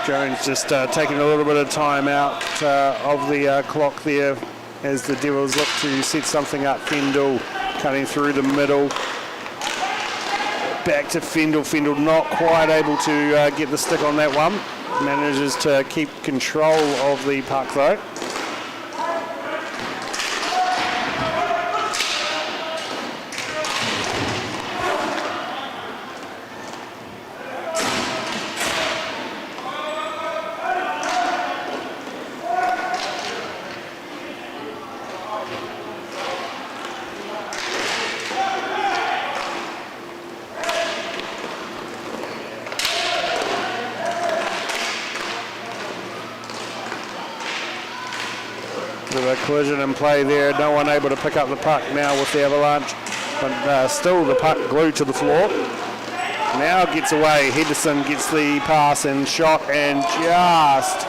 Jones just taking a little bit of time out of the clock there as the Devils look to set something up. Fendel cutting through the middle. Back to Fendel. Fendel not quite able to get the stick on that one. Manages to keep control of the puck though. Collision in play there, no one able to pick up the puck now with the Avalanche, but still the puck glued to the floor. Now gets away, Henderson gets the pass and shot and just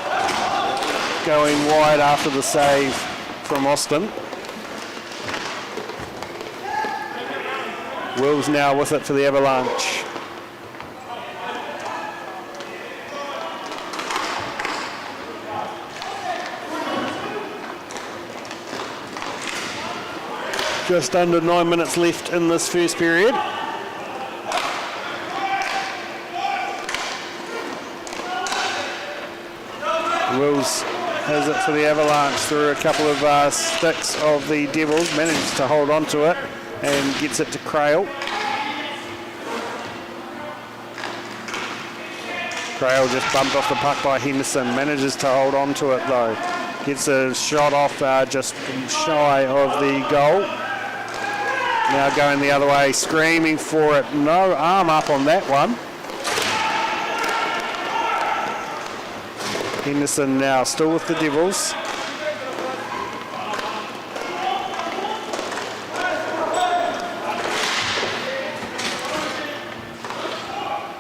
going wide after the save from Austin. Wills now with it for the Avalanche. Just under 9 minutes left in this first period. Wills has it for the Avalanche through a couple of sticks of the Devils. Manages to hold on to it and gets it to Crail. Crail just bumped off the puck by Henderson. Manages to hold on to it though. Gets a shot off just shy of the goal. Now going the other way, screaming for it. No arm up on that one. Henderson now still with the Devils.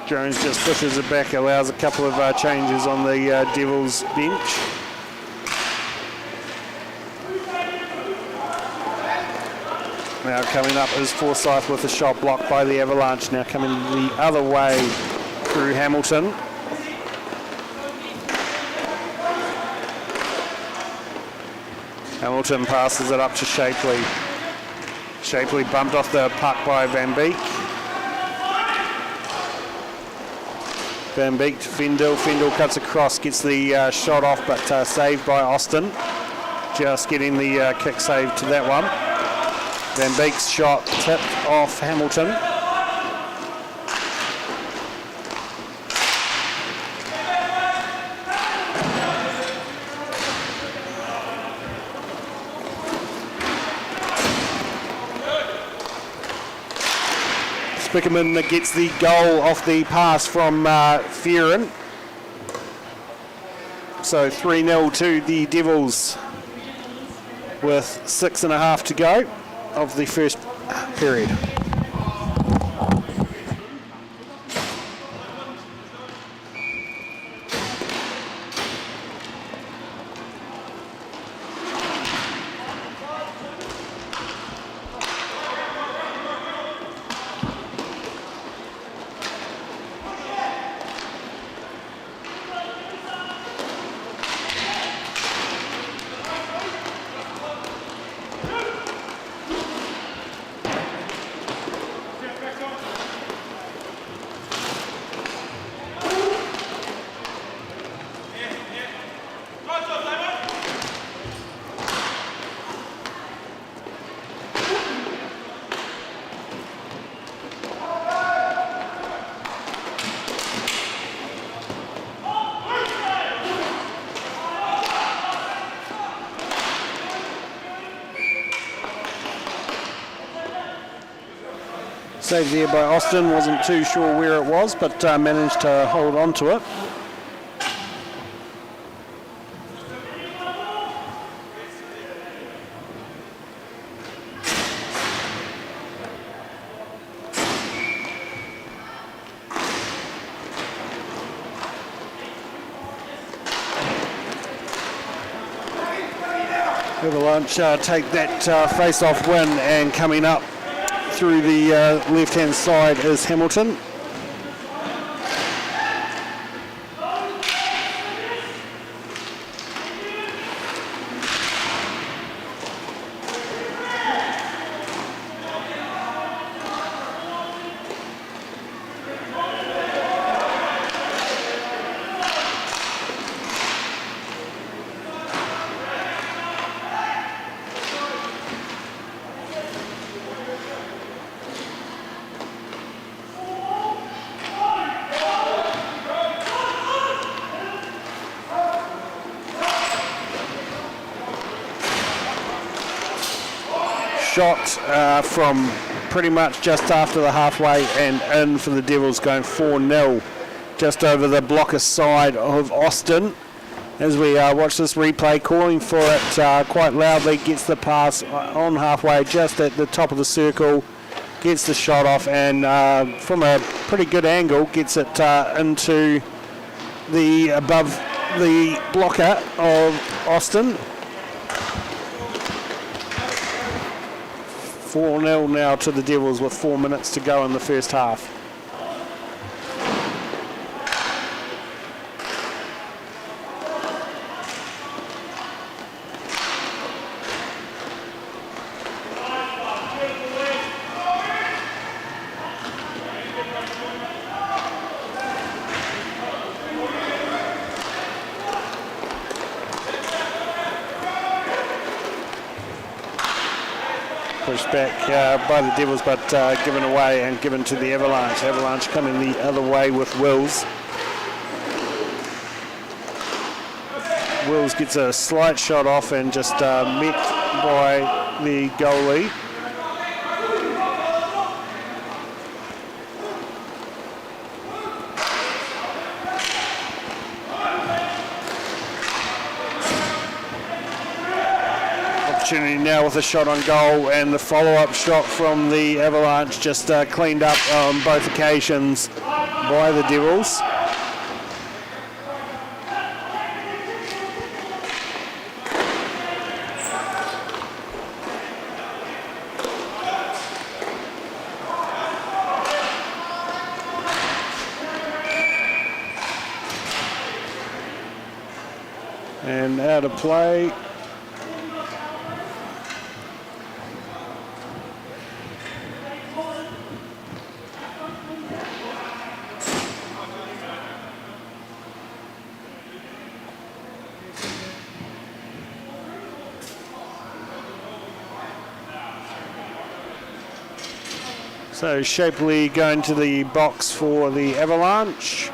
Jones just pushes it back, allows a couple of changes on the Devils bench. Now coming up is Forsyth with a shot blocked by the Avalanche. Now coming the other way through Hamiltonn. Hamiltonn passes it up to Shapley. Shapley bumped off the puck by Van Beek. Van Beek to Findle. Findle cuts across, gets the shot off, but saved by Austin. Just getting the kick save to that one. Van Beek's shot tipped off Hamiltonn. Spickerman gets the goal off the pass from Fearon. So 3-0 to the Devils with 6.5 to go of the first period. Saved there by Austin, wasn't too sure where it was, but managed to hold on to it. Avalanche take that face-off win, and coming up through the left-hand side is Hamiltonn. Shot from pretty much just after the halfway and in for the Devils, going 4-0 just over the blocker side of Austin. As we watch this replay, calling for it quite loudly, gets the pass on halfway just at the top of the circle, gets the shot off, and from a pretty good angle gets it into the above the blocker of Austin. 4-0 now to the Devils with 4 minutes to go in the first half. Pushed back by the Devils, but given away and given to the Avalanche. Avalanche coming the other way with Wills. Wills gets a slight shot off and just met by the goalie. Opportunity now with a shot on goal, and the follow-up shot from the Avalanche just cleaned up on both occasions by the Devils. And out of play. So Shapley going to the box for the Avalanche.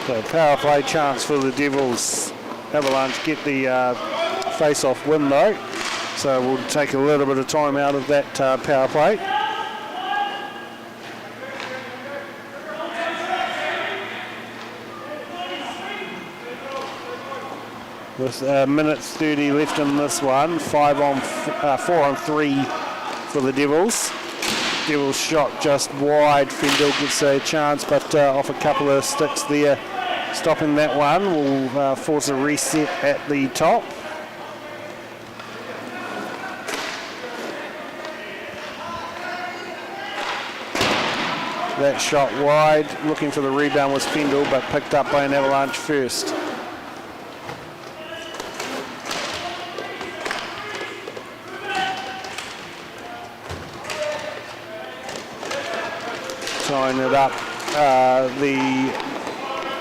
So power play chance for the Devils. Avalanche get the face-off win though. So we'll take a little bit of time out of that power play. With minutes 30 left in this one, 4 on 3 for the Devils. Devils shot just wide. Fendel gets a chance, but off a couple of sticks there, stopping that one. Will force a reset at the top. That shot wide, looking for the rebound was Fendel, but picked up by an Avalanche first. Tying it up, the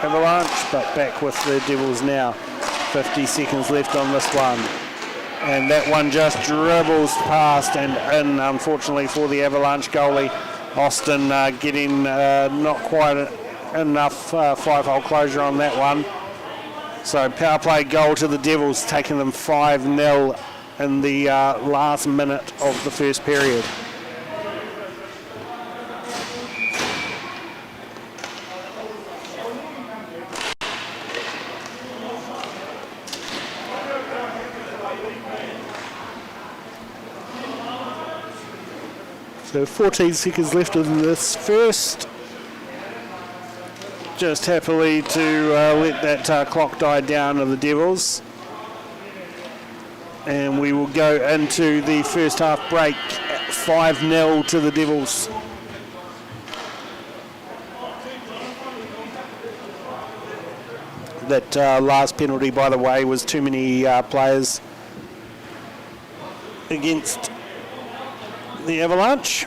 Avalanche, but back with the Devils now. 50 seconds left on this one. And that one just dribbles past and in, unfortunately, for the Avalanche goalie. Austin getting not quite enough 5-hole closure on that one. So power play goal to the Devils, taking them 5-0 in the last minute of the first period. So 14 seconds left in this first. Just happily to let that clock die down of the Devils. And we will go into the first half break at 5-0 to the Devils. That last penalty, by the way, was too many players against the Avalanche.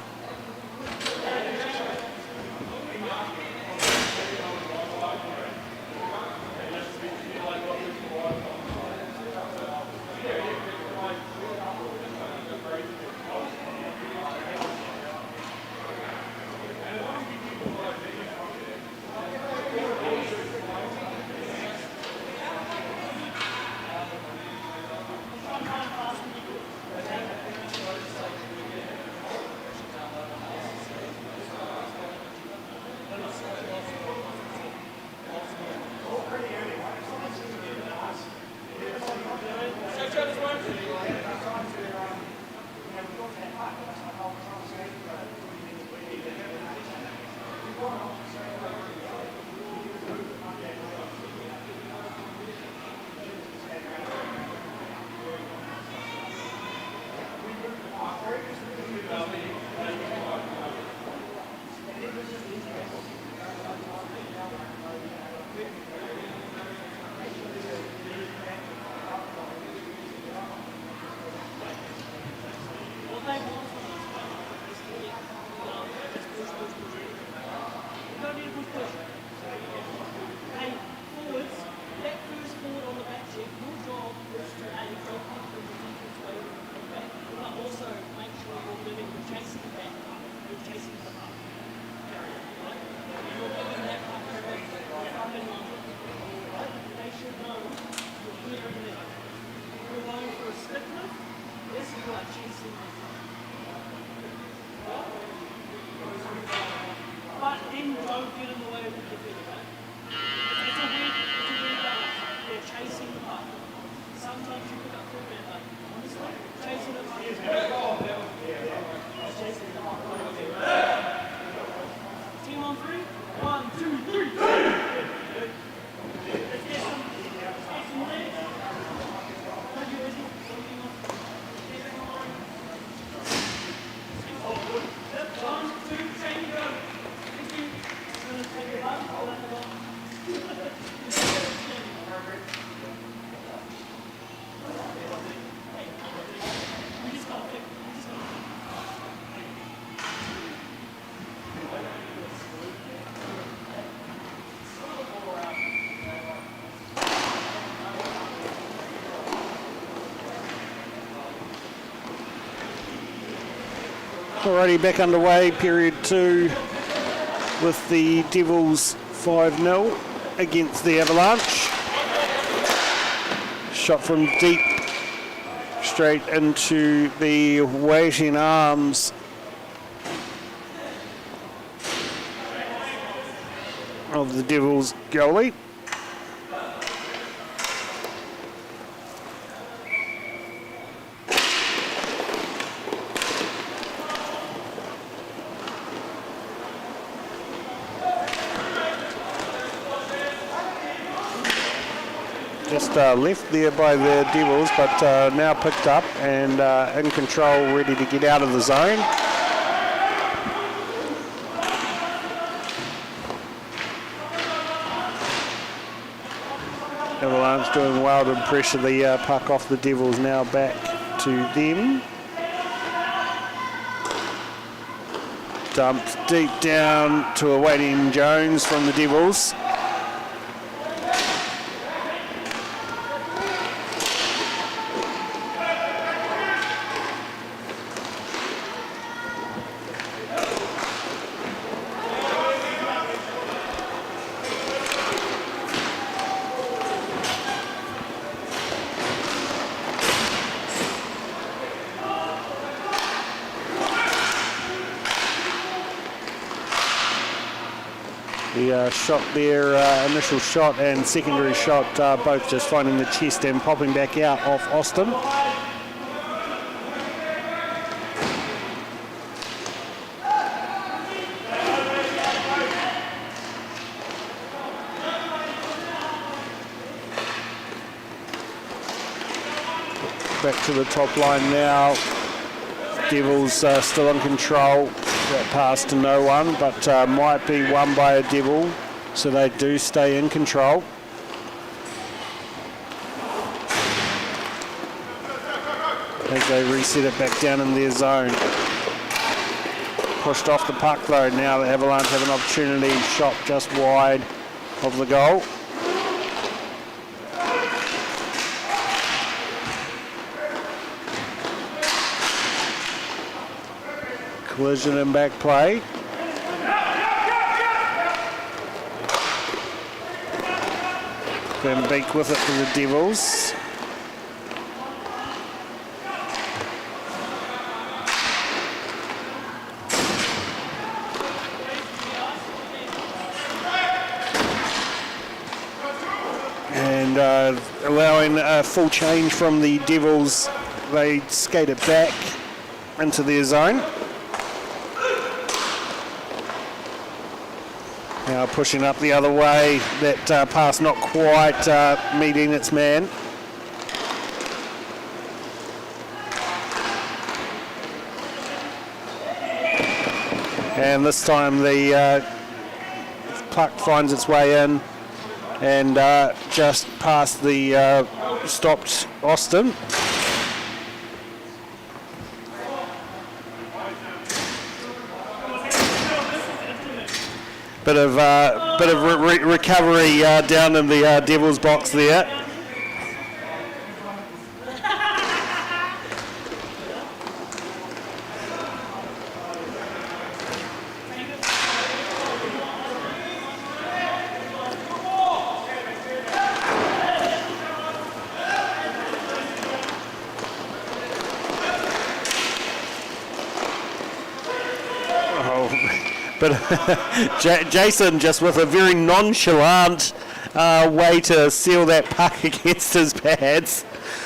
Alrighty, back underway, period 2, with the Devils 5-0 against the Avalanche. Shot from deep, straight into the waiting arms of the Devils goalie. Just left there by the Devils, but now picked up and in control, ready to get out of the zone. Avalanche doing well to pressure the puck off the Devils, now back to them. Dumped deep down to awaiting Jones from the Devils. The shot there, initial shot and secondary shot, both just finding the chest and popping back out off Austin. Back to the top line now. Devils still in control. That pass to no one, but might be won by a Devil, so they do stay in control. As they reset it back down in their zone. Pushed off the puck though, now the Avalanche have an opportunity, shot just wide of the goal. Collision and back play. Van Beek with it for the Devils. And allowing a full change from the Devils, they skate it back into their zone. Now pushing up the other way, that pass not quite meeting its man. And this time the puck finds its way in and just past the stopped Austin. Bit of recovery down in the Devils box there. But Jason just with a very nonchalant way to seal that puck against his pads.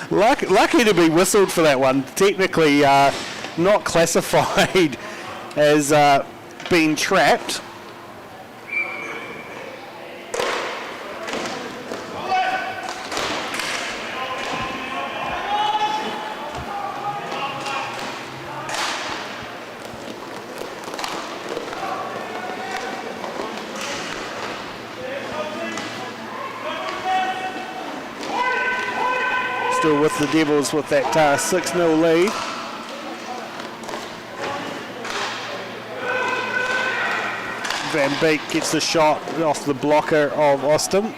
Lucky to be whistled for that one. Technically not classified as being trapped. Still with the Devils with that 6-0 lead. Van Beek gets the shot off the blocker of Austin.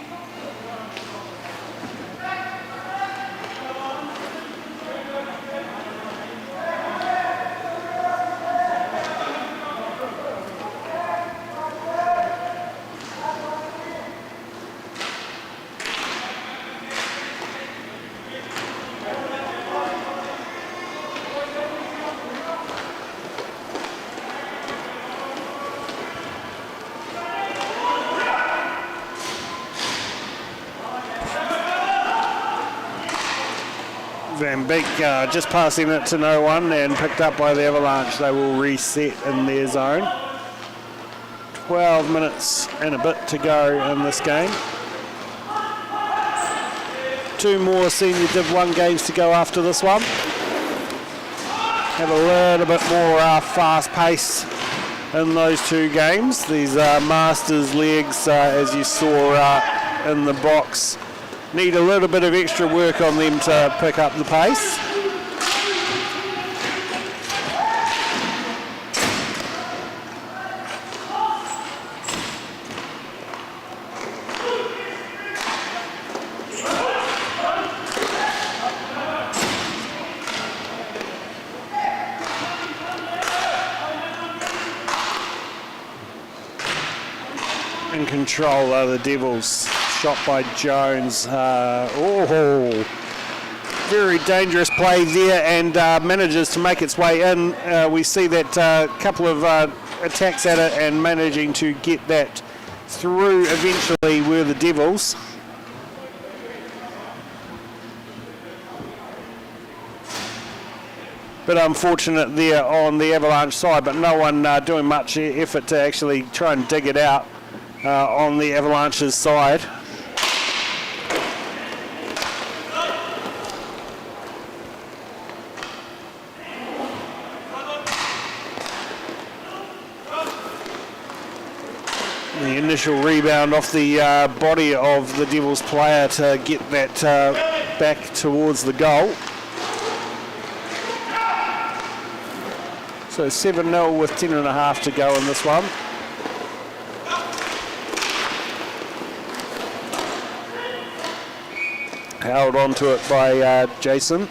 Van Beek just passing it to no one and picked up by the Avalanche. They will reset in their zone. 12 minutes and a bit to go in this game. 2 more Senior Div 1 games to go after this one. Have a little bit more fast pace in those 2 games. These Masters legs, as you saw in the box, need a little bit of extra work on them to pick up the pace. In control are the Devils. Shot by Jones. Very dangerous play there, and manages to make its way in. We see that couple of attacks at it and managing to get that through eventually were the Devils. Bit unfortunate there on the Avalanche side, but no one doing much effort to actually try and dig it out on the Avalanche's side. The initial rebound off the body of the Devils player to get that back towards the goal. So 7-0 with 10.5 to go in this one. Held onto it by Jason.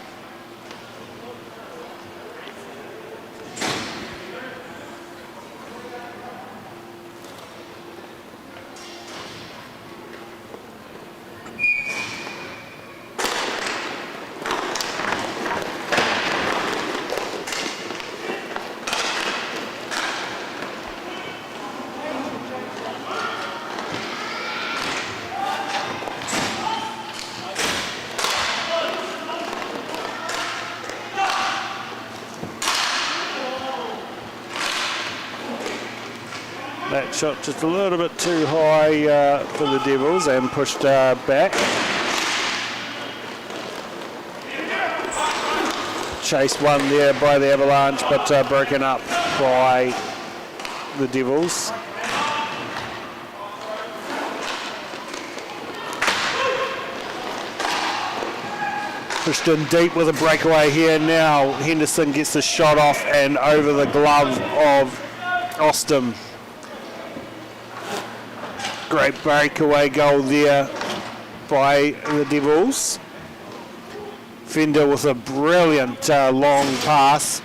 That shot just a little bit too high for the Devils and pushed back. Chased one there by the Avalanche, but broken up by the Devils. Pushed in deep with a breakaway here. Now Henderson gets the shot off and over the glove of Austin. Great breakaway goal there by the Devils. Fender with a brilliant long pass.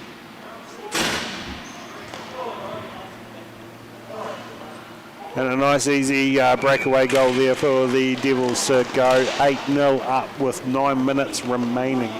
And a nice easy breakaway goal there for the Devils to go 8-0 up with 9 minutes remaining.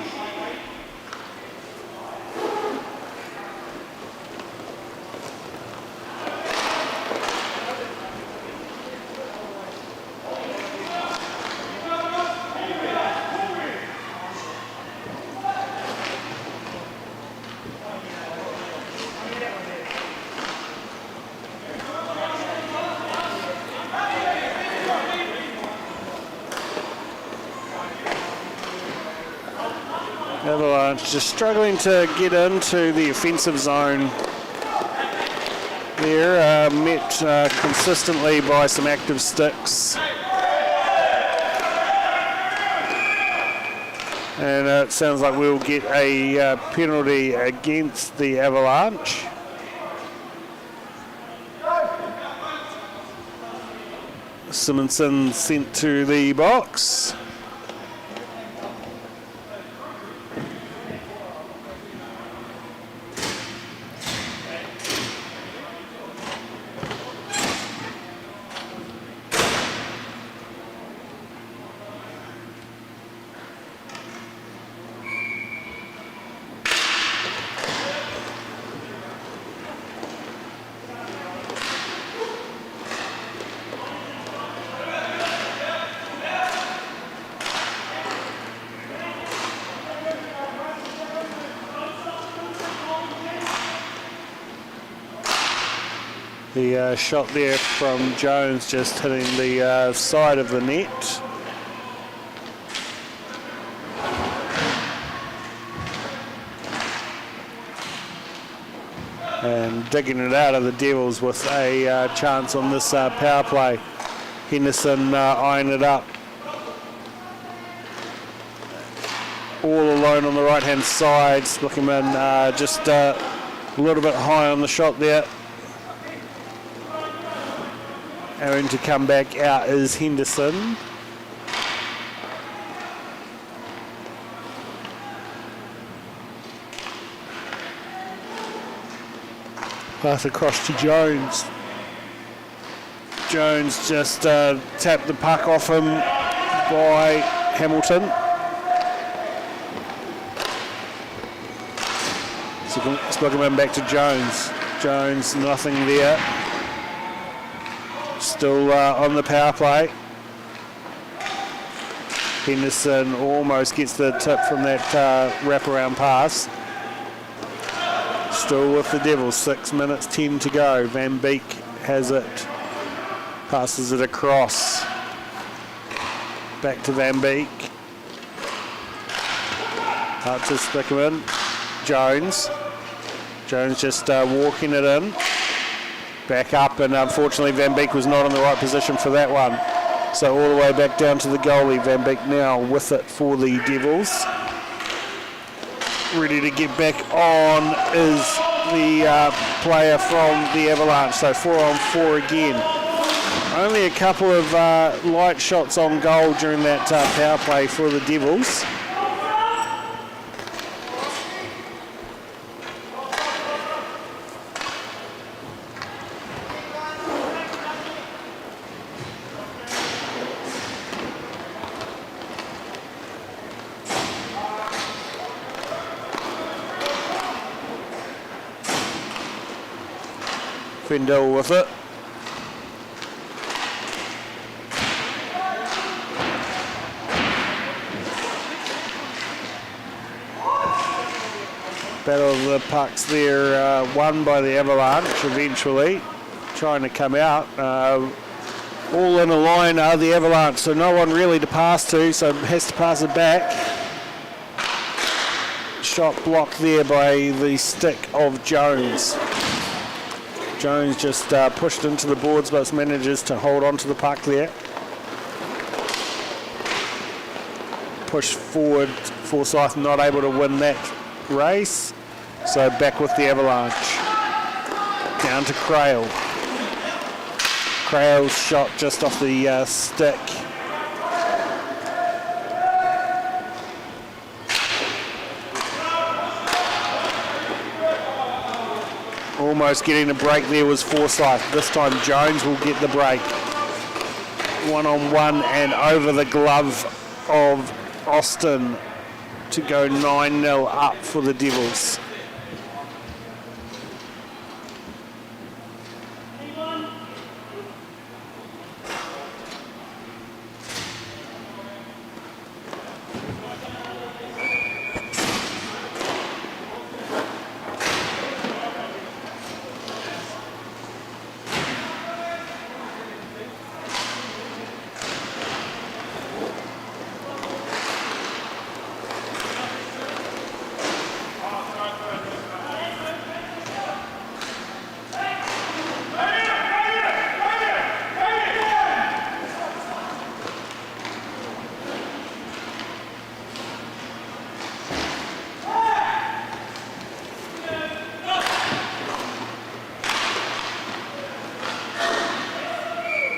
Avalanche just struggling to get into the offensive zone there, met consistently by some active sticks. And it sounds like we'll get a penalty against the Avalanche. Simonson sent to the box. The shot there from Jones just hitting the side of the net. And digging it out of the Devils with a chance on this power play. Henderson eyeing it up. All alone on the right-hand side. Splickerman just a little bit high on the shot there. Having to come back out is Henderson. Pass across to Jones. Jones just tapped the puck off him by Hamiltonn. Splickerman back to Jones. Jones, nothing there. Still on the power play. Henderson almost gets the tip from that wraparound pass. Still with the Devils, 6 minutes 10 to go. Van Beek has it. Passes it across. Back to Van Beek. Up to Splickerman. Jones. Jones just walking it in. Back up, and unfortunately Van Beek was not in the right position for that one. So all the way back down to the goalie. Van Beek now with it for the Devils. Ready to get back on is the player from the Avalanche. So 4-on-4 again. Only a couple of light shots on goal during that power play for the Devils. Findell with it. Battle of the pucks there, won by the Avalanche eventually, trying to come out. All in a line are the Avalanche, so no one really to pass to, so has to pass it back. Shot blocked there by the stick of Jones. Jones just pushed into the boards, but manages to hold on to the puck there. Push forward, Forsyth not able to win that race. So back with the Avalanche. Down to Crail. Crail's shot just off the stick. Almost getting a break there was Forsyth. This time Jones will get the break. 1-on-1 and over the glove of Austin to go 9-0 up for the Devils.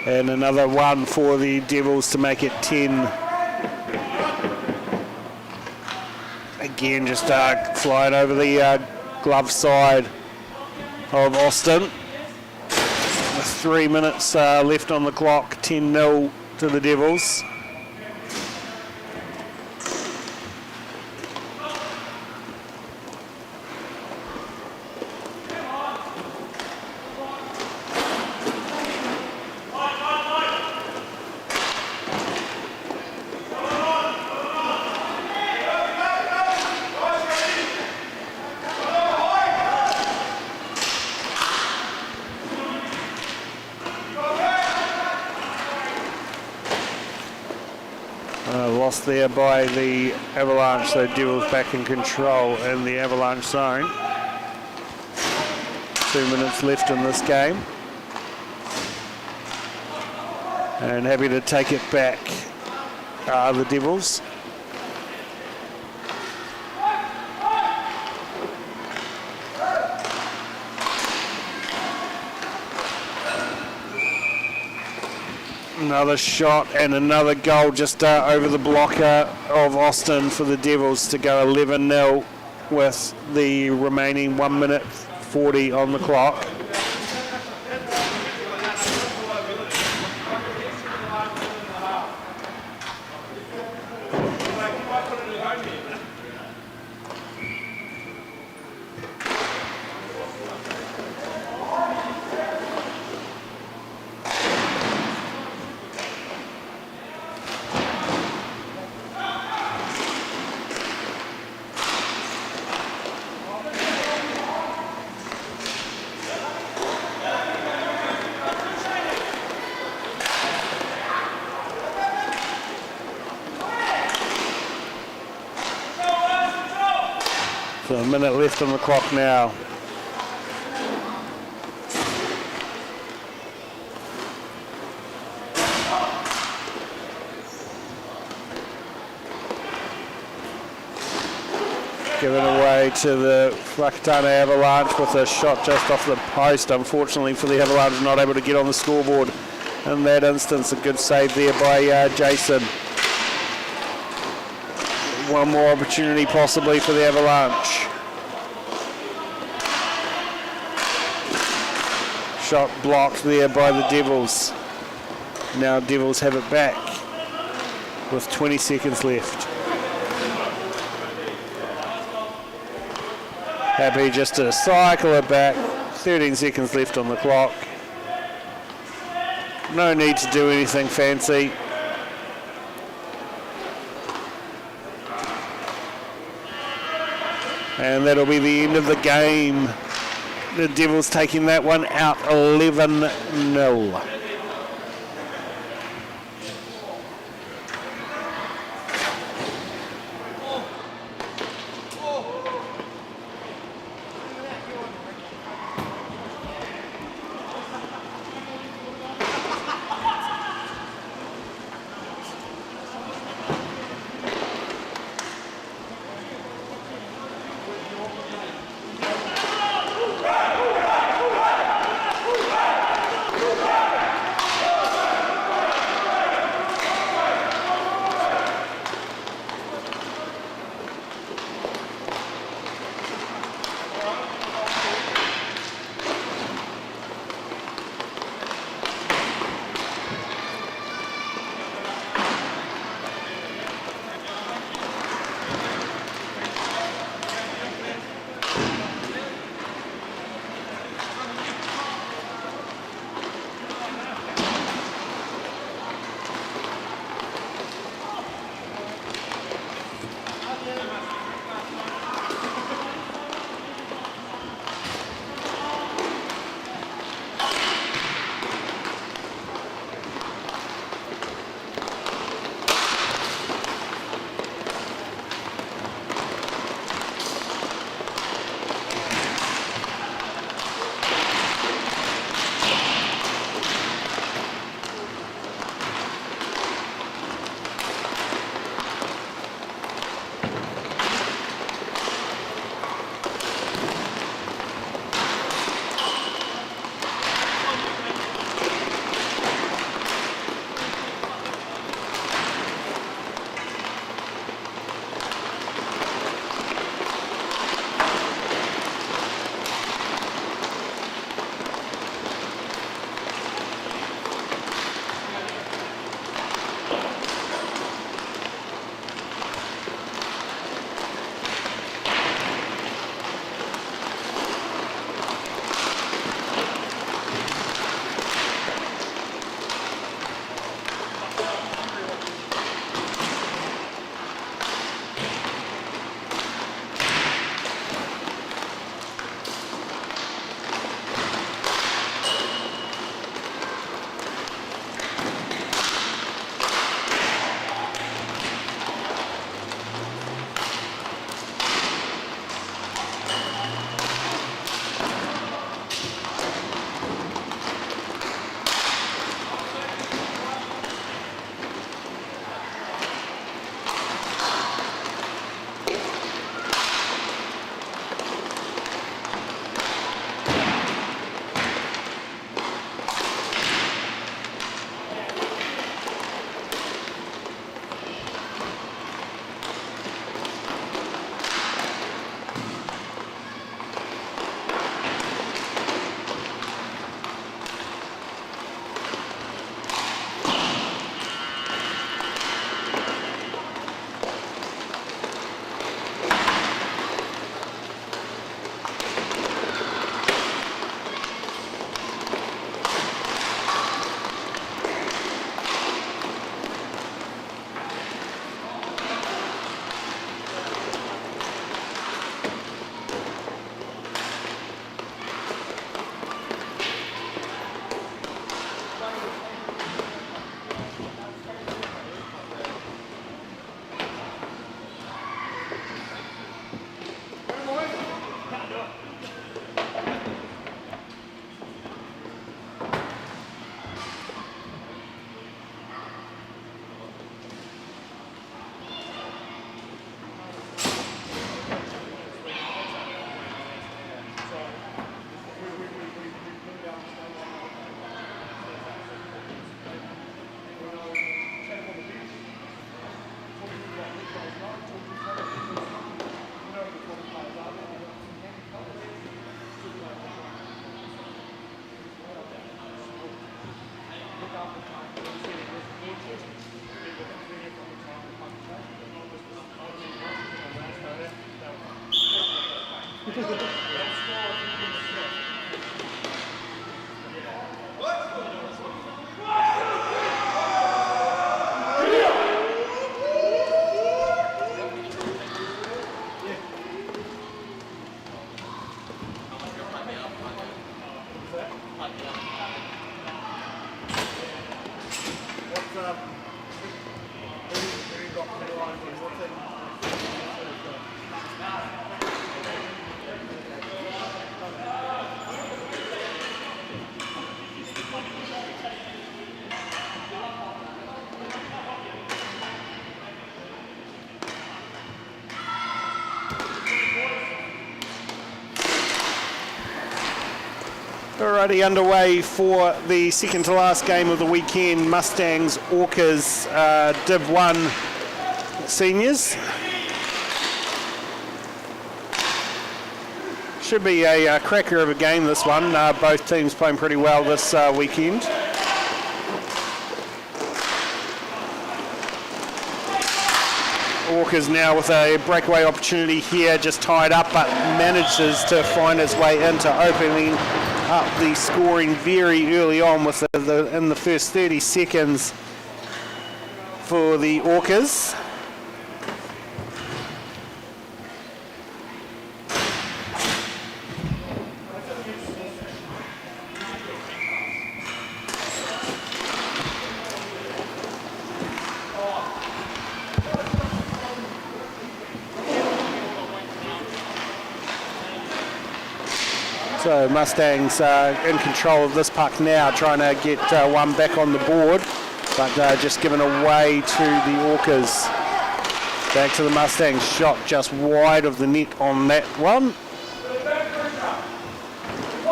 And another one for the Devils to make it 10. Again, just flying over the glove side of Austin. With 3 minutes left on the clock, 10-0 to the Devils. lost there by the Avalanche, so Devils back in control in the Avalanche zone. 2 minutes left in this game. And happy to take it back are the Devils. Another shot and another goal just over the blocker of Austin for the Devils to go 11-0 with the remaining 1 minute 40 on the clock. So a minute left on the clock now. Given away to the Whakatane Avalanche with a shot just off the post. Unfortunately for the Avalanche, not able to get on the scoreboard in that instance. A good save there by Jason. One more opportunity possibly for the Avalanche. Shot blocked there by the Devils. Now Devils have it back with 20 seconds left. Happy just to cycle it back. 13 seconds left on the clock. No need to do anything fancy. And that'll be the end of the game. The Devils taking that one out 11-0. Alrighty, underway for the second to last game of the weekend. Mustangs, Orcas, Div 1 seniors. Should be a cracker of a game, this one. Both teams playing pretty well this weekend. Orcas now with a breakaway opportunity here, just tied up, but manages to find his way into opening up the scoring very early on with in the first 30 seconds for the Orcas. So Mustangs in control of this puck now, trying to get one back on the board, but just given away to the Orcas. Back to the Mustangs, shot just wide of the net on that one.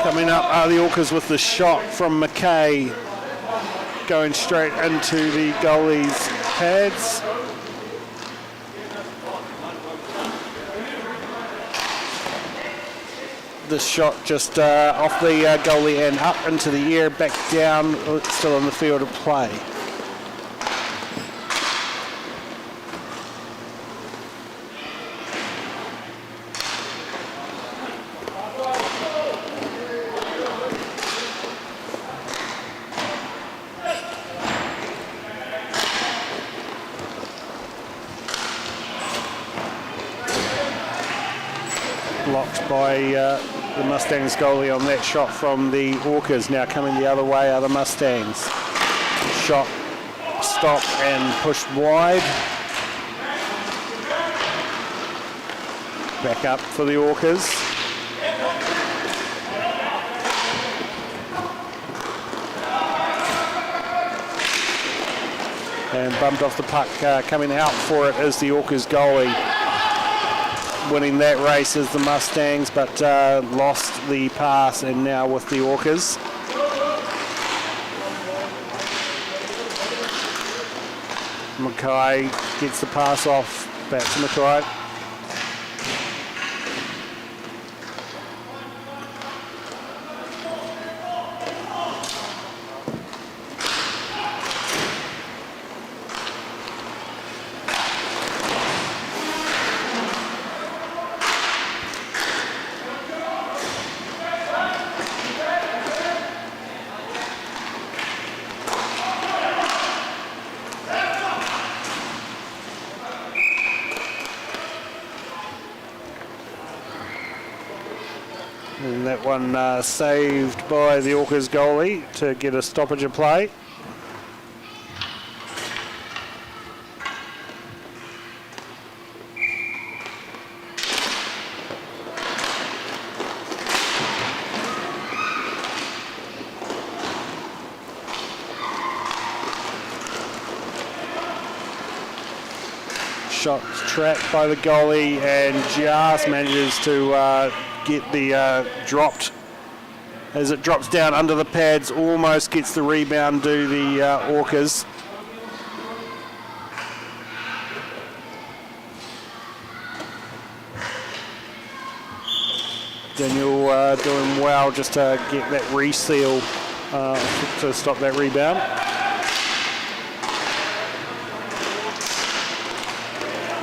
Coming up are the Orcas with the shot from McKay, going straight into the goalie's pads. This shot just off the goalie and up into the air, back down, still on the field of play. Blocked by the Mustangs goalie on that shot from the Orcas. Now coming the other way are the Mustangs. Shot, stop and pushed wide. Back up for the Orcas. And bumped off the puck. Coming out for it is the Orcas goalie. Winning that race is the Mustangs, but lost the pass, and now with the Orcas. Mackay gets the pass off, back to Mackay. And that one saved by the Orcas goalie to get a stoppage of play. Shot trapped by the goalie and just manages to get the dropped as it drops down under the pads, almost gets the rebound to the Orcas. Daniel doing well just to get that reseal to stop that rebound.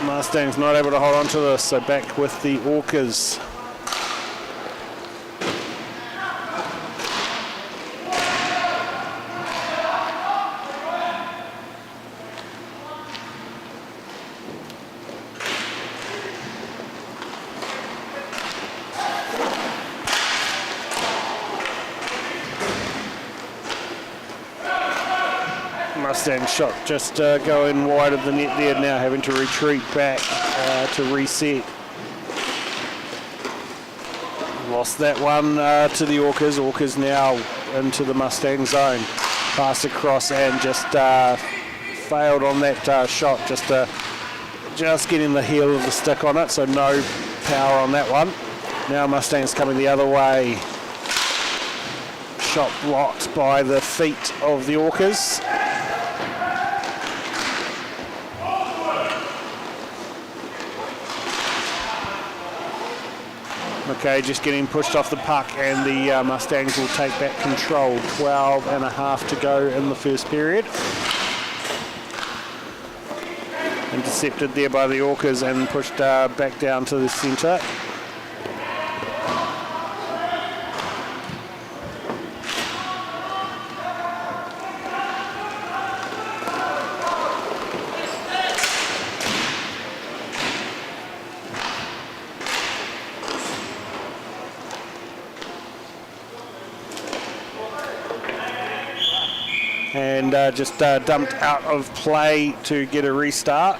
Mustangs not able to hold on to this, so back with the Orcas. Mustang shot just going wide of the net there, now having to retreat back to reset. Lost that one to the Orcas. Orcas now into the Mustang zone. Pass across and just failed on that shot. Just getting the heel of the stick on it, so no power on that one. Now Mustangs coming the other way. Shot blocked by the feet of the Orcas. Okay, just getting pushed off the puck, and the Mustangs will take back control. 12 and a half to go in the first period. Intercepted there by the Orcas and pushed back down to the centre. And just dumped out of play to get a restart.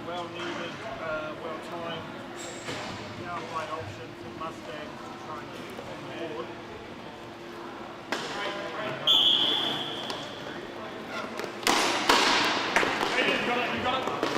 Well needed, well timed. Now play option for Mustangs to try and keep on board. Hey, you got it, you got it.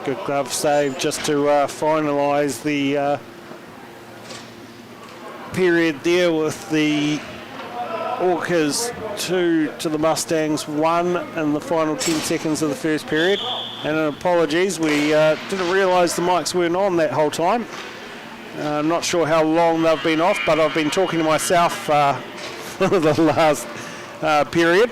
Good glove save just to finalise the period there with the Orcas 2 to the Mustangs 1 in the final 10 seconds of the first period. And apologies, we didn't realise the mics weren't on that whole time. I'm not sure how long they've been off, but I've been talking to myself for the last period.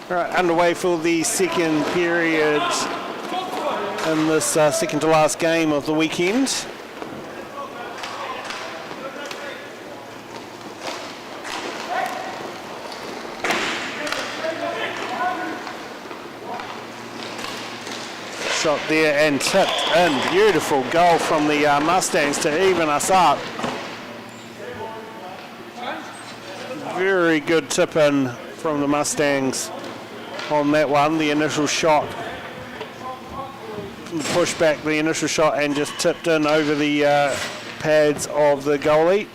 All right, underway for the second period in this second to last game of the weekend. Shot there and tipped in. Beautiful goal from the Mustangs to even us up. Very good tip in from the Mustangs on that one. The initial shot, the push back, the initial shot, and just tipped in over the pads of the goalie.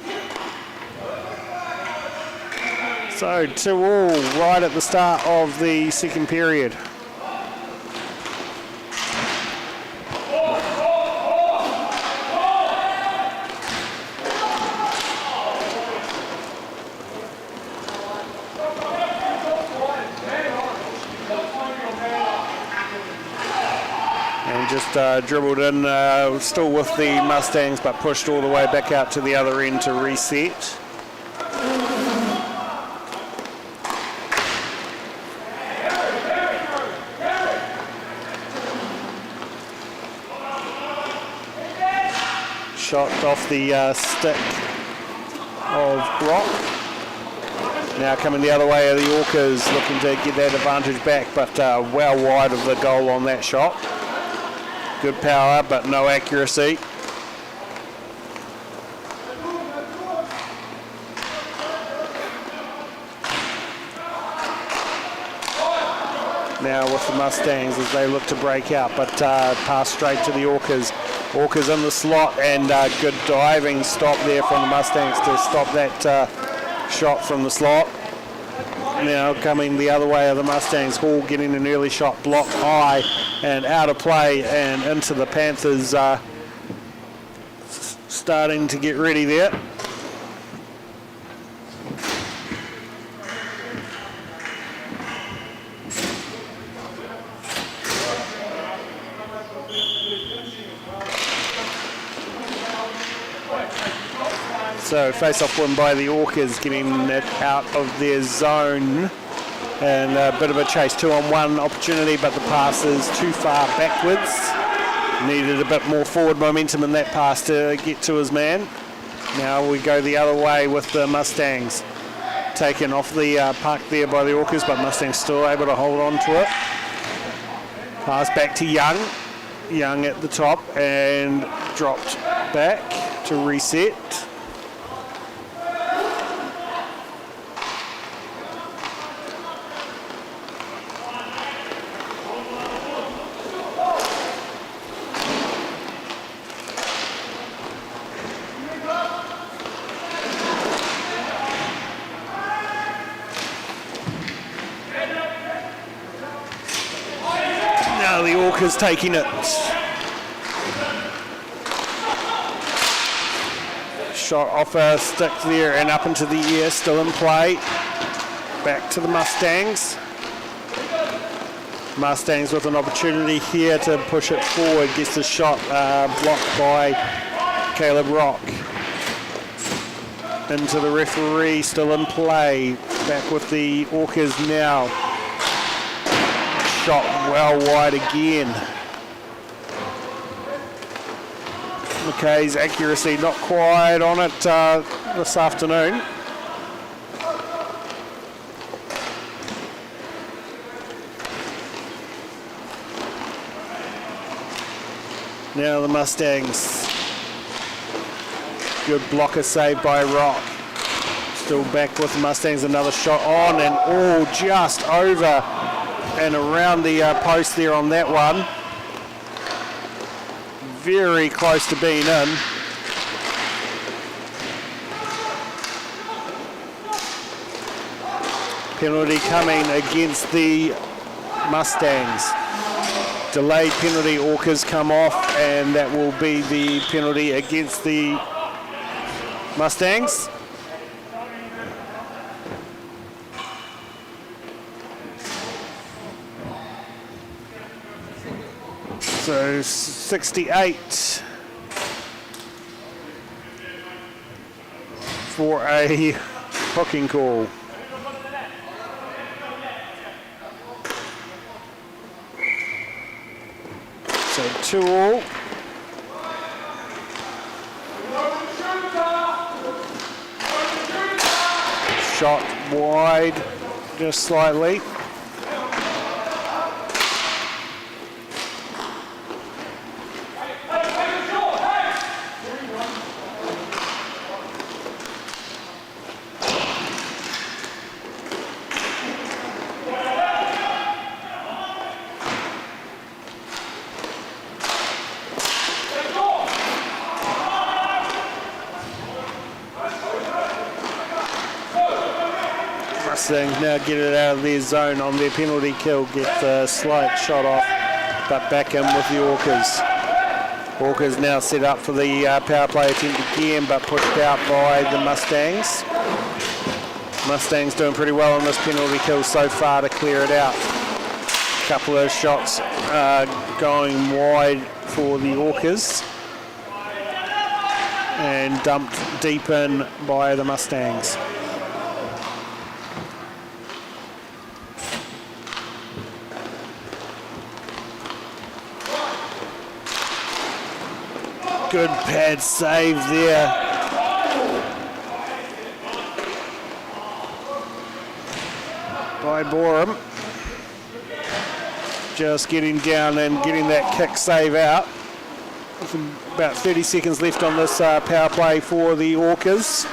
So 2-2 right at the start of the second period. Just dribbled in, still with the Mustangs, but pushed all the way back out to the other end to reset. Shot off the stick of Brock. Now coming the other way are the Orcas, looking to get that advantage back, but well wide of the goal on that shot. Good power, but no accuracy. now with the Mustangs as they look to break out, but pass straight to the Orcas. Orcas in the slot, and good diving stop there from the Mustangs to stop that shot from the slot. Now coming the other way of the Mustangs, Hall getting an early shot, blocked high and out of play and into the Panthers, starting to get ready there. So face-off win by the Orcas, getting it out of their zone. And a bit of a chase, 2-on-1 opportunity, but the pass is too far backwards. Needed a bit more forward momentum in that pass to get to his man. Now we go the other way with the Mustangs. Taken off the puck there by the Orcas, but Mustangs still able to hold on to it. Pass back to Young. Young at the top and dropped back to reset. Now the Orcas taking it. Shot off a stick there and up into the air, still in play. Back to the Mustangs. Mustangs with an opportunity here to push it forward. Gets the shot blocked by Caleb Rock. Into the referee, still in play. Back with the Orcas now. Shot well wide again. McKay's accuracy not quite on it this afternoon. Now the Mustangs. Good blocker save by Rock. Still back with the Mustangs, another shot on and all just over and around the post there on that one. Very close to being in. Penalty coming against the Mustangs. Delayed penalty, Orcas come off, and that will be the penalty against the Mustangs. So 68 for a hooking call. So 2-2. Shot wide just slightly. Mustangs now get it out of their zone on their penalty kill, get the slight shot off, but back in with the Orcas. Orcas now set up for the power play attempt again, but pushed out by the Mustangs. Mustangs doing pretty well on this penalty kill so far to clear it out. A couple of shots going wide for the Orcas and dumped deep in by the Mustangs. Good pad save there. By Borum. Just getting down and getting that kick save out. With about 30 seconds left on this power play for the Orcas.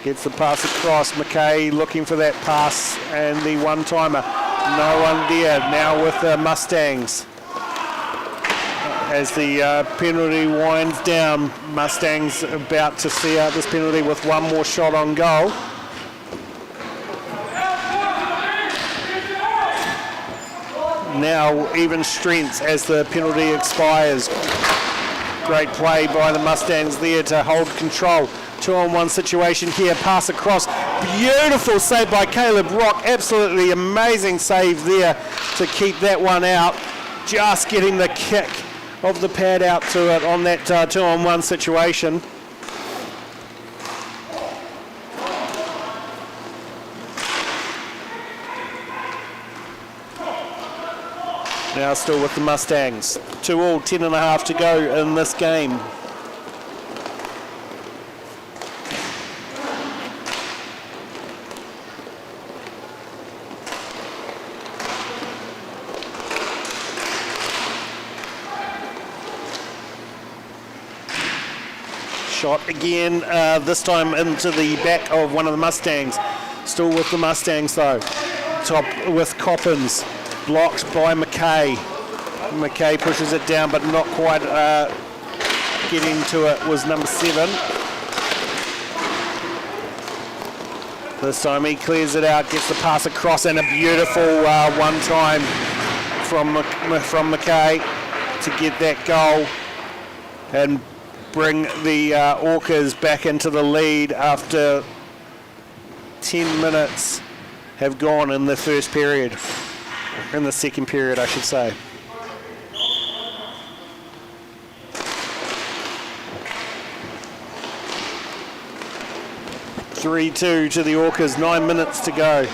Gets the pass across. McKay looking for that pass and the one-timer. No one there. Now with the Mustangs. As the penalty winds down, Mustangs about to see out this penalty with one more shot on goal. Now even strengths as the penalty expires. Great play by the Mustangs there to hold control. 2-on-1 situation here, pass across. Beautiful save by Caleb Rock. Absolutely amazing save there to keep that one out. Just getting the kick of the pad out to it on that 2-on-1 situation. Now still with the Mustangs. 2-all, 10.5 to go in this game. Shot again, this time into the back of one of the Mustangs. Still with the Mustangs though. Top with Coppins. Blocked by McKay. McKay pushes it down, but not quite getting to it was number 7. This time he clears it out, gets the pass across, and a beautiful one-time from McKay to get that goal and bring the Orcas back into the lead after 10 minutes have gone in the first period. In the second period, I should say. (3-2) to the Orcas, 9 minutes to go.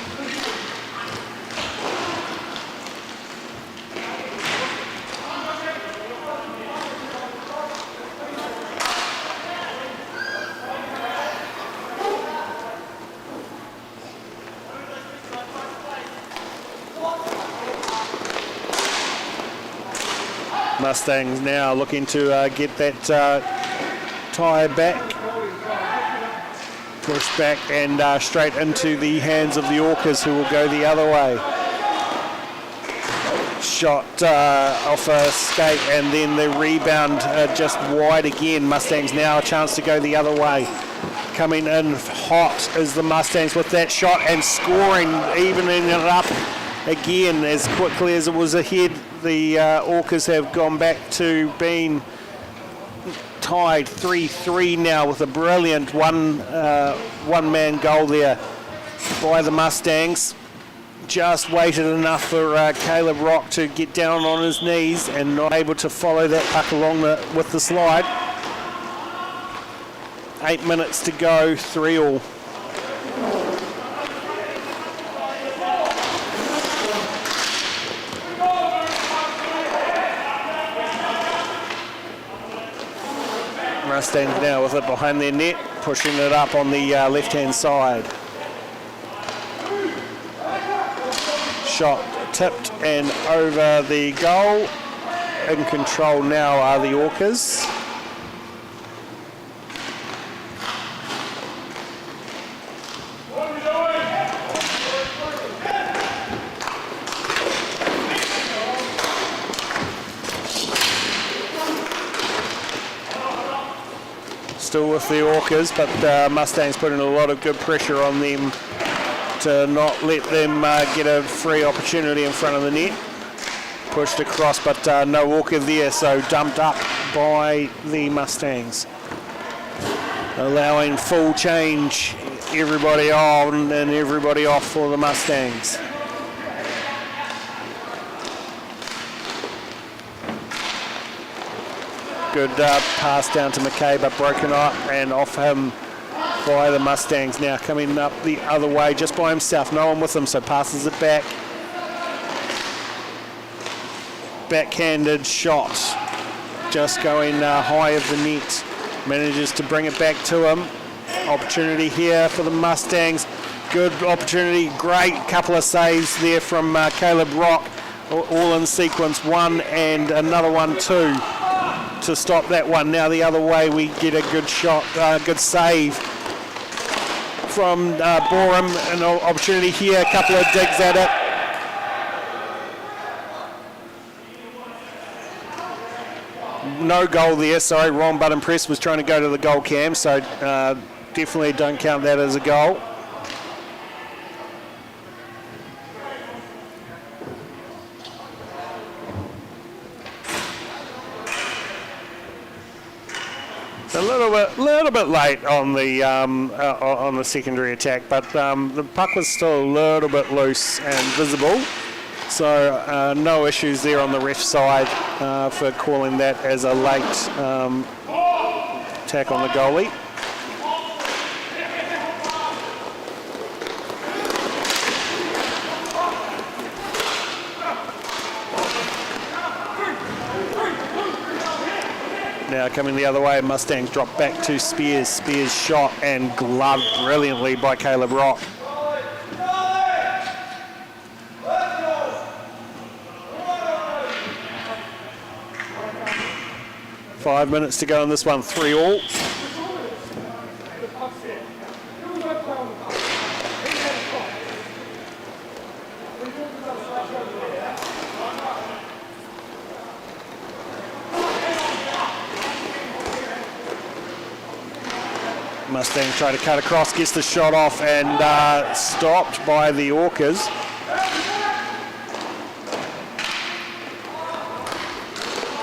Mustangs now looking to get that tie back, push back and straight into the hands of the Orcas, who will go the other way. Shot off a skate and then the rebound just wide again. Mustangs now a chance to go the other way. Coming in hot is the Mustangs with that shot and scoring, evening it up again as quickly as it was ahead. The Orcas have gone back to being tied 3-3 now with a brilliant one-man goal there by the Mustangs. Just waited enough for Caleb Rock to get down on his knees and not able to follow that puck along with the slide. 8 minutes to go, 3-all. Mustangs now with it behind their net, pushing it up on the left-hand side. Shot tipped and over the goal. In control now are the Orcas. Still with the Orcas, but Mustangs putting a lot of good pressure on them to not let them get a free opportunity in front of the net. Pushed across, but no Orca there, so dumped up by the Mustangs. Allowing full change, everybody on and everybody off for the Mustangs. Good pass down to McKay, but broken up and off him by the Mustangs. Now coming up the other way just by himself, no one with him, so passes it back. Backhanded shot, just going high of the net. Manages to bring it back to him. Opportunity here for the Mustangs. Good opportunity, great couple of saves there from Caleb Rock, all in sequence, one and another one too, to stop that one. Now the other way we get a good shot, good save from Borum, an opportunity here, a couple of digs at it. No goal there, sorry, wrong button press, was trying to go to the goal cam, so definitely don't count that as a goal. A little bit late on the secondary attack, but the puck was still a little bit loose and visible, so no issues there on the ref side for calling that as a late attack on the goalie. Now coming the other way, Mustangs drop back to Spears. Spears shot and gloved brilliantly by Caleb Rock. Five minutes to go in this one, 3-3. Mustangs try to cut across, gets the shot off and stopped by the Orcas.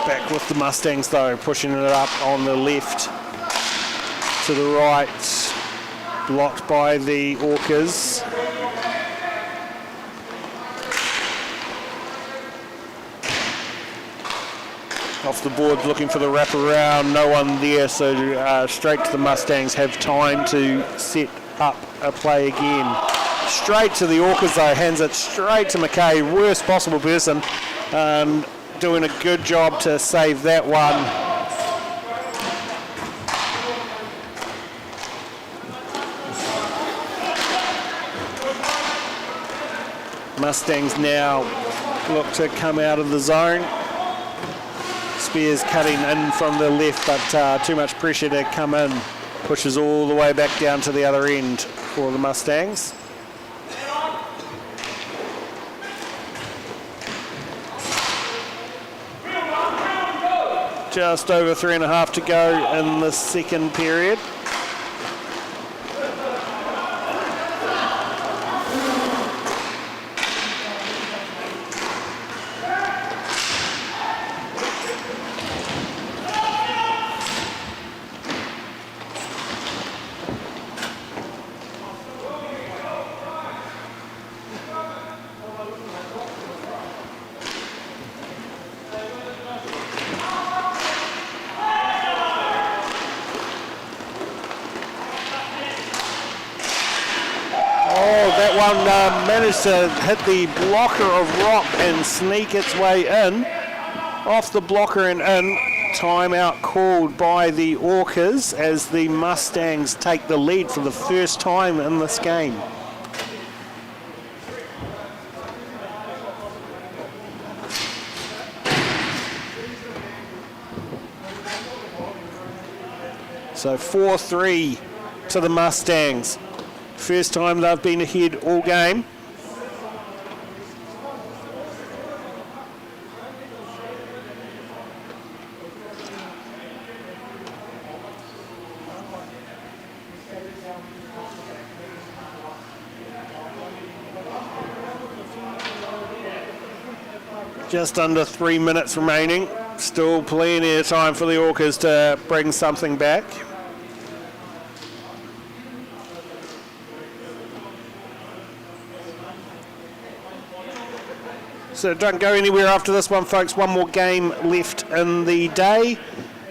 Back with the Mustangs though, pushing it up on the left to the right, blocked by the Orcas. Off the board, looking for the wraparound, no one there, so straight to the Mustangs, have time to set up a play again. Straight to the Orcas though, hands it straight to McKay, worst possible person, doing a good job to save that one. Mustangs now look to come out of the zone. Spears cutting in from the left, but too much pressure to come in. Pushes all the way back down to the other end for the Mustangs. Just over 3.5 to go in the second period. Managed to hit the blocker of Rock and sneak its way in. Off the blocker and in. Timeout called by the Orcas as the Mustangs take the lead for the first time in this game. So 4-3 to the Mustangs. First time they've been ahead all game. Just under 3 minutes remaining. Still plenty of time for the Orcas to bring something back. So don't go anywhere after this one, folks. One more game left in the day.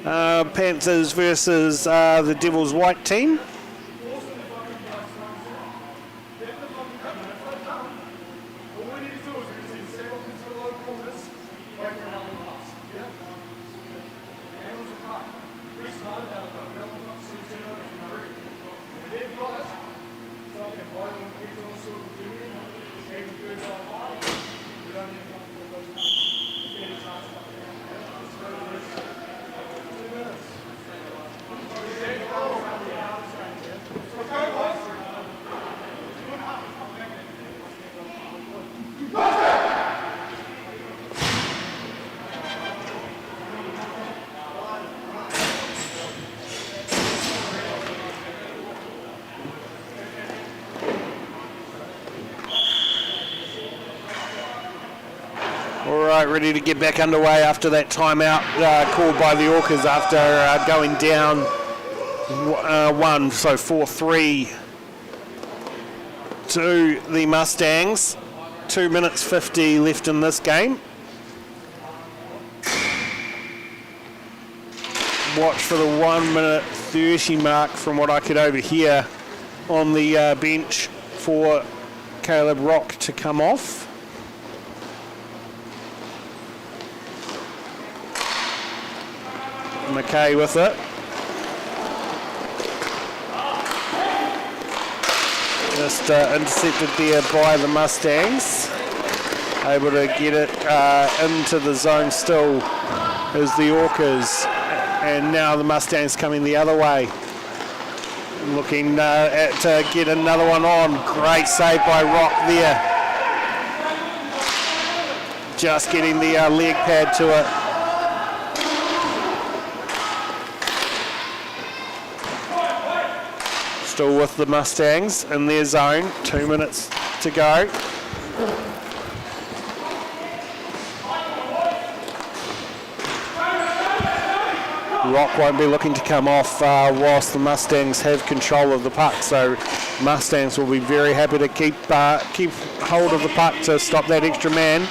Panthers versus the Devils White team. right, ready to get back underway after that timeout called by the Orcas after going down 1, so 4-3 to the Mustangs. 2 minutes 50 left in this game. Watch for the 1 minute 30 mark from what I could overhear on the bench for Caleb Rock to come off. McKay with it. Just intercepted there by the Mustangs. Able to get it into the zone still is the Orcas. And now the Mustangs coming the other way. Looking to get another one on. Great save by Rock there. Just getting the leg pad to it. Still with the Mustangs in their zone. 2 minutes to go. Rock won't be looking to come off whilst the Mustangs have control of the puck. So Mustangs will be very happy to keep hold of the puck to stop that extra man.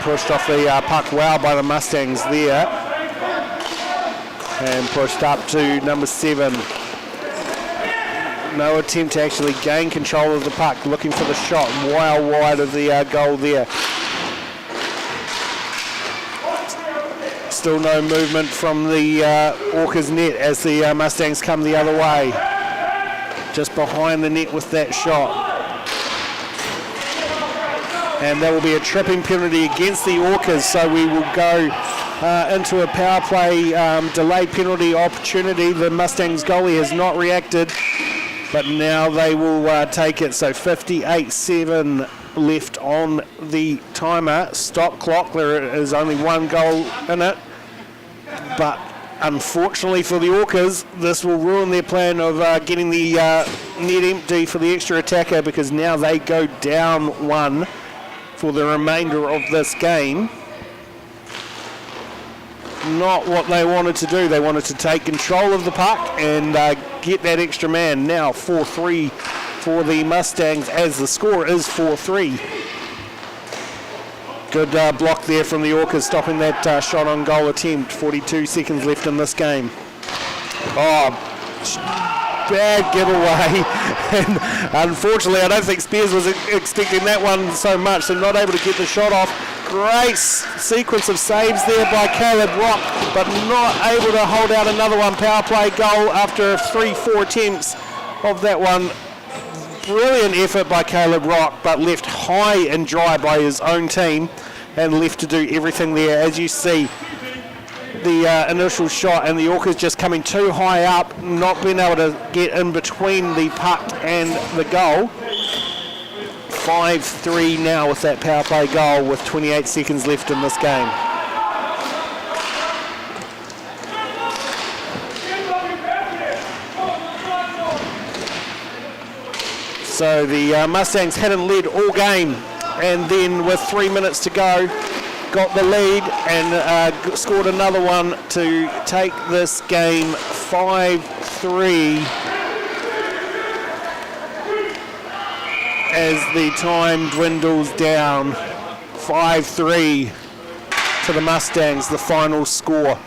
Pushed off the puck well by the Mustangs there. And pushed up to number 7. No attempt to actually gain control of the puck. Looking for the shot well wide of the goal there. Still no movement from the Orcas net as the Mustangs come the other way. Just behind the net with that shot. And that will be a tripping penalty against the Orcas, so we will go into a power play delayed penalty opportunity. The Mustangs goalie has not reacted, but now they will take it. So 58-7 left on the timer. Stop clock. There is only one goal in it. But unfortunately for the Orcas, this will ruin their plan of getting the net empty for the extra attacker, because now they go down 1 for the remainder of this game. Not what they wanted to do. They wanted to take control of the puck and get that extra man. Now 4-3 for the Mustangs as the score is 4-3. Good block there from the Orcas, stopping that shot on goal attempt. 42 seconds left in this game. Oh, bad giveaway. And unfortunately, I don't think Spears was expecting that one so much, so not able to get the shot off. Great sequence of saves there by Caleb Rock, but not able to hold out another one. Power play goal after 3-4 attempts of that one. Brilliant effort by Caleb Rock, but left high and dry by his own team and left to do everything there. As you see, the initial shot and the Orcas just coming too high up, not being able to get in between the puck and the goal. 5-3 now with that power play goal with 28 seconds left in this game. So the Mustangs hadn't led all game, and then with 3 minutes to go, got the lead and scored another one to take this game 5-3 as the time dwindles down. 5-3 to the Mustangs, the final score.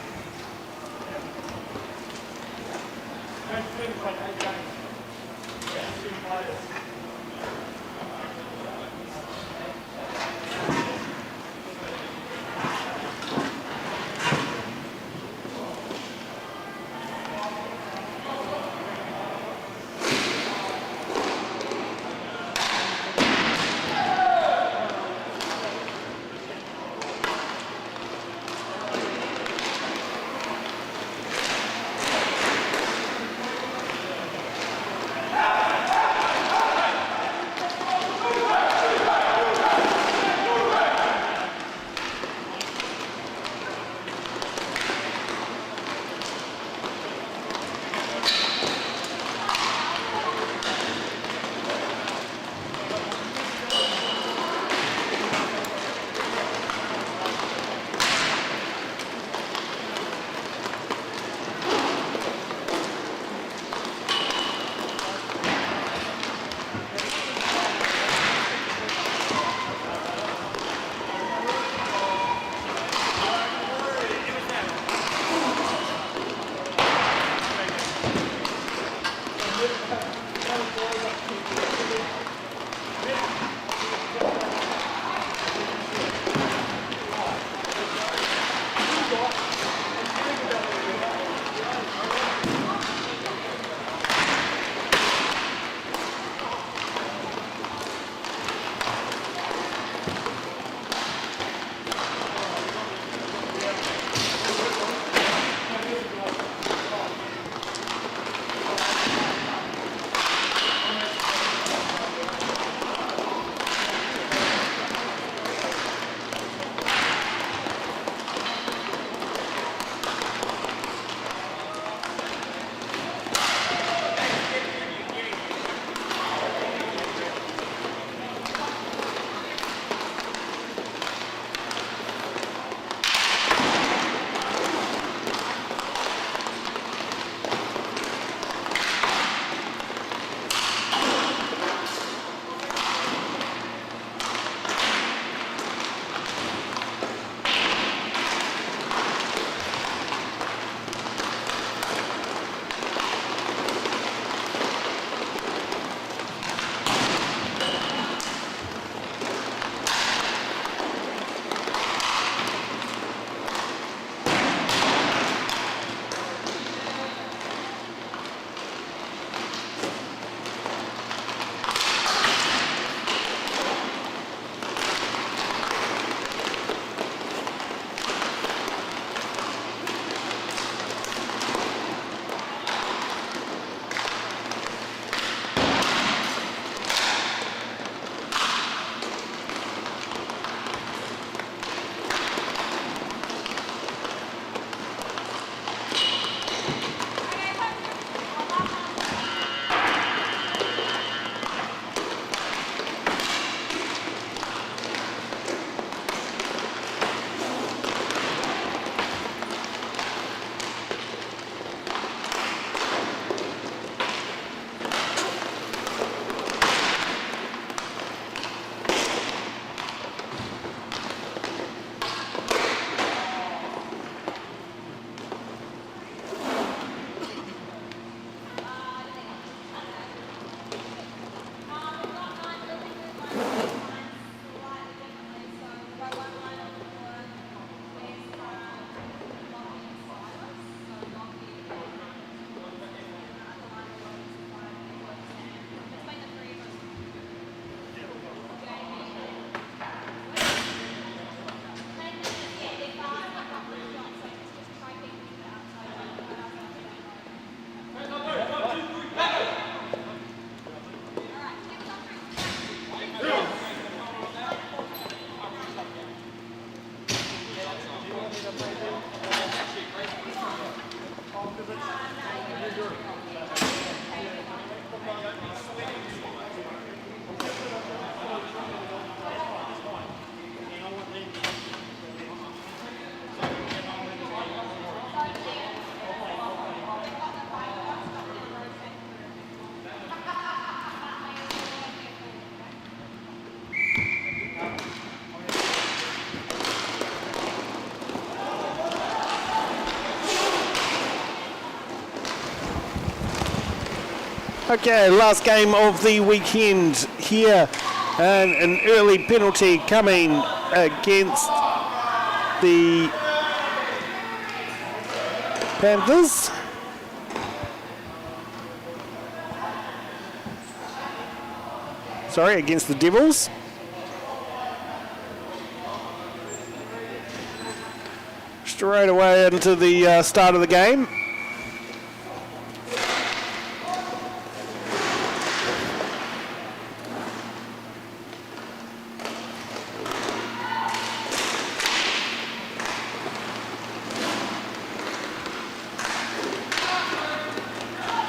Okay, last game of the weekend here, and an early penalty coming against the Panthers. Sorry, against the Devils. Straight away into the start of the game.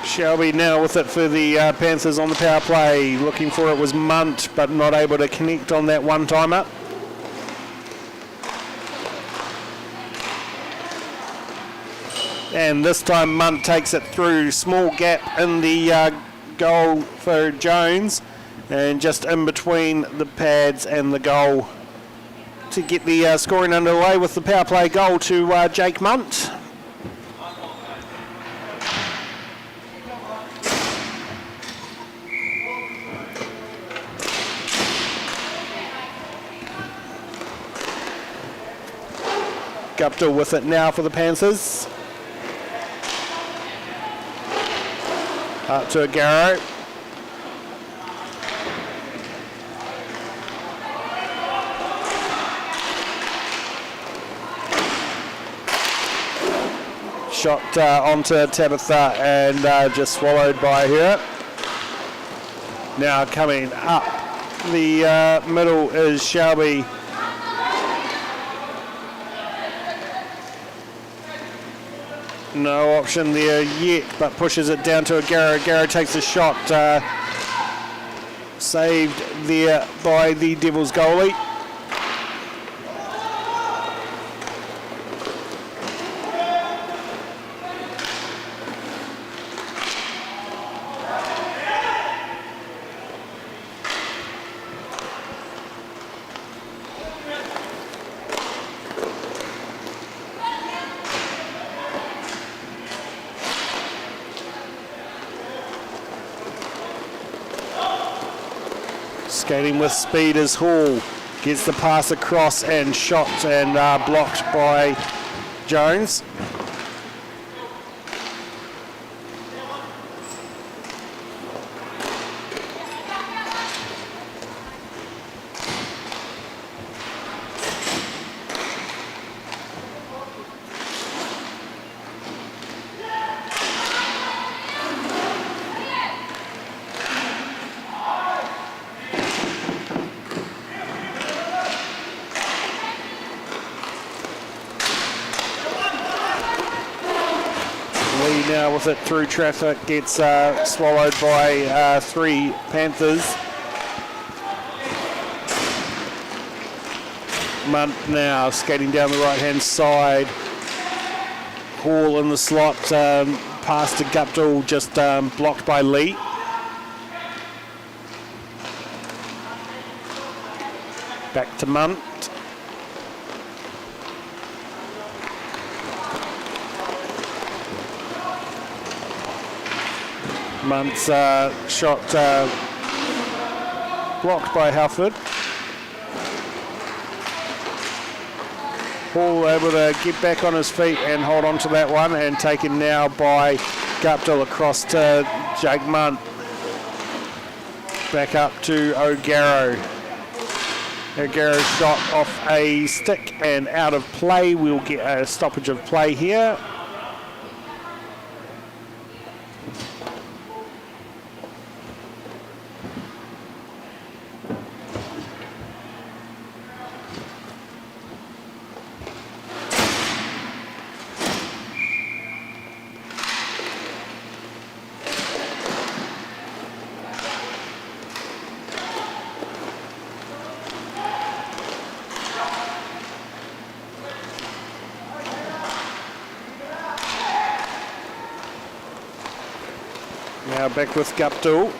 Shelby now with it for the Panthers on the power play. Looking for it was Munt, but not able to connect on that one-timer. And this time Munt takes it through. Small gap in the goal for Jones. And just in between the pads and the goal to get the scoring underway with the power play goal to Jake Munt. Guptill with it now for the Panthers. Up to Agaro. Shot onto Tabitha and just swallowed by her. Now coming up the middle is Shelby. No option there yet, but pushes it down to Agaro. Agaro takes a shot, saved there by the Devils goalie. Skating with speed as Hall gets the pass across and shot and blocked by Jones. Now with it through traffic, gets swallowed by three Panthers. Munt now skating down the right hand side. Hall in the slot, pass to Guptill, just blocked by Lee. Back to Munt. Munt's shot blocked by Halford. Hall able to get back on his feet and hold on to that one, and taken now by Guptill across to Jake Munt. Back up to O'Garrow. O'Garrow shot off a stick and out of play. We'll get a stoppage of play here. Now back with Guptill.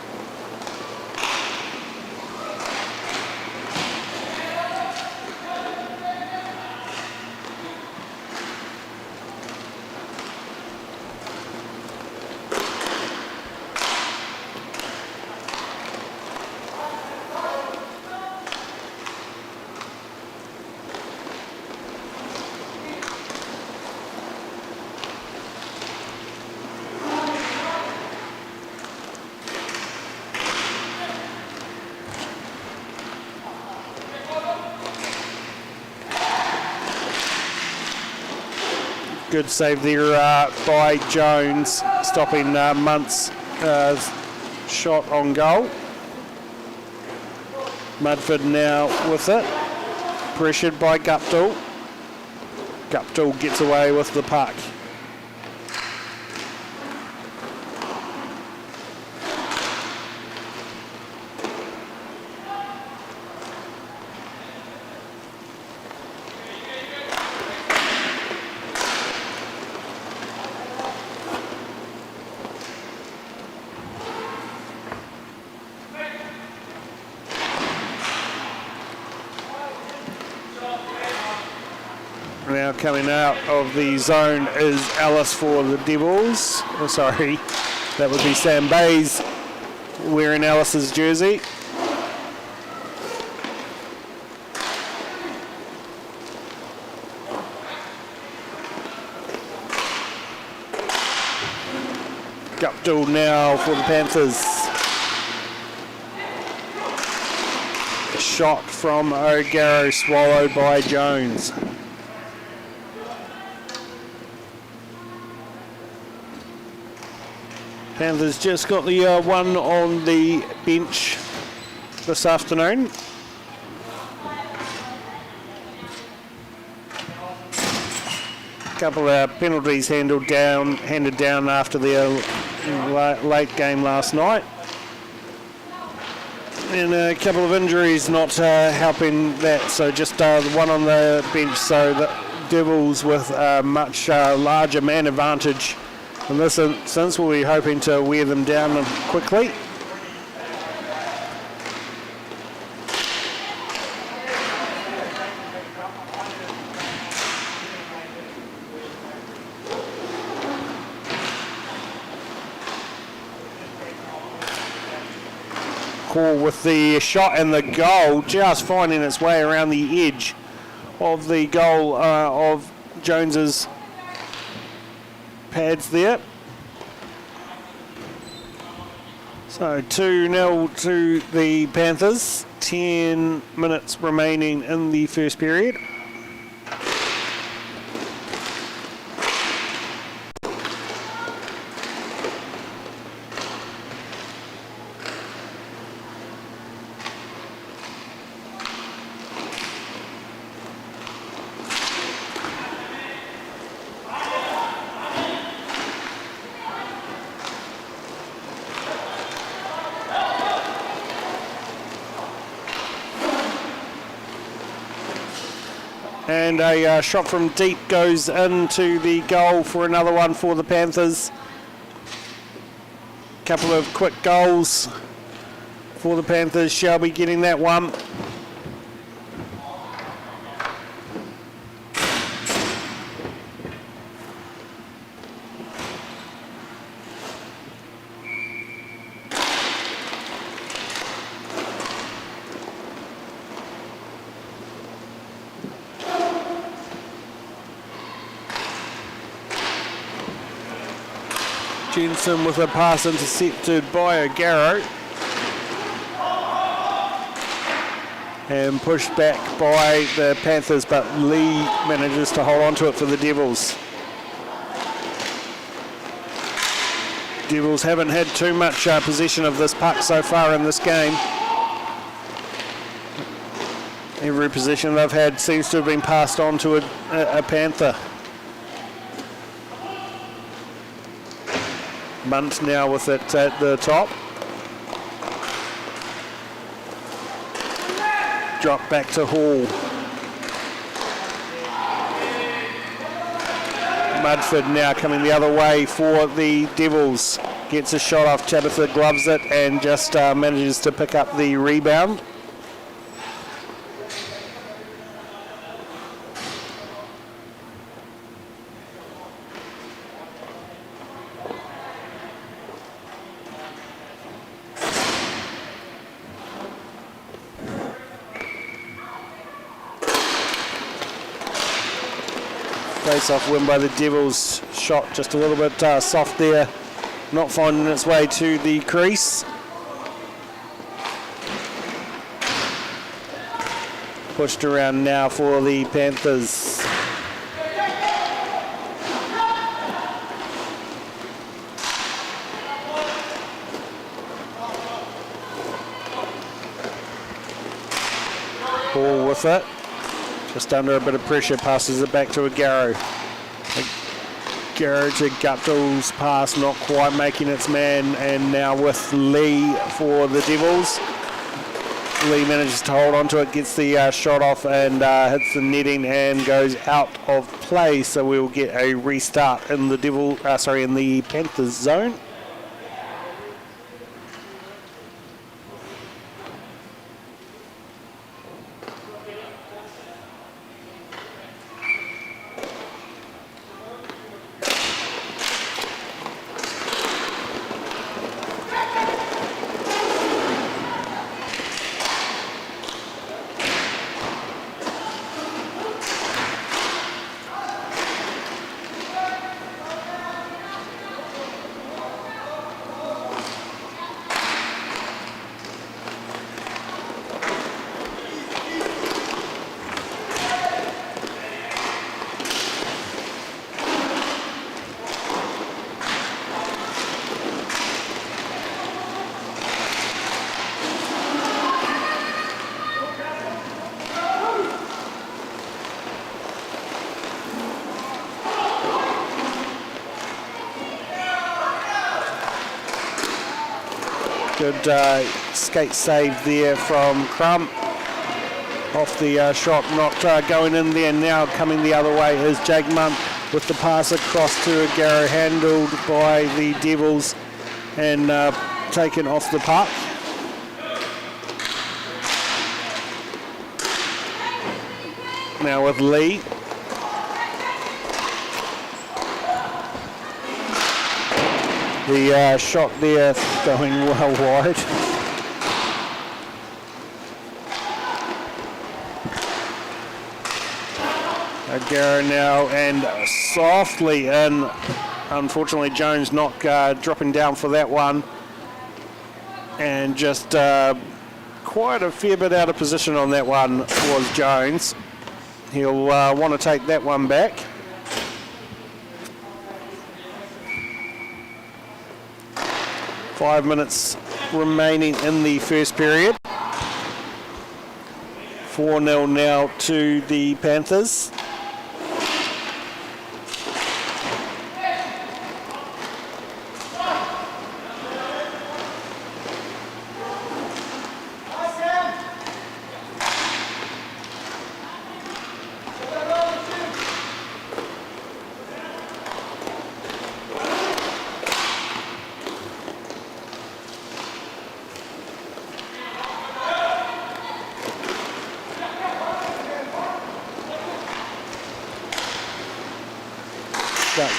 Good save there by Jones, stopping Munt's shot on goal. Mudford now with it, pressured by Guptill. Guptill gets away with the puck. Now coming out of the zone is Ellis for the Devils. Oh, sorry, that would be Sam Bays wearing Ellis's jersey. Guptill now for the Panthers. A shot from O'Garrow swallowed by Jones. Panthers just got the one on the bench this afternoon. A couple of penalties handed down after the late game last night. And a couple of injuries not helping that, so just the one on the bench, so the Devils with a much larger man advantage. In this instance, we'll be hoping to wear them down quickly. Hall with the shot and the goal, just finding its way around the edge of the goal of Jones's pads there. So 2-0 to the Panthers. 10 minutes remaining in the first period. And a shot from deep goes into the goal for another one for the Panthers. Couple of quick goals for the Panthers. Shelby getting that one. Jensen with a pass intercepted by O'Garrow. And pushed back by the Panthers, but Lee manages to hold on to it for the Devils. Devils haven't had too much possession of this puck so far in this game. Every possession they've had seems to have been passed on to a Panther. Munt now with it at the top. Drop back to Hall. Mudford now coming the other way for the Devils. Gets a shot off, Tabitha gloves it and just manages to pick up the rebound. Face-off win by the Devils. Shot just a little bit soft there, not finding its way to the crease. Pushed around now for the Panthers. Hall with it. Just under a bit of pressure, passes it back to Agaro. Agaro to Guptill's pass, not quite making its man, and now with Lee for the Devils. Lee manages to hold on to it, gets the shot off and hits the netting and goes out of play. So we'll get a restart in the in the Panthers zone. Good skate save there from Crump. Off the shot, not going in there. Now coming the other way is Jake Munt with the pass across to Agaro, handled by the Devils and taken off the puck. Now with Lee. The shot there going well wide. Agaro now and softly in. Unfortunately, Jones not dropping down for that one. And just quite a fair bit out of position on that one was Jones. He'll want to take that one back. Five minutes remaining in the first period. 4-0 now to the Panthers.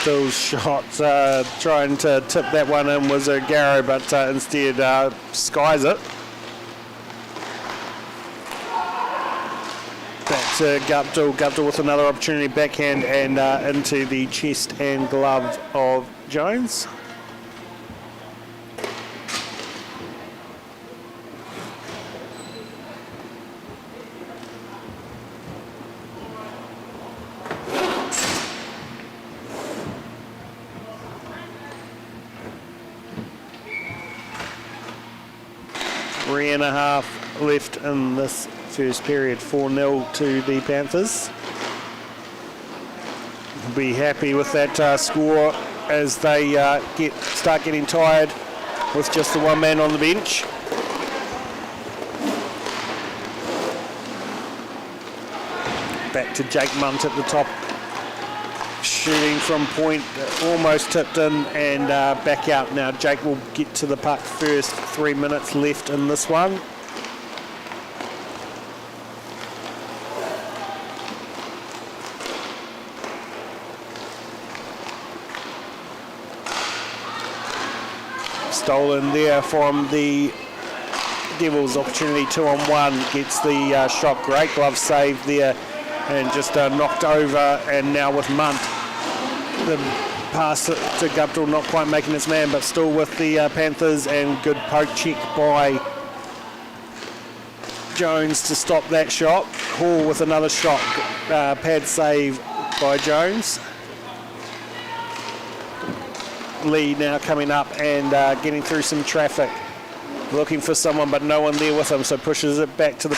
Bill's shot, trying to tip that one in was Agaro, but instead skies it. Back to Guptill. Guptill with another opportunity, backhand and into the chest and glove of Jones. Three and a half left in this first period. 4-0 to the Panthers. Be happy with that score as they start getting tired with just the one man on the bench. Back to Jake Munt at the top, shooting from point, almost tipped in and back out. Now Jake will get to the puck first. 3 minutes left in this one. Stolen there from the Devils. Opportunity 2-on-1, gets the shot. Great glove save there and just knocked over, and now with Munt. The pass to Guptill, not quite making its man, but still with the Panthers, and good poke check by Jones to stop that shot. Hall with another shot, pad save by Jones. Lee now coming up and getting through some traffic. looking for someone, but no one there with him, so pushes it back to the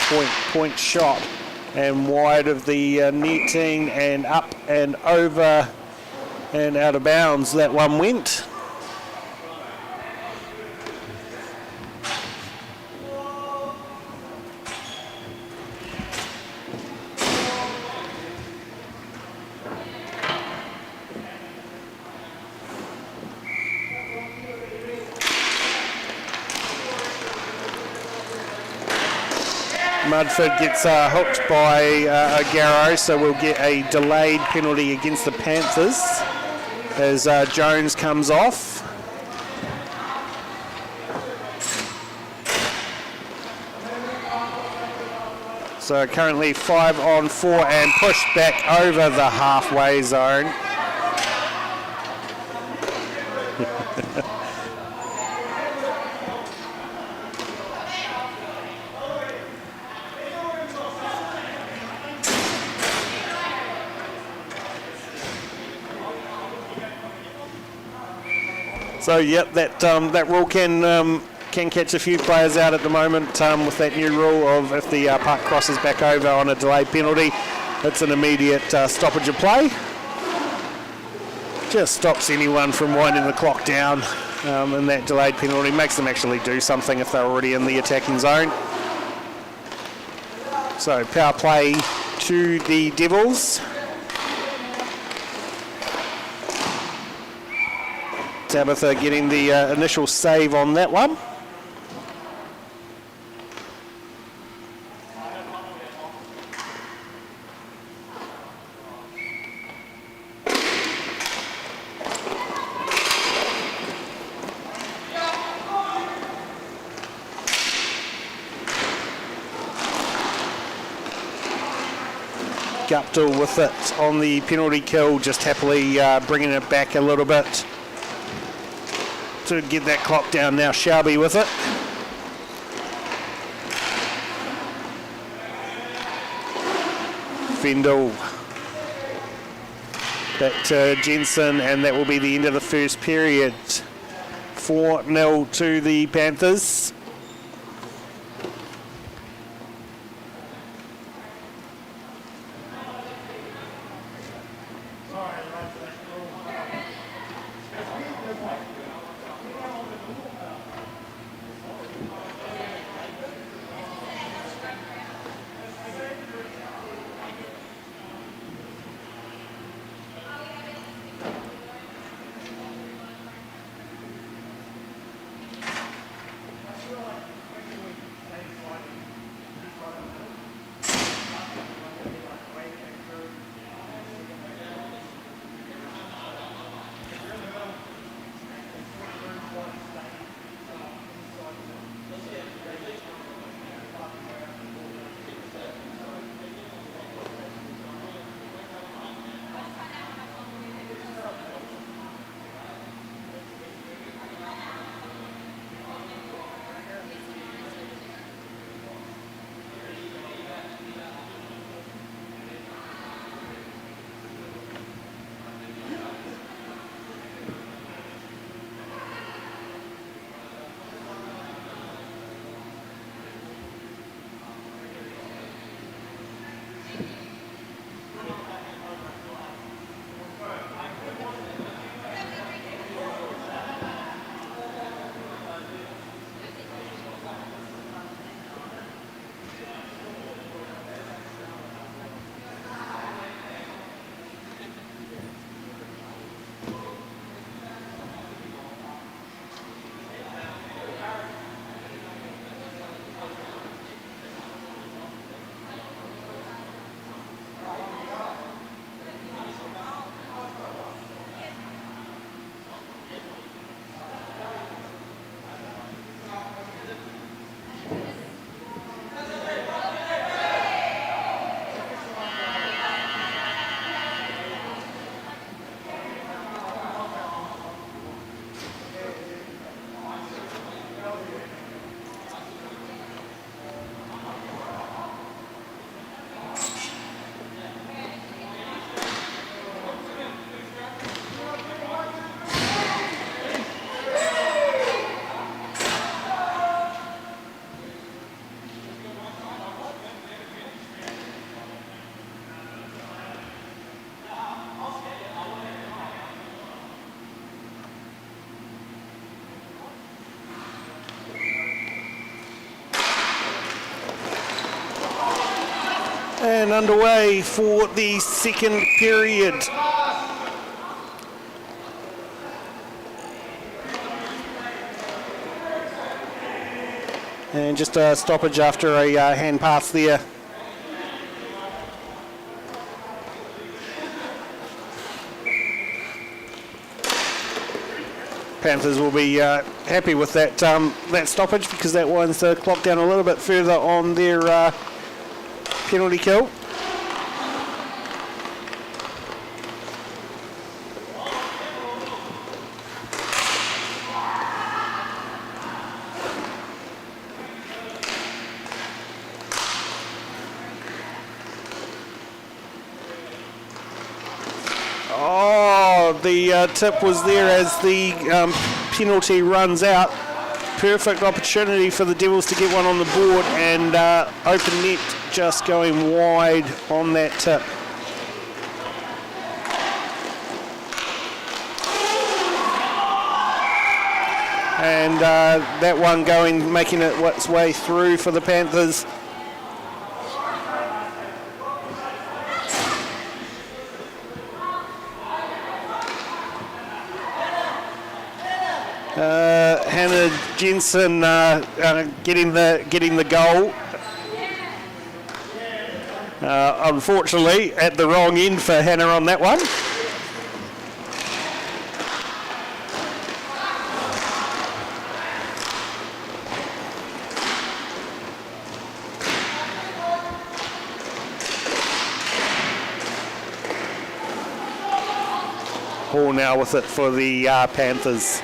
point shot, and wide of the netting, and up and over and out of bounds. That one went. Mudford gets hooked by Garrow, so we'll get a delayed penalty against the Panthers as Jones comes off. So currently 5-on-4 and pushed back over the halfway zone. So yep, that rule can catch a few players out at the moment with that new rule of if the puck crosses back over on a delayed penalty, it's an immediate stoppage of play. Just stops anyone from winding the clock down, and that delayed penalty makes them actually do something if they're already in the attacking zone. So power play to the Devils. Tabitha getting the initial save on that one. Guptill with it on the penalty kill, just happily bringing it back a little bit to get that clock down. Now Shelby with it. Fendel back to Jensen, and that will be the end of the first period. 4-0 to the Panthers. And underway for the second period. And just a stoppage after a hand pass there. Panthers will be happy with that that stoppage, because that winds the clock down a little bit further on their penalty kill. The tip was there as the penalty runs out. Perfect opportunity for the Devils to get one on the board, and open net just going wide on that tip. And that one making its way through for the Panthers. Hannah Jensen getting the goal. Unfortunately, at the wrong end for Hannah on that one. Hall now with it for the Panthers.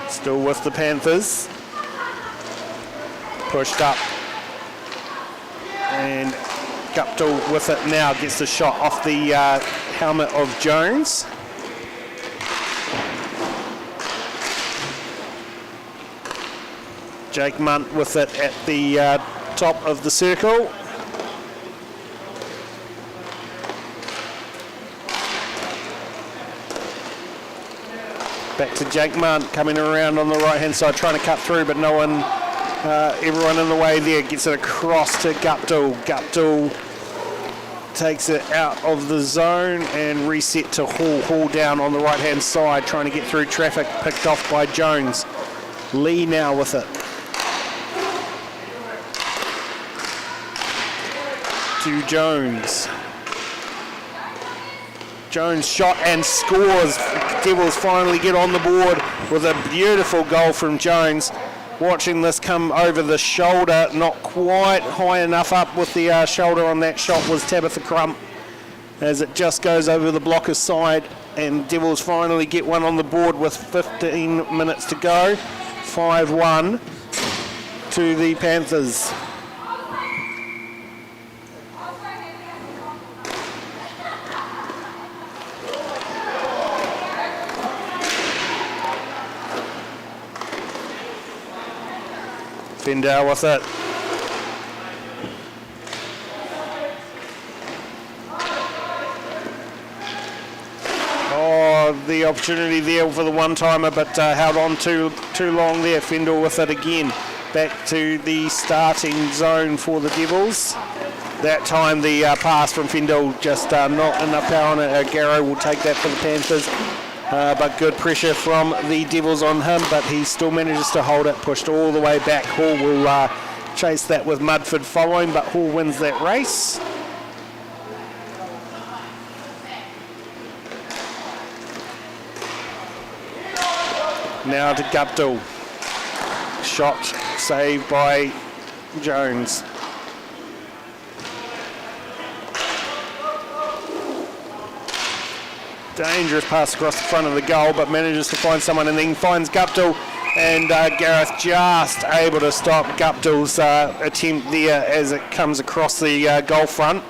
Still with the Panthers. Pushed up. And Guptill with it now. Gets the shot off the helmet of Jones. Jake Munt with it at the top of the circle. Back to Jake Munt, coming around on the right-hand side, trying to cut through, but no one, everyone in the way there. Gets it across to Guptill. Guptill takes it out of the zone and reset to Hall. Hall down on the right-hand side, trying to get through traffic, picked off by Jones. Lee now with it. To Jones. Jones shot and scores. Devils finally get on the board with a beautiful goal from Jones. Watching this come over the shoulder, not quite high enough up with the shoulder on that shot was Tabitha Crump, as it just goes over the blocker's side, and Devils finally get one on the board with 15 minutes to go. 5-1 to the Panthers. Findale with it. Oh, the opportunity there for the one-timer, but held on too long there. Findale with it again. Back to the starting zone for the Devils. That time the pass from Findale just not enough power on it. Garrow will take that for the Panthers. But good pressure from the Devils on him, but he still manages to hold it, pushed all the way back. Hall will chase that with Mudford following, but Hall wins that race. Now to Guptill. Shot saved by Jones. Dangerous pass across the front of the goal, but manages to find someone and then finds Guptill, and Gareth just able to stop Guptill's attempt there as it comes across the goal front.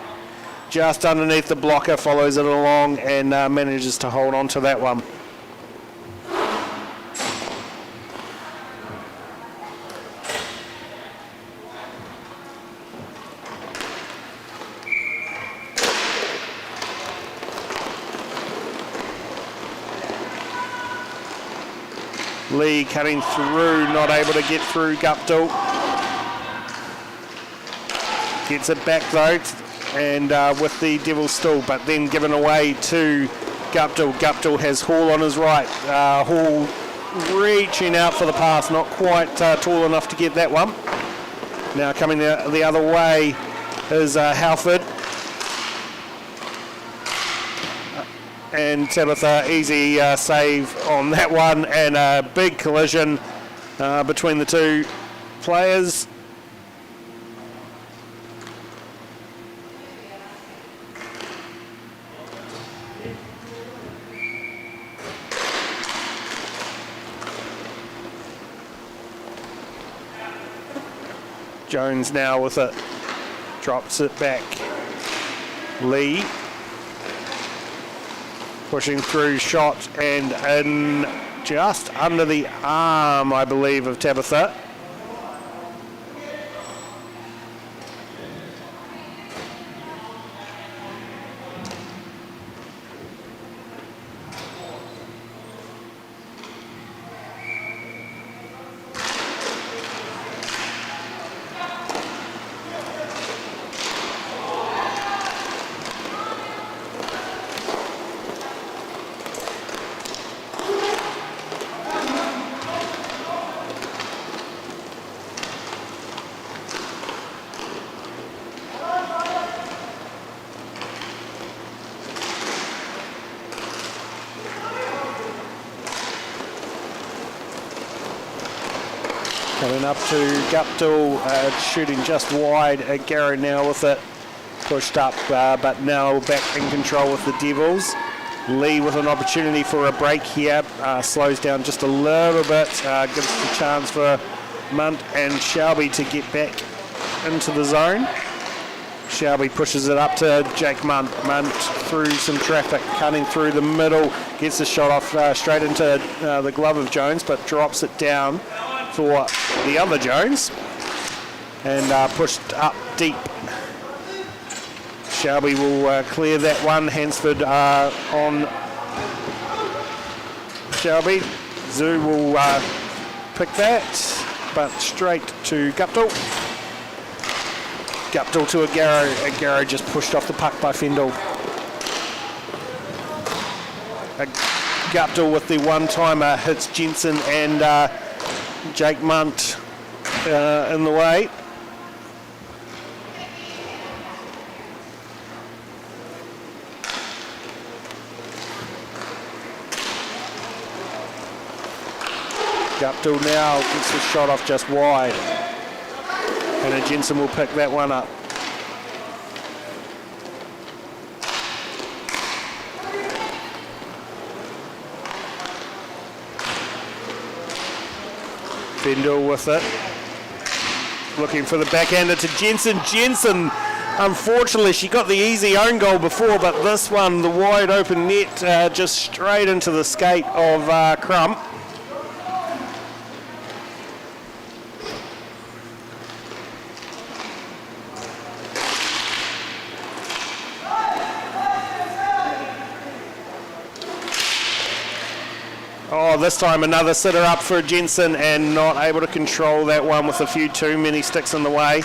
Just underneath the blocker, follows it along and manages to hold on to that one. Lee cutting through, not able to get through Guptill. Gets it back though, and with the Devils still, but then given away to Guptill. Guptill has Hall on his right. Hall reaching out for the pass, not quite tall enough to get that one. Now coming the other way is Halford. And Tabitha, easy save on that one, and a big collision between the two players. Jones now with it, drops it back. Lee pushing through, shot, and in just under the arm, I believe, of Tabitha. Coming up to Guptill, shooting just wide. Garrett now with it, pushed up, but now back in control with the Devils. Lee with an opportunity for a break here, slows down just a little bit, gives the chance for Munt and Shelby to get back into the zone. Shelby pushes it up to Jake Munt. Munt through some traffic, cutting through the middle, gets the shot off straight into the glove of Jones, but drops it down for the other Jones, and pushed up deep. Shelby will clear that one. Hansford on Shelby. Zoo will pick that, but straight to Guptill. Guptill to Agarro. Agarro just pushed off the puck by Fendel. Guptill with the one-timer hits Jensen and Jake Munt in the way. Guptill now gets the shot off just wide, and Jensen will pick that one up. Fendel with it, looking for the backhander to Jensen. Jensen, unfortunately, she got the easy own goal before, but this one, the wide open net, just straight into the skate of Crump. Oh, this time another sitter up for Jensen, and not able to control that one with a few too many sticks in the way.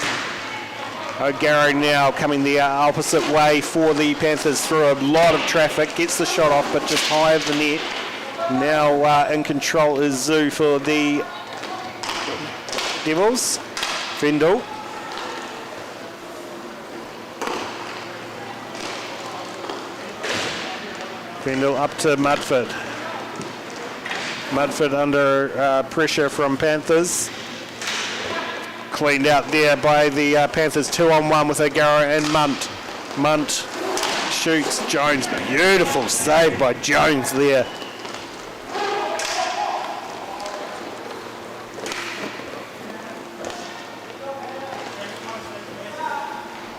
O'Garrow now coming the opposite way for the Panthers through a lot of traffic. Gets the shot off, but just high of the net. Now in control is Zoo for the Devils. Fendel. Fendel up to Mudford. Mudford under pressure from Panthers. Cleaned out there by the Panthers, 2-on-1 with O'Gara and Munt. Munt shoots Jones. Beautiful save by Jones there.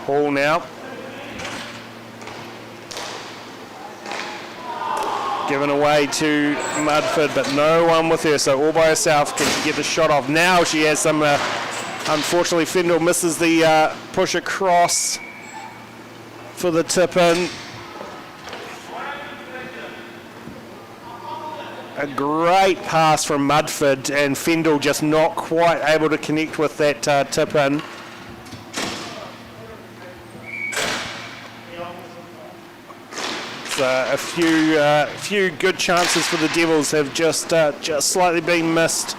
Hall now. Given away to Mudford, but no one with her, so all by herself. Can she get the shot off? Now she has some, unfortunately Fendel misses the push across for the tip in. A great pass from Mudford, and Fendel just not quite able to connect with that tip in. So a few good chances for the Devils have just slightly been missed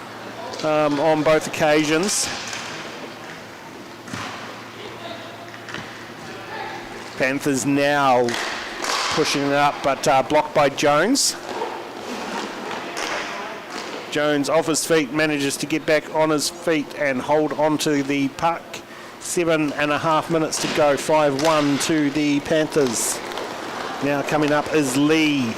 on both occasions. Panthers now pushing it up, but blocked by Jones. Jones off his feet manages to get back on his feet and hold on to the puck. 7.5 minutes to go, 5-1 to the Panthers. Now coming up is Lee.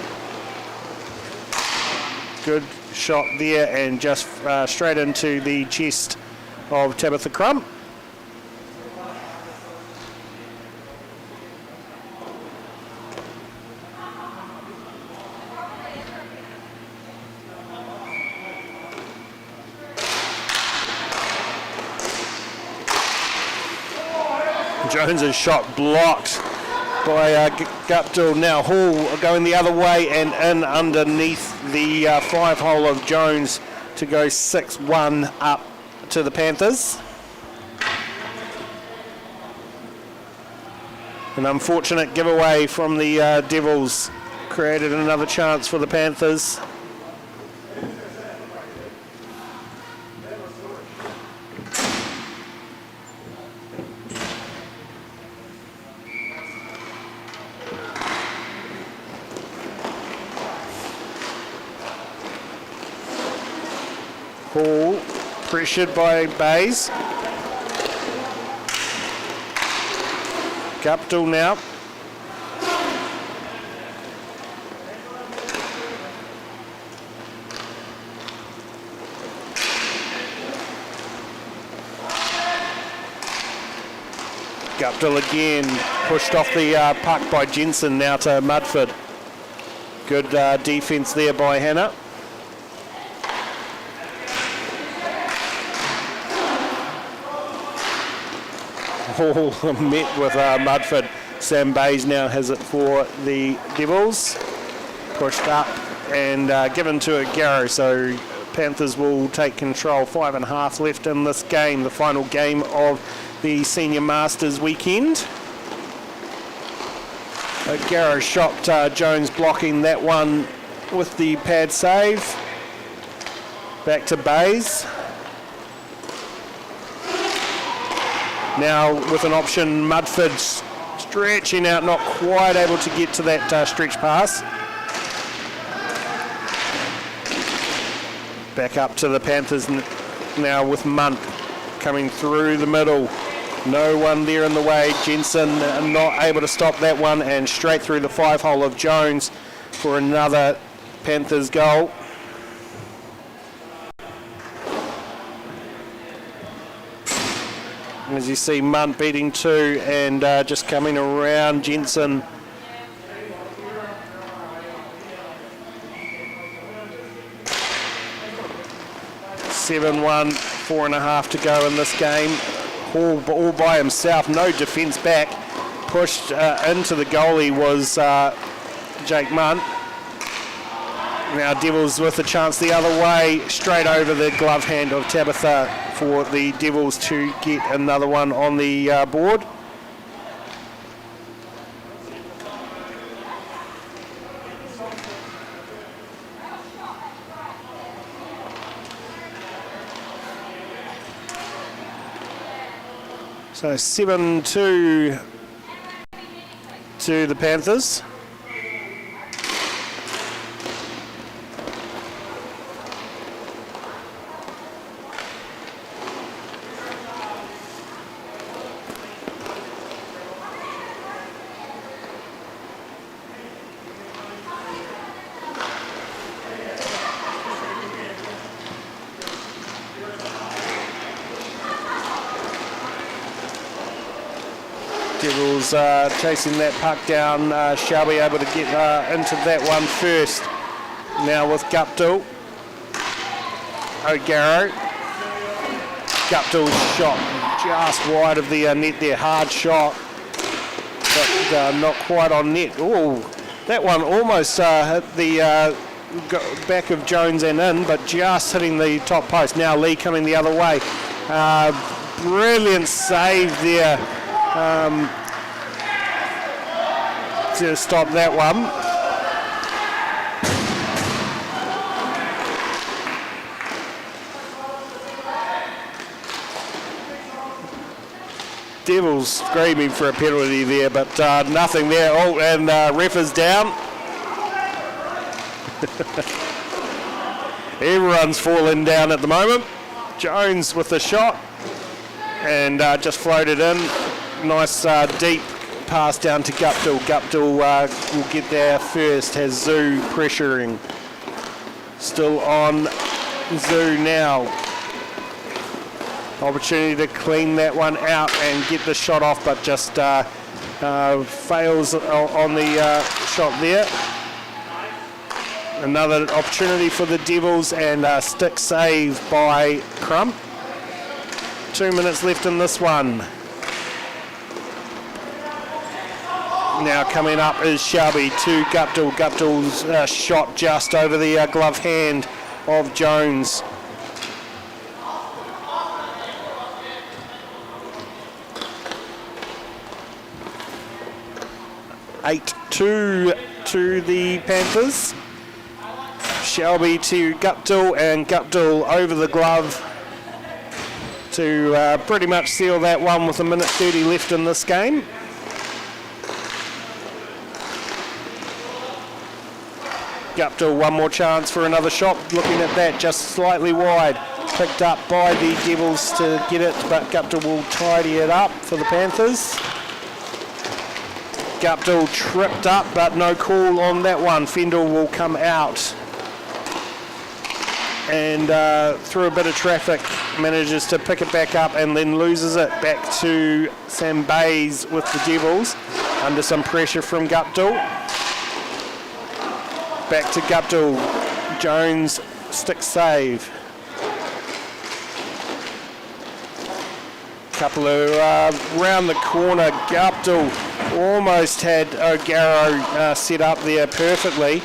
Good shot there, and just straight into the chest of Tabitha Crump. Jones' shot blocked by Guptill. Now Hall going the other way and in underneath the 5-hole of Jones to go 6-1 up to the Panthers. An unfortunate giveaway from the Devils created another chance for the Panthers. Hall pressured by Bays. Guptill now. Guptill again, pushed off the puck by Jensen, now to Mudford. Good defence there by Hannah. Hall met with Mudford. Sam Bays now has it for the Devils. Pushed up and given to Garrow, so Panthers will take control. 5.5 left in this game, the final game of the Senior Masters weekend. Garrow shot, Jones blocking that one with the pad save. Back to Bays. Now with an option, Mudford stretching out, not quite able to get to that stretch pass. Back up to the Panthers now with Munt coming through the middle. No one there in the way. Jensen not able to stop that one, and straight through the 5-hole of Jones for another Panthers goal. As you see, Munt beating two and just coming around Jensen. (7-1), 4.5 to go in this game. Hall all by himself, no defence back. Pushed into the goalie was Jake Munt. Now Devils with a chance the other way, straight over the glove hand of Tabitha for the Devils to get another one on the board. So 7-2 to the Panthers. Devils chasing that puck down, shall be able to get into that one first. Now with Guptill. O'Garrow. Guptill's shot just wide of the net there, hard shot, but not quite on net. Oh, that one almost hit the back of Jones and in, but just hitting the top post. Now Lee coming the other way. Brilliant save there to stop that one. Devils screaming for a penalty there, but nothing there. Oh, and ref is down. Everyone's falling down at the moment. Jones with the shot and just floated in. Nice deep pass down to Guptill. Guptill will get there first, has Zoo pressuring. Still on Zoo now. Opportunity to clean that one out and get the shot off, but just fails on the shot there. Another opportunity for the Devils and a stick save by Crump. 2 minutes left in this one. Now coming up is Shelby to Guptill. Guptill's shot just over the glove hand of Jones. (8-2) to the Panthers. Shelby to Guptill, and Guptill over the glove to pretty much seal that one with 1:30 left in this game. Guptill, one more chance for another shot. Looking at that, just slightly wide. Picked up by the Devils to get it, but Guptill will tidy it up for the Panthers. Guptill tripped up, but no call on that one. Fendel will come out. And through a bit of traffic, manages to pick it back up and then loses it back to Sam Bays with the Devils under some pressure from Guptill. Back to Guptill. Jones, stick save. Couple of round the corner. Guptill almost had O'Garrow set up there perfectly.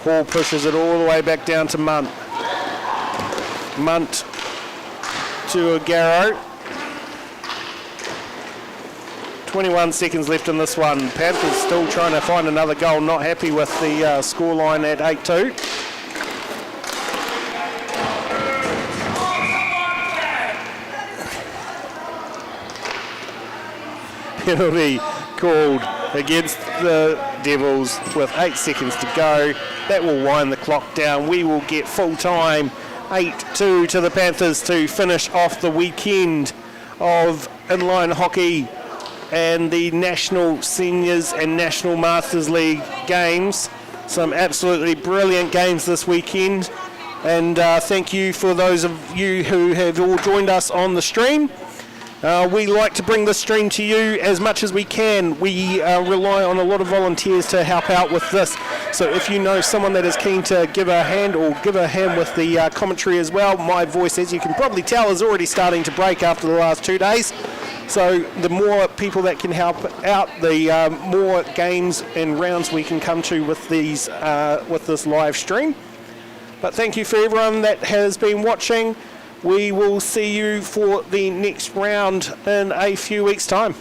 Hall pushes it all the way back down to Munt. Munt to O'Garrow. 21 seconds left in this one. Panthers still trying to find another goal. Not happy with the scoreline at 8-2. Penalty called against the Devils with 8 seconds to go. That will wind the clock down. We will get full time. 8-2 to the Panthers to finish off the weekend of inline hockey and the National Seniors and National Masters League games. Some absolutely brilliant games this weekend. And thank you for those of you who have all joined us on the stream. We like to bring this stream to you as much as we can. We rely on a lot of volunteers to help out with this. So if you know someone that is keen to give a hand or give a hand with the commentary as well, my voice, as you can probably tell, is already starting to break after the last 2 days. So the more people that can help out, the more games and rounds we can come to with these with this live stream. But thank you for everyone that has been watching. We will see you for the next round in a few weeks' time.